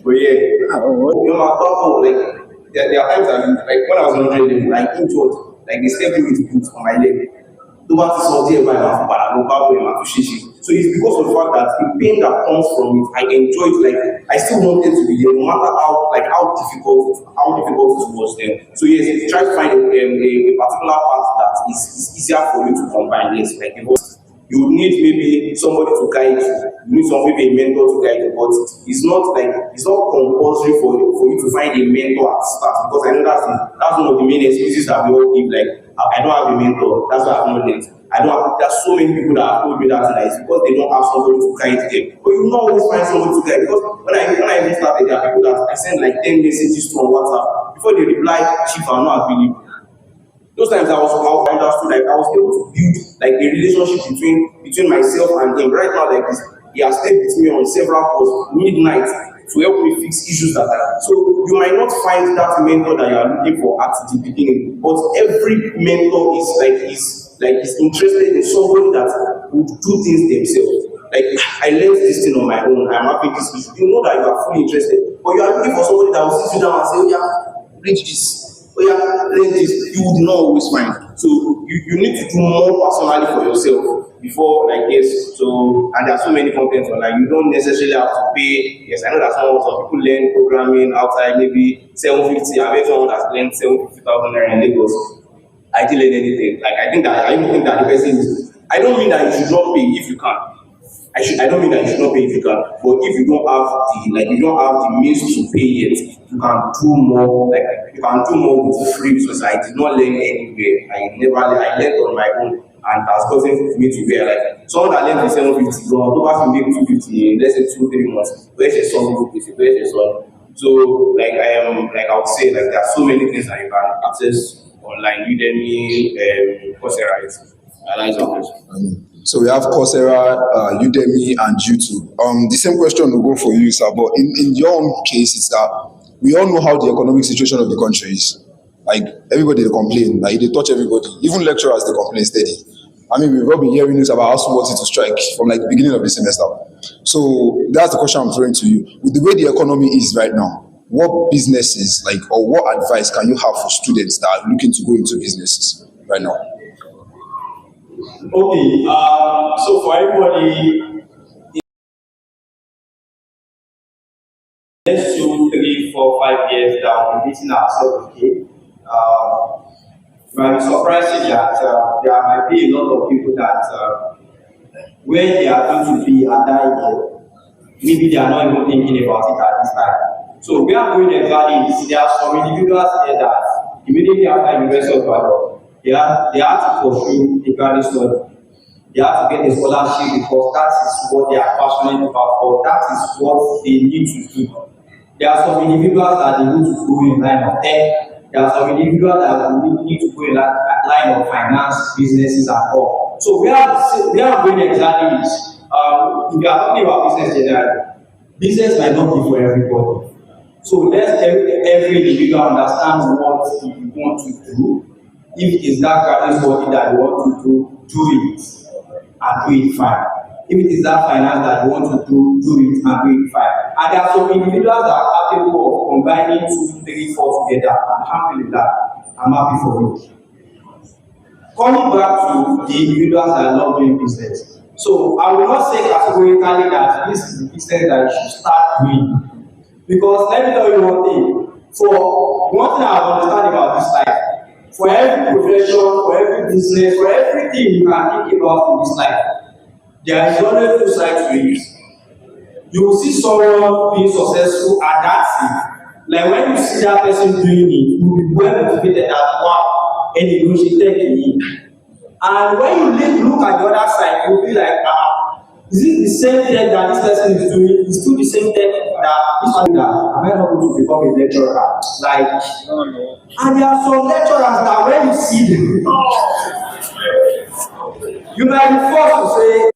But yeah, my couple, there are times that when I was on training, injured, they stepped me with boots on my leg. So it's because of the fact that the pain that comes from it, I enjoy it. I still wanted to be there, no matter how difficult it was then. So yes, try to find a particular path that is easier for you to combine. Yes, you would need maybe somebody to guide you. You need maybe a mentor to guide you, but it's not compulsory for you to find a mentor at start, because I know that's one of the main excuses that we all give. I don't have a mentor, that's why I've not learned. There's so many people that have told me that it's because they don't have somebody to guide them. But you not always find somebody to guide, because when I even started, there are people that I send 10 messages to on WhatsApp. Before they reply, Chief, I'm not available. Those times I understood, I was able to build a relationship between myself and him. Right now, this, he has stayed with me on several calls midnight to help me fix issues that so you might not find that mentor that you are looking for at the beginning, but every mentor is interested in somebody that would do things themselves. I learned this thing on my own, I'm having this issue. You know that you are fully interested, but you are looking for somebody that will sit you down and say, oh yeah, reach this. Oh yeah, learn this. You would not always find. So you need to do more personally for yourself before this. So, and there are so many contents online. You don't necessarily have to pay. Yes, I know that some people learn programming outside maybe 750. I met someone that's learned 750,000 naira in Lagos. I didn't learn anything. I even think that the person is. I don't mean that you should not pay if you can. I don't mean that you should not pay if you can, but if you don't have you don't have the means to pay yet, you can do more. Like you can do more with free resources. I did not learn anywhere. I learned on my own, and has gotten me to where like someone that learned with 750, go back to make 250 in less than 2 3 months. Where's your son? Where's your son? So like I would say like there are so many things that you can access online, Udemy, Coursera. That is one question. So we have Coursera, Udemy, and YouTube. The same question will go for you, sir. But in your own case, it's that we all know how the economic situation of the country is. Like everybody they complain, like they touch everybody. Even lecturers they complain steady. I mean, we've all been hearing news about how soon wanted to strike from like the beginning of the semester. So that's the question I'm throwing to you. With the way the economy is right now, what businesses like or what advice can you have for students that are looking to go into businesses right now? Okay, so for everybody, next 2, 3, 4, 5 years down, we're meeting ourselves again. You might be surprised that there might be a lot of people that where they are going to be at that year, maybe they are not even thinking about it at this time. So we are going exactly is there are some individuals here that immediately after University of Ibadan, they have to pursue a graduate study. They have to get a scholarship because that is what they are passionate about, or that is what they need to do. There are some individuals that they need to go in line of tech. There are some individuals that need to go in line of finance, businesses, and all. So we are going exactly this. If you are talking about business generally, business might not be for everybody. So let every individual understand what you want to do. If it is that graduate study that you want to do it and do it fine. If it is that finance that you want to do it and do it fine. And there are some individuals that are capable of combining 2, 3, 4 together. Alhamdulillah, I'm happy for you. Coming back to the individuals that love doing business. So I will not say categorically that this is the business that you should start doing. Because let me tell you one thing. For one thing I understand about this life, for every profession, for every business, for everything you can think about in this life, there is always two sides to it. You will see someone being successful at that thing. Like when you see that person doing it, you will be well motivated that wow, and you will take it. And when you look at the other side, you will be like, is it the same thing that this person is doing? Is still the same thing that this one that am I not going to become a lecturer? Like, and there are some lecturers that when you see them, you might be forced to say,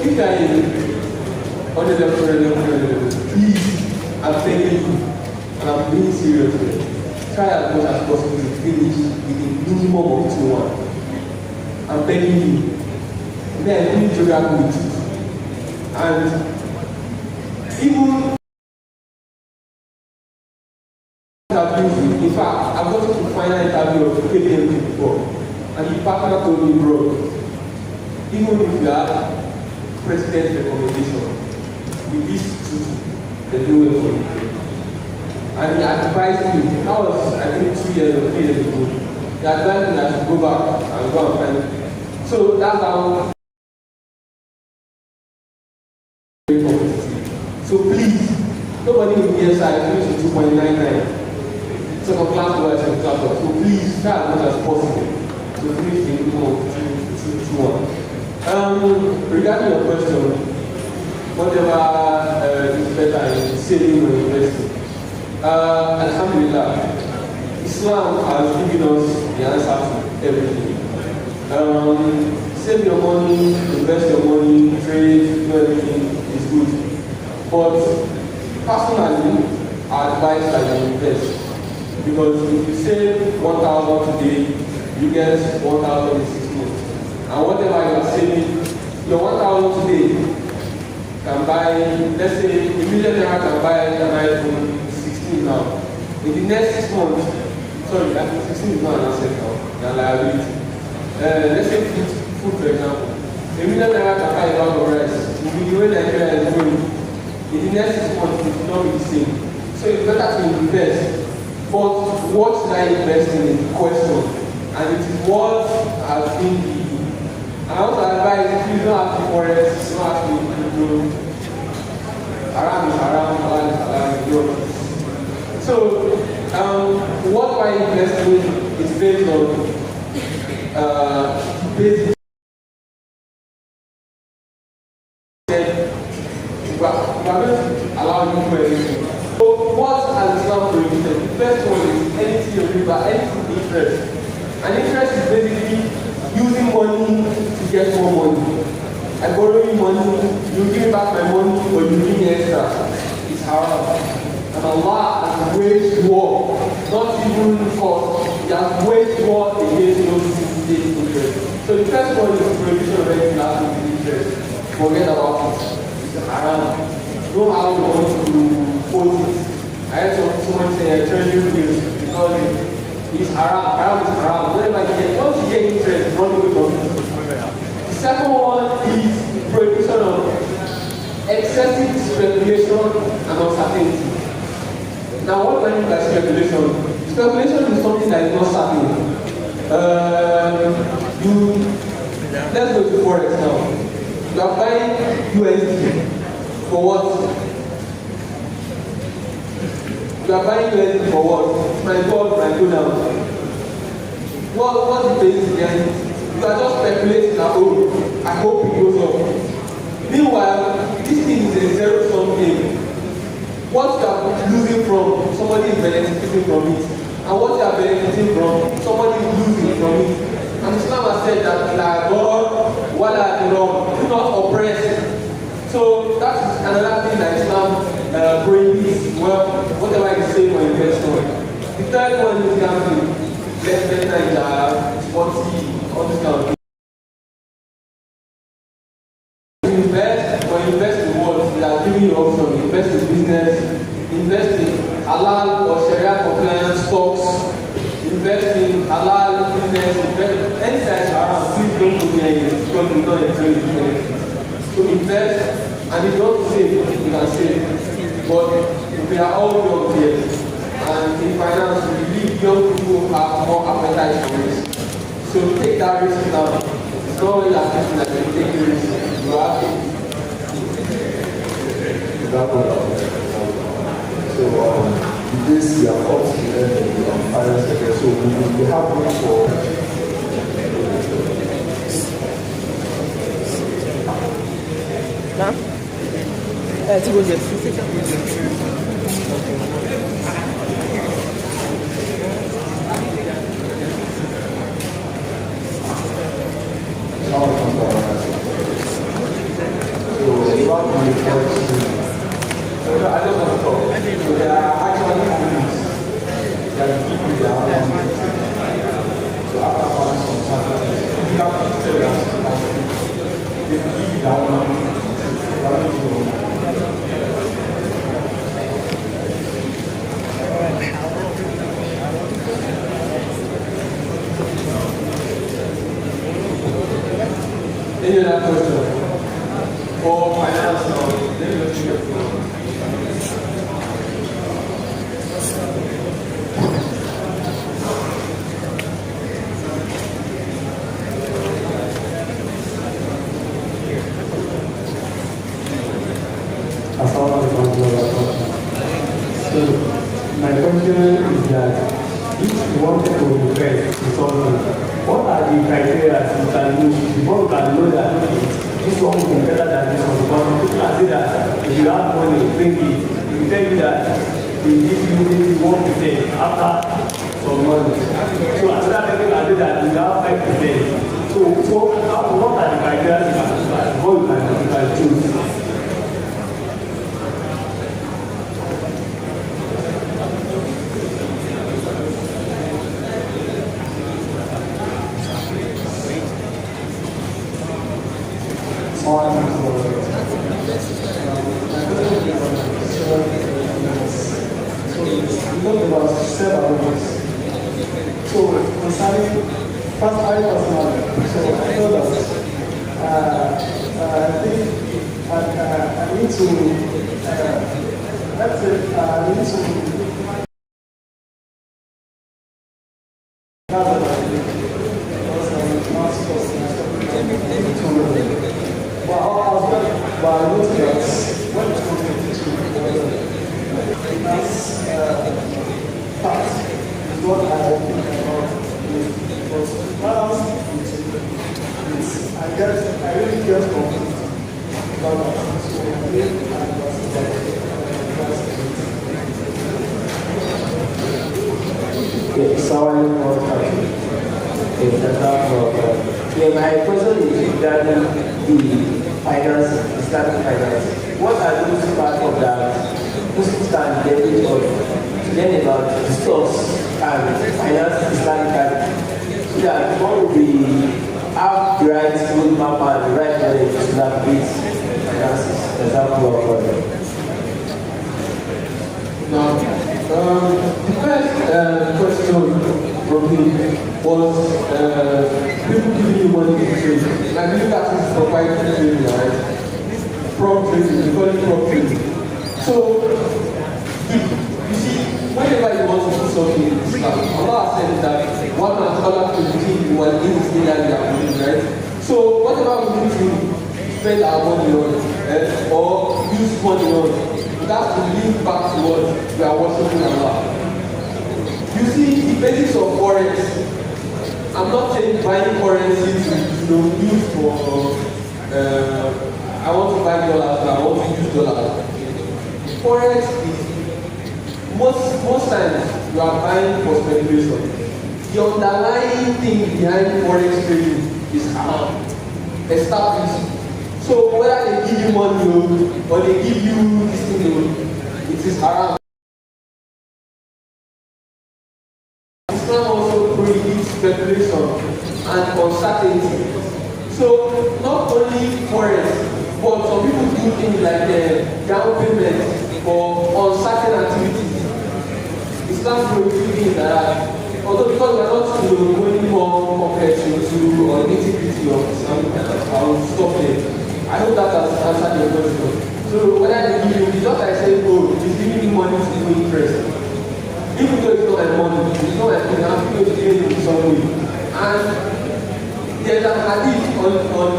if you are on the level, please, I'm telling you, and I'm being serious here, try as much as possible to finish with a minimum of 2-1. I'm begging you. Then finish geography with it. And even in fact, I've got to the final interview of KPMG before, and the partner told me, bro, even if you have president's recommendation, with these two, they do it for you. And he advised me, that was I think 2 years or 3 years ago, he advised me I should go back and go and find it. So that's how. So please, nobody in the inside finish 2.99. Second class boys and class boys. So please try as much as possible to finish the minimum of 2-1. Regarding your question, whatever is better in saving or investing. Alhamdulillah, Islam has given us the answer to everything. Save your money, invest your money, trade, do everything is good. But personally, I advise that you invest. Because if you save 1,000 today, you get 1,000 in 6 months. And whatever you are saving, your 1,000 today can buy, let's say, a millionaire can buy an iPhone 16 now. In the next 6 months, sorry, iPhone 16 is not an asset now, it's a liability. Let's say food, for example. A millionaire can buy a bag of rice. With the way Nigeria is going, in the next 6 months, it will not be the same. So it's better to invest. But what should I invest in is the question. And it is what has been the. And I also advise, please don't have to forex, don't have to crypto. Haram is haram, halal is halal. So, what I invest in is based on basic. We are going to allow you to do everything. So what has Islam prohibited? The first one is anything you riba, anything interest. And interest is basically using money to get more money. I borrow you money, you give me back my money, or you give me extra. It's haram. And Allah has waged war, not even for, He has waged war against those who take interest. So the first one is the prohibition of anything that has with interest. Forget about it. It's haram. Don't allow the money to hold it. I heard someone say treasury bills because it's haram. Haram is haram. Whatever you get, once you get interest, run away from it. The second one is prohibition of excessive speculation and uncertainty. Now, what do I mean by speculation? Speculation is something that is not certain. Let's go to forex now. You are buying USD. For what? You are buying USD for what? My God, my go down. What is the basis again? You are just speculating that, oh, I hope it goes up. Meanwhile, this thing is a zero-sum game. What you are losing from, somebody is benefiting from it. And what you are benefiting from, somebody is losing from it. And Islam has said that, la God, wala do not oppress. So that is another thing that Islam prohibits. Well, whatever you say when you invest on. The third one is gambling. Less better sporty, all this kind of thing. When you invest in what they are giving you option, invest in business, invest in halal or Sharia compliant stocks, invest in halal business, invest in any size around, please don't do anything because we don't enjoy it. To invest, and if you want to save, you can save. But we are all young here, and in finance, we believe young people have more appetite for risk. So take that risk now. It's not only that person that can take the risk, you have to. So this we are up to the end of the final second. So we have room for. Tu veux dire have to report to so I just want to talk. So there are actually companies that give you their own money. So after finding some sacrifice, if you have to tell them they will give you their own money. Any other question? For finance now, let me just check your phone. So, my question is that if you wanted to invest in something, what are the criteria you can use before you can know that this one will be better than this one? Because people are saying that if you have money, bring it. They tell you that they give you maybe 1% after some money. So another people are saying that you have 5%. So what are the criteria you can use? How you can choose? So concerning first I personally, so I know that I think I need to let's say I need to my question is regarding the finance, Islamic finance. What are those parts of that Muslims can get rid of to learn about the stocks and finance Islamically? So that one will be have the right roadmap and the right knowledge to navigate finances. Example of now, the first question from me was people giving you money to trade. And I believe that is proprietary trading, right? Prop trading, we call it prop trading. So, you see, whenever you want to do something in Islam, Allah said that one man cannot to the king was in his day that we are doing, right? So, whatever we need to spend our money on or use money on, that's to link back to what we are worshiping Allah. You see, the basis of forex, I'm not saying buying currency to use for, I want to buy dollars, I want to use dollars. Forex is, most times, you are buying for speculation. The underlying thing behind forex trading is haram, established. So whether they give you money or they give you this thing, it is haram. Islam also prohibits speculation and uncertainty. So not only forex, but some people do things like down payment for uncertain activities. Islam prohibits that. Although because we are not going more complex to or nitty-gritty of Islam, I will stop there. I hope that has answered your question. So whether they give you, it's just like saying, oh, he's giving me money to do interest. Even though it's not my money, it's not my money, I'm going to pay it in some way. And there's an hadith on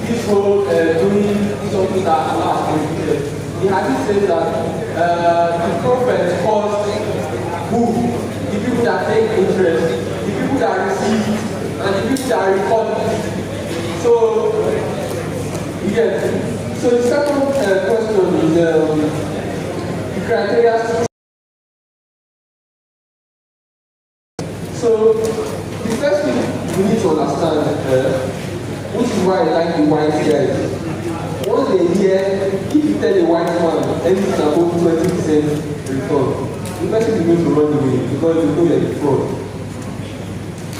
this whole doing something that Allah has prohibited. The hadith says that the prophet calls who? The people that take interest, the people that receive, and the people that record. So, yes. So the second question is the criteria. So the first thing we need to understand, which is why I like the white guys. Once they hear man, anything above 20% return, the person is going to run away because they know you're the fraud.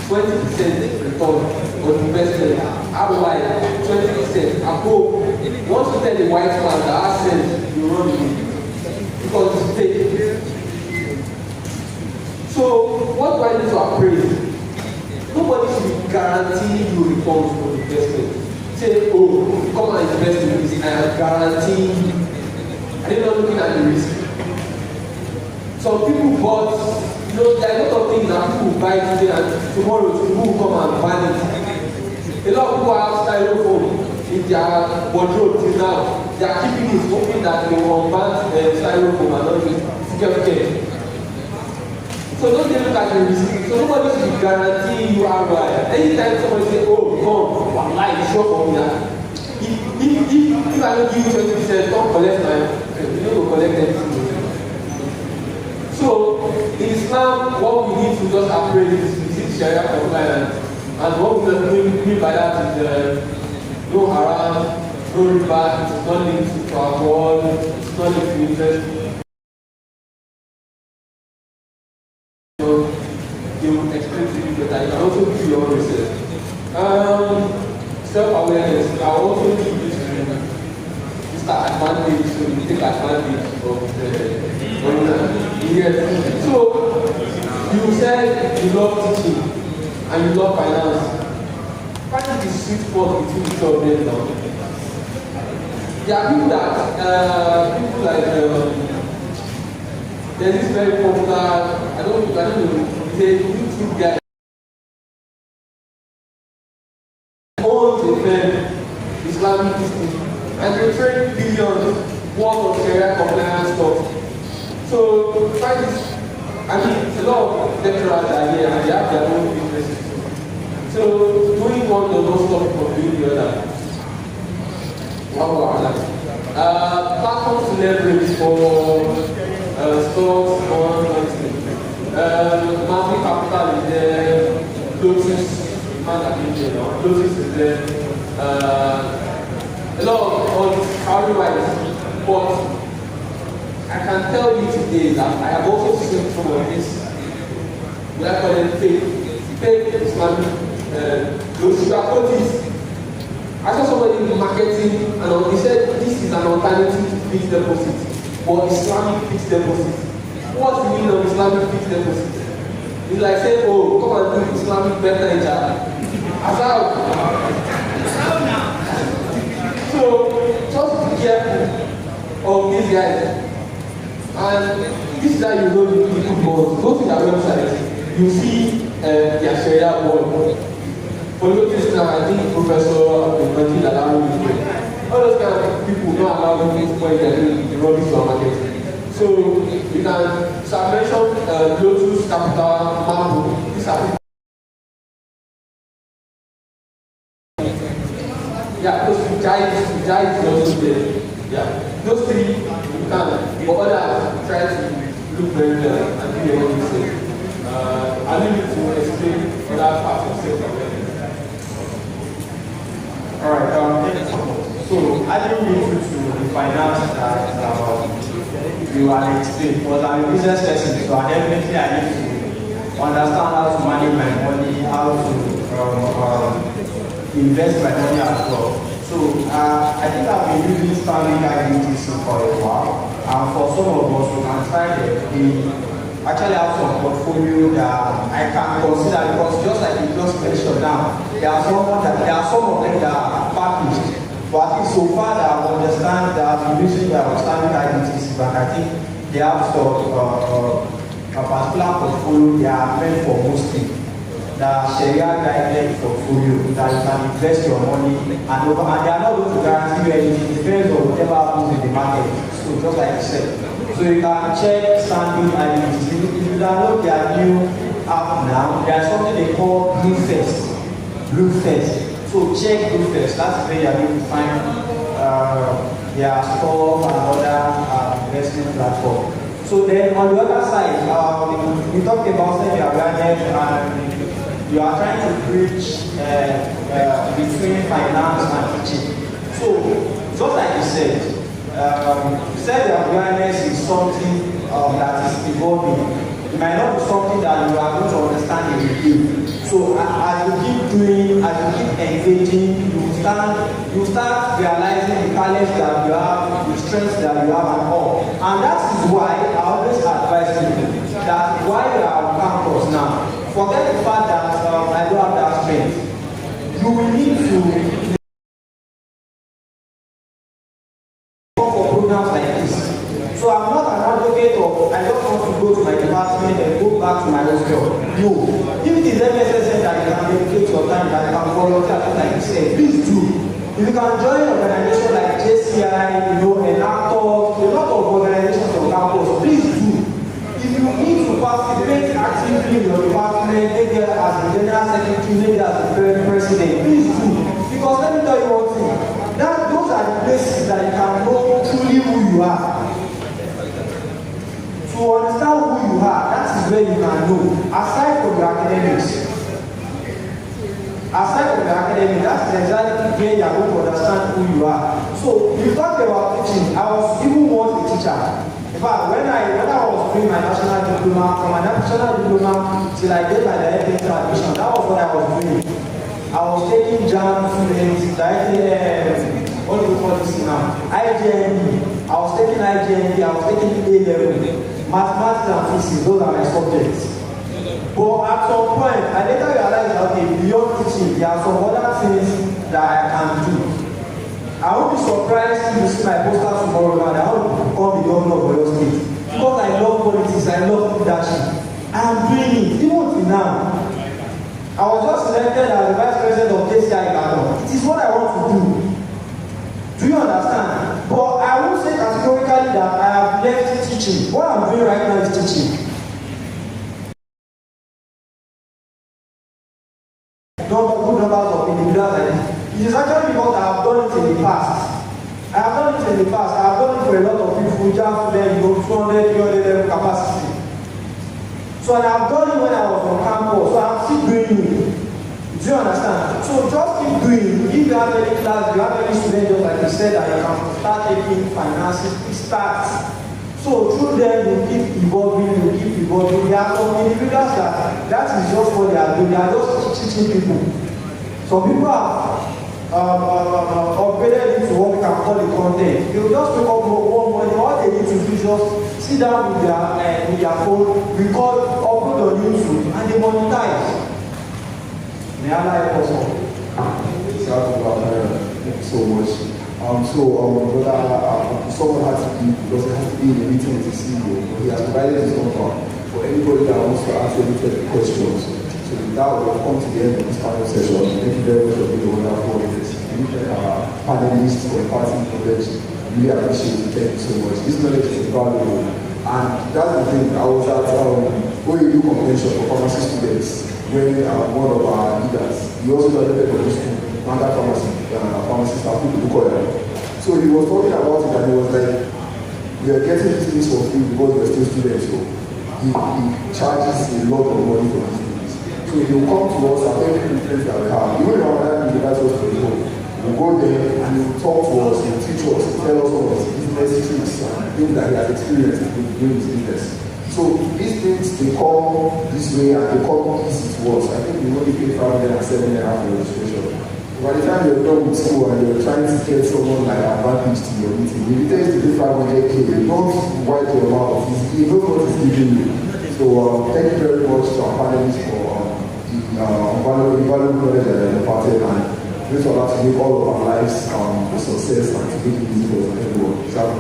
20% return on investment, ROI 20% above. Once you tell the white man that has sense, you run away because it's fake. So what do I need to appraise? Nobody should be guaranteeing you returns from investment. Say, oh, come and invest in this, I am guaranteeing you. Are you not looking at the risk? Some people bought, there are a lot of things that people buy today and tomorrow people will come and ban it. A lot of people have styrofoam in their wardrobe till now. They are keeping it, hoping that they will ban styrofoam and not use security. So don't look at the risk. So nobody should be guaranteeing you ROI. Anytime somebody say, oh, come, one life, sure for me that. If I don't give you 20%, don't collect my, you don't collect anything. So in Islam, what we need to just appraise is Sharia compliance. And what we mean by that is no haram, no riba, it's not linked to alcohol, it's not linked to interest. They will explain to you better. You can also do your own research. Self-awareness, I will also give this advantage, so you take advantage of the yes. So you said you love teaching and you love finance. Find the sweet spot between each of them now. There are people that people like there's this very popular, I don't know, he's a YouTube guy. Owns a firm, Islamic business, and they trade billions worth of Sharia compliance stuff. So find this, I mean, a lot of lecturers are here and they have their own businesses. So doing one does not stop from doing the other. Wow. Platforms to leverage for stocks, bonds, market capital is there, Lotus, Lotus is there, a lot of all these carry-wise, but I can tell you today that I have also seen some of this, what I call them fake Islamic, those sugarcoaties. I saw somebody in marketing and he said this is an alternative to fixed deposit. For Islamic fixed deposit. What's the meaning of Islamic fixed deposit? It's like saying, oh, come and do Islamic better in Azal. So just be careful of these guys. And this is how you know the good bonds. Go to their website, you see their Sharia board. For this now, I think Professor Majid Alawi is there. All those kind of people don't allow them to point their the rubbish to market. So you can mention Lotus, Capital, Mambo. These are people. Yeah, those Jai is also there. Yeah, those three you can. But others try to look very well and do your own research. I'll leave you to explain other parts of self-awareness. All right. So I didn't need you to finance that you are explained, because I'm a business person, so I definitely I need to understand how to manage my money, how to invest my money as well. So I think I've been using Stanley IDTC for a while, and for some of us we can try that. We actually have some portfolio that I can consider, because just like you just mentioned now, there are some of them that are packaged. But I think so far that I understand that I'm using the Stanley IDTC, but I think they have some a particular portfolio they are meant for hosting. The Sharia guided portfolio that you can invest your money and they are not going to guarantee you anything. It depends on whatever happens in the market. So just like you said. So you can check Stanley IDTC. If you download their new app now, there's something they call Bluefest. So check Bluefest. That's where you're going to find their store and other investment platform. So then on the other side, we talked about self-awareness and you are trying to bridge between finance and teaching. So just like you said, you said that awareness is something that is evolving. It might not be something that you are going to understand in a day. So as you keep doing, as you keep engaging, you start realizing the talents that you have, the strengths that you have, and all. And that is why I always advise people that while you are on campus now, forget the fact that I don't have that strength. You will need to go for programs like this. So I'm not an advocate of I just want to go to my department and go back to my hostel. No. If it is MSSN that you can dedicate your time, that you can volunteer, like you said, please do. If you can join an organization like JCI, you know, an actor, a lot of organizations on campus, please do. If you need to participate actively in your department, maybe as the general secretary, maybe as the president, please do. Because let me tell you one thing, those are the places that you can know truly who you are. To understand who you are, that is where you can know. Aside from your academics, that's exactly where you are going to understand who you are. So you talk about teaching. I was even once a teacher. In fact, when I was doing my national diploma, from my national diploma till I get my direct entry admission, that was what I was doing. I was taking JAM students, directly, what do you call this now? IGND. I was taking IGND, I was taking A-level. Mathematics and physics, those are my subjects. But at some point, I later realized that okay, beyond teaching, there are some other things that I can do. I won't be surprised if you see my poster tomorrow and I want to become the governor of your state. Because I love politics, I love leadership. I am doing it, even till now. I was just elected as the vice president of JCI Ghana. It is what I want to do. Do you understand? But I won't say categorically that I have left teaching. What I'm doing right now is teaching. Good numbers of individuals like this. It is actually because I have done it in the past. I have done it in the past. I have done it for a lot of people who just then 200, 300 level capacity. So and I have done it when I was on campus. So I'm still doing it. Do you understand? So just keep doing it. If you have any class, you have any student, just like you said, that you can start taking finances, start. So through them, you keep evolving, There are some individuals that is just what they are doing. They are just teaching people. Some people have upgraded into what we can call the content. They will just pick up one morning. All they need to do is just sit down with their phone, record, upload on YouTube, and they monetize. May Allah help us all. Thank you so much. Brother, someone has to be, because it has to be in a meeting with the CEO. He has provided his number for anybody that wants to ask any questions. So with that, we'll come to the end of this panel session. Thank you very much for being a wonderful panelists for imparting knowledge. Really appreciate it. Thank you so much. This knowledge is valuable. And that's the thing. I was at OEU convention for pharmacy students when one of our leaders, he also graduated from this school, under pharmacy staff, people call it. So he was talking about it and he was like, we are getting these things for free because we are still students. So he charges a lot of money for these things. So he will come to us at every conference that we have. Even if our dad invites us to the home, we'll go there and he will talk to us, he will teach us, tell us all of his business tricks and things that he has experienced in doing his business. So these things, they come this way and they come easy to us. I think we only pay 507 naira for registration. By the time you're done with school and you're trying to get someone like advantage to your meeting, if it takes to pay 500k, don't wipe your mouth. You know what it's giving you. So thank you very much to our panelists for the valuable knowledge that they imparted, and this will have to make all of our lives a success and to make it easy for everyone. So, I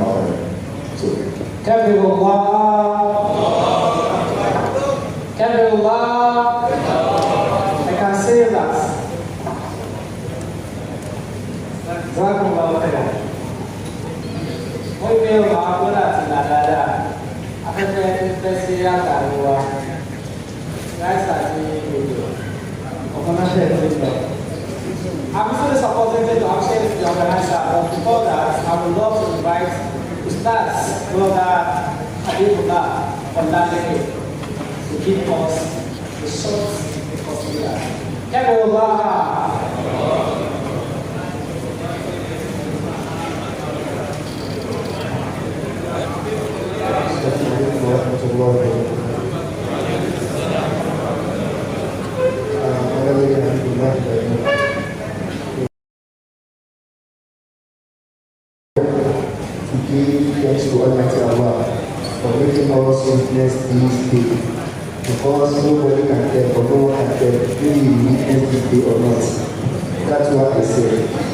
can say that. Wọ́n gbé ọmọ agbọ́dọ̀ àti nàdáadáa afẹ́fẹ́ fẹ́ sí àtàrí wa láìsà sí èdè ọ̀pọ̀lọpọ̀ ẹ̀dẹ̀. I'm fully supported to appreciate the organizer, but before that, I would love to invite Ustaz Brother Habibullah from Ladeke to give us the short consider. Give thanks to Almighty Allah for making us witness this day. Because nobody can tell, but no one can tell if you witness this day or not. That's what I said.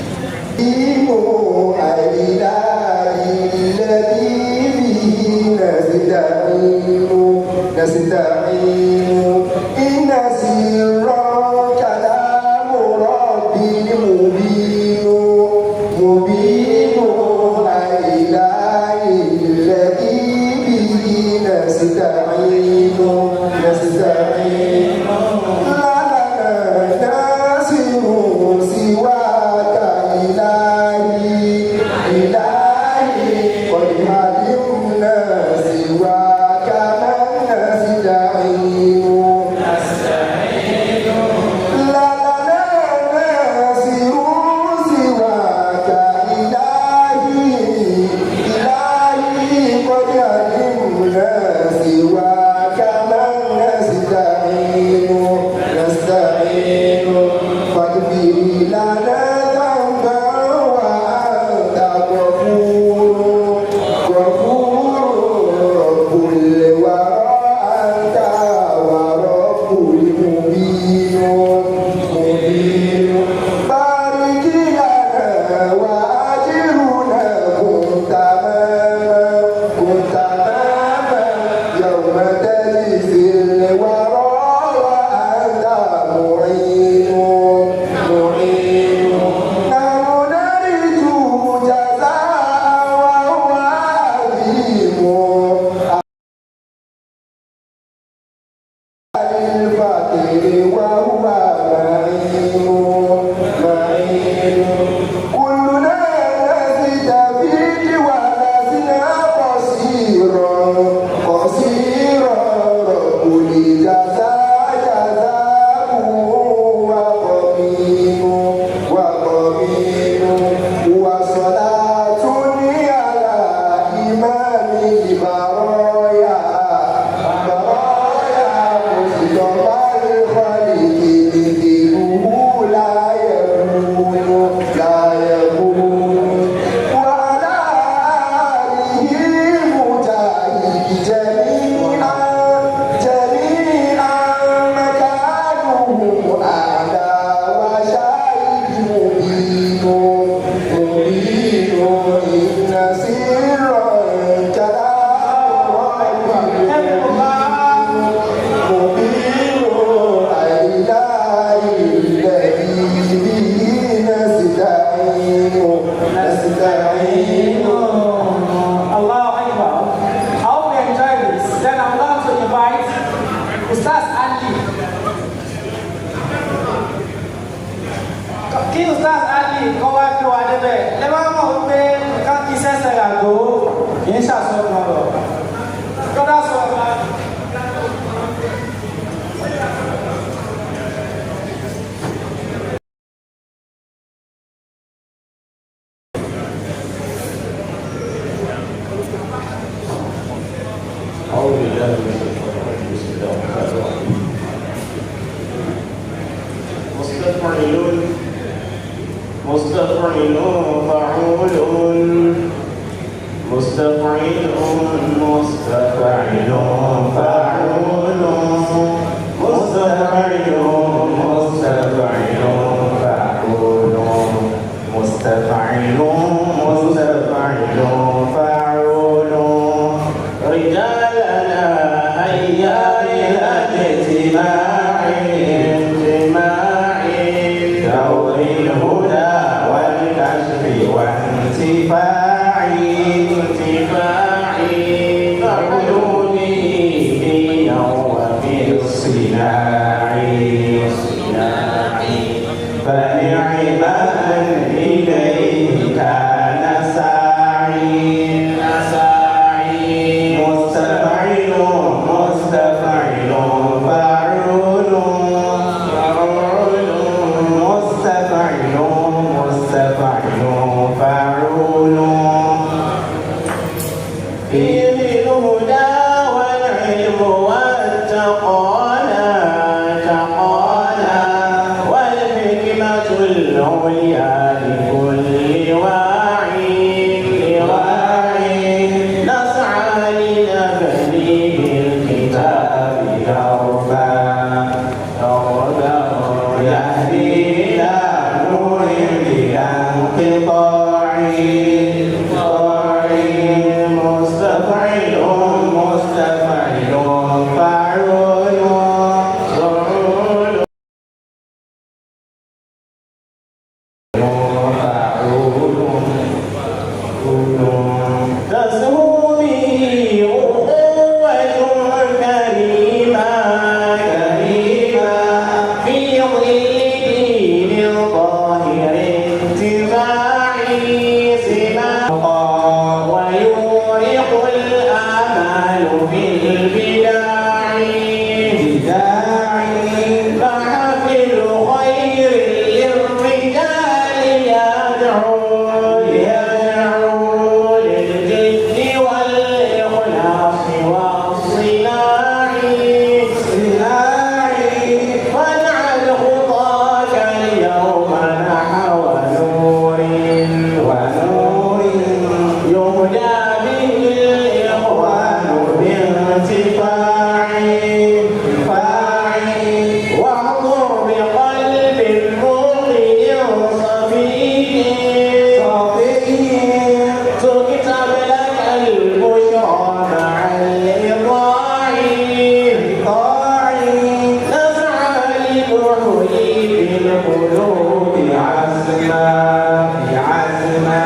لنبني بالكتاب دربا يهدي إلى نور بلا انقطاع مستفعل فاعل تسمو به أخوة كريمة في ظل دين الظاهر اتباعي سماقا ويورق الآمال في البداع فحفل خير للرجال يدعو للجد والإخلاص والصناع فاجعل خطاك اليوم نحو نور يهدى به الإخوان بانتفاع واحضر بقلب موقن صفي تكتب لك البشرى مع الإطاع نسعى لتحيي بالقلوب عزما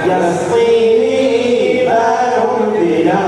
يسقيه بال بلا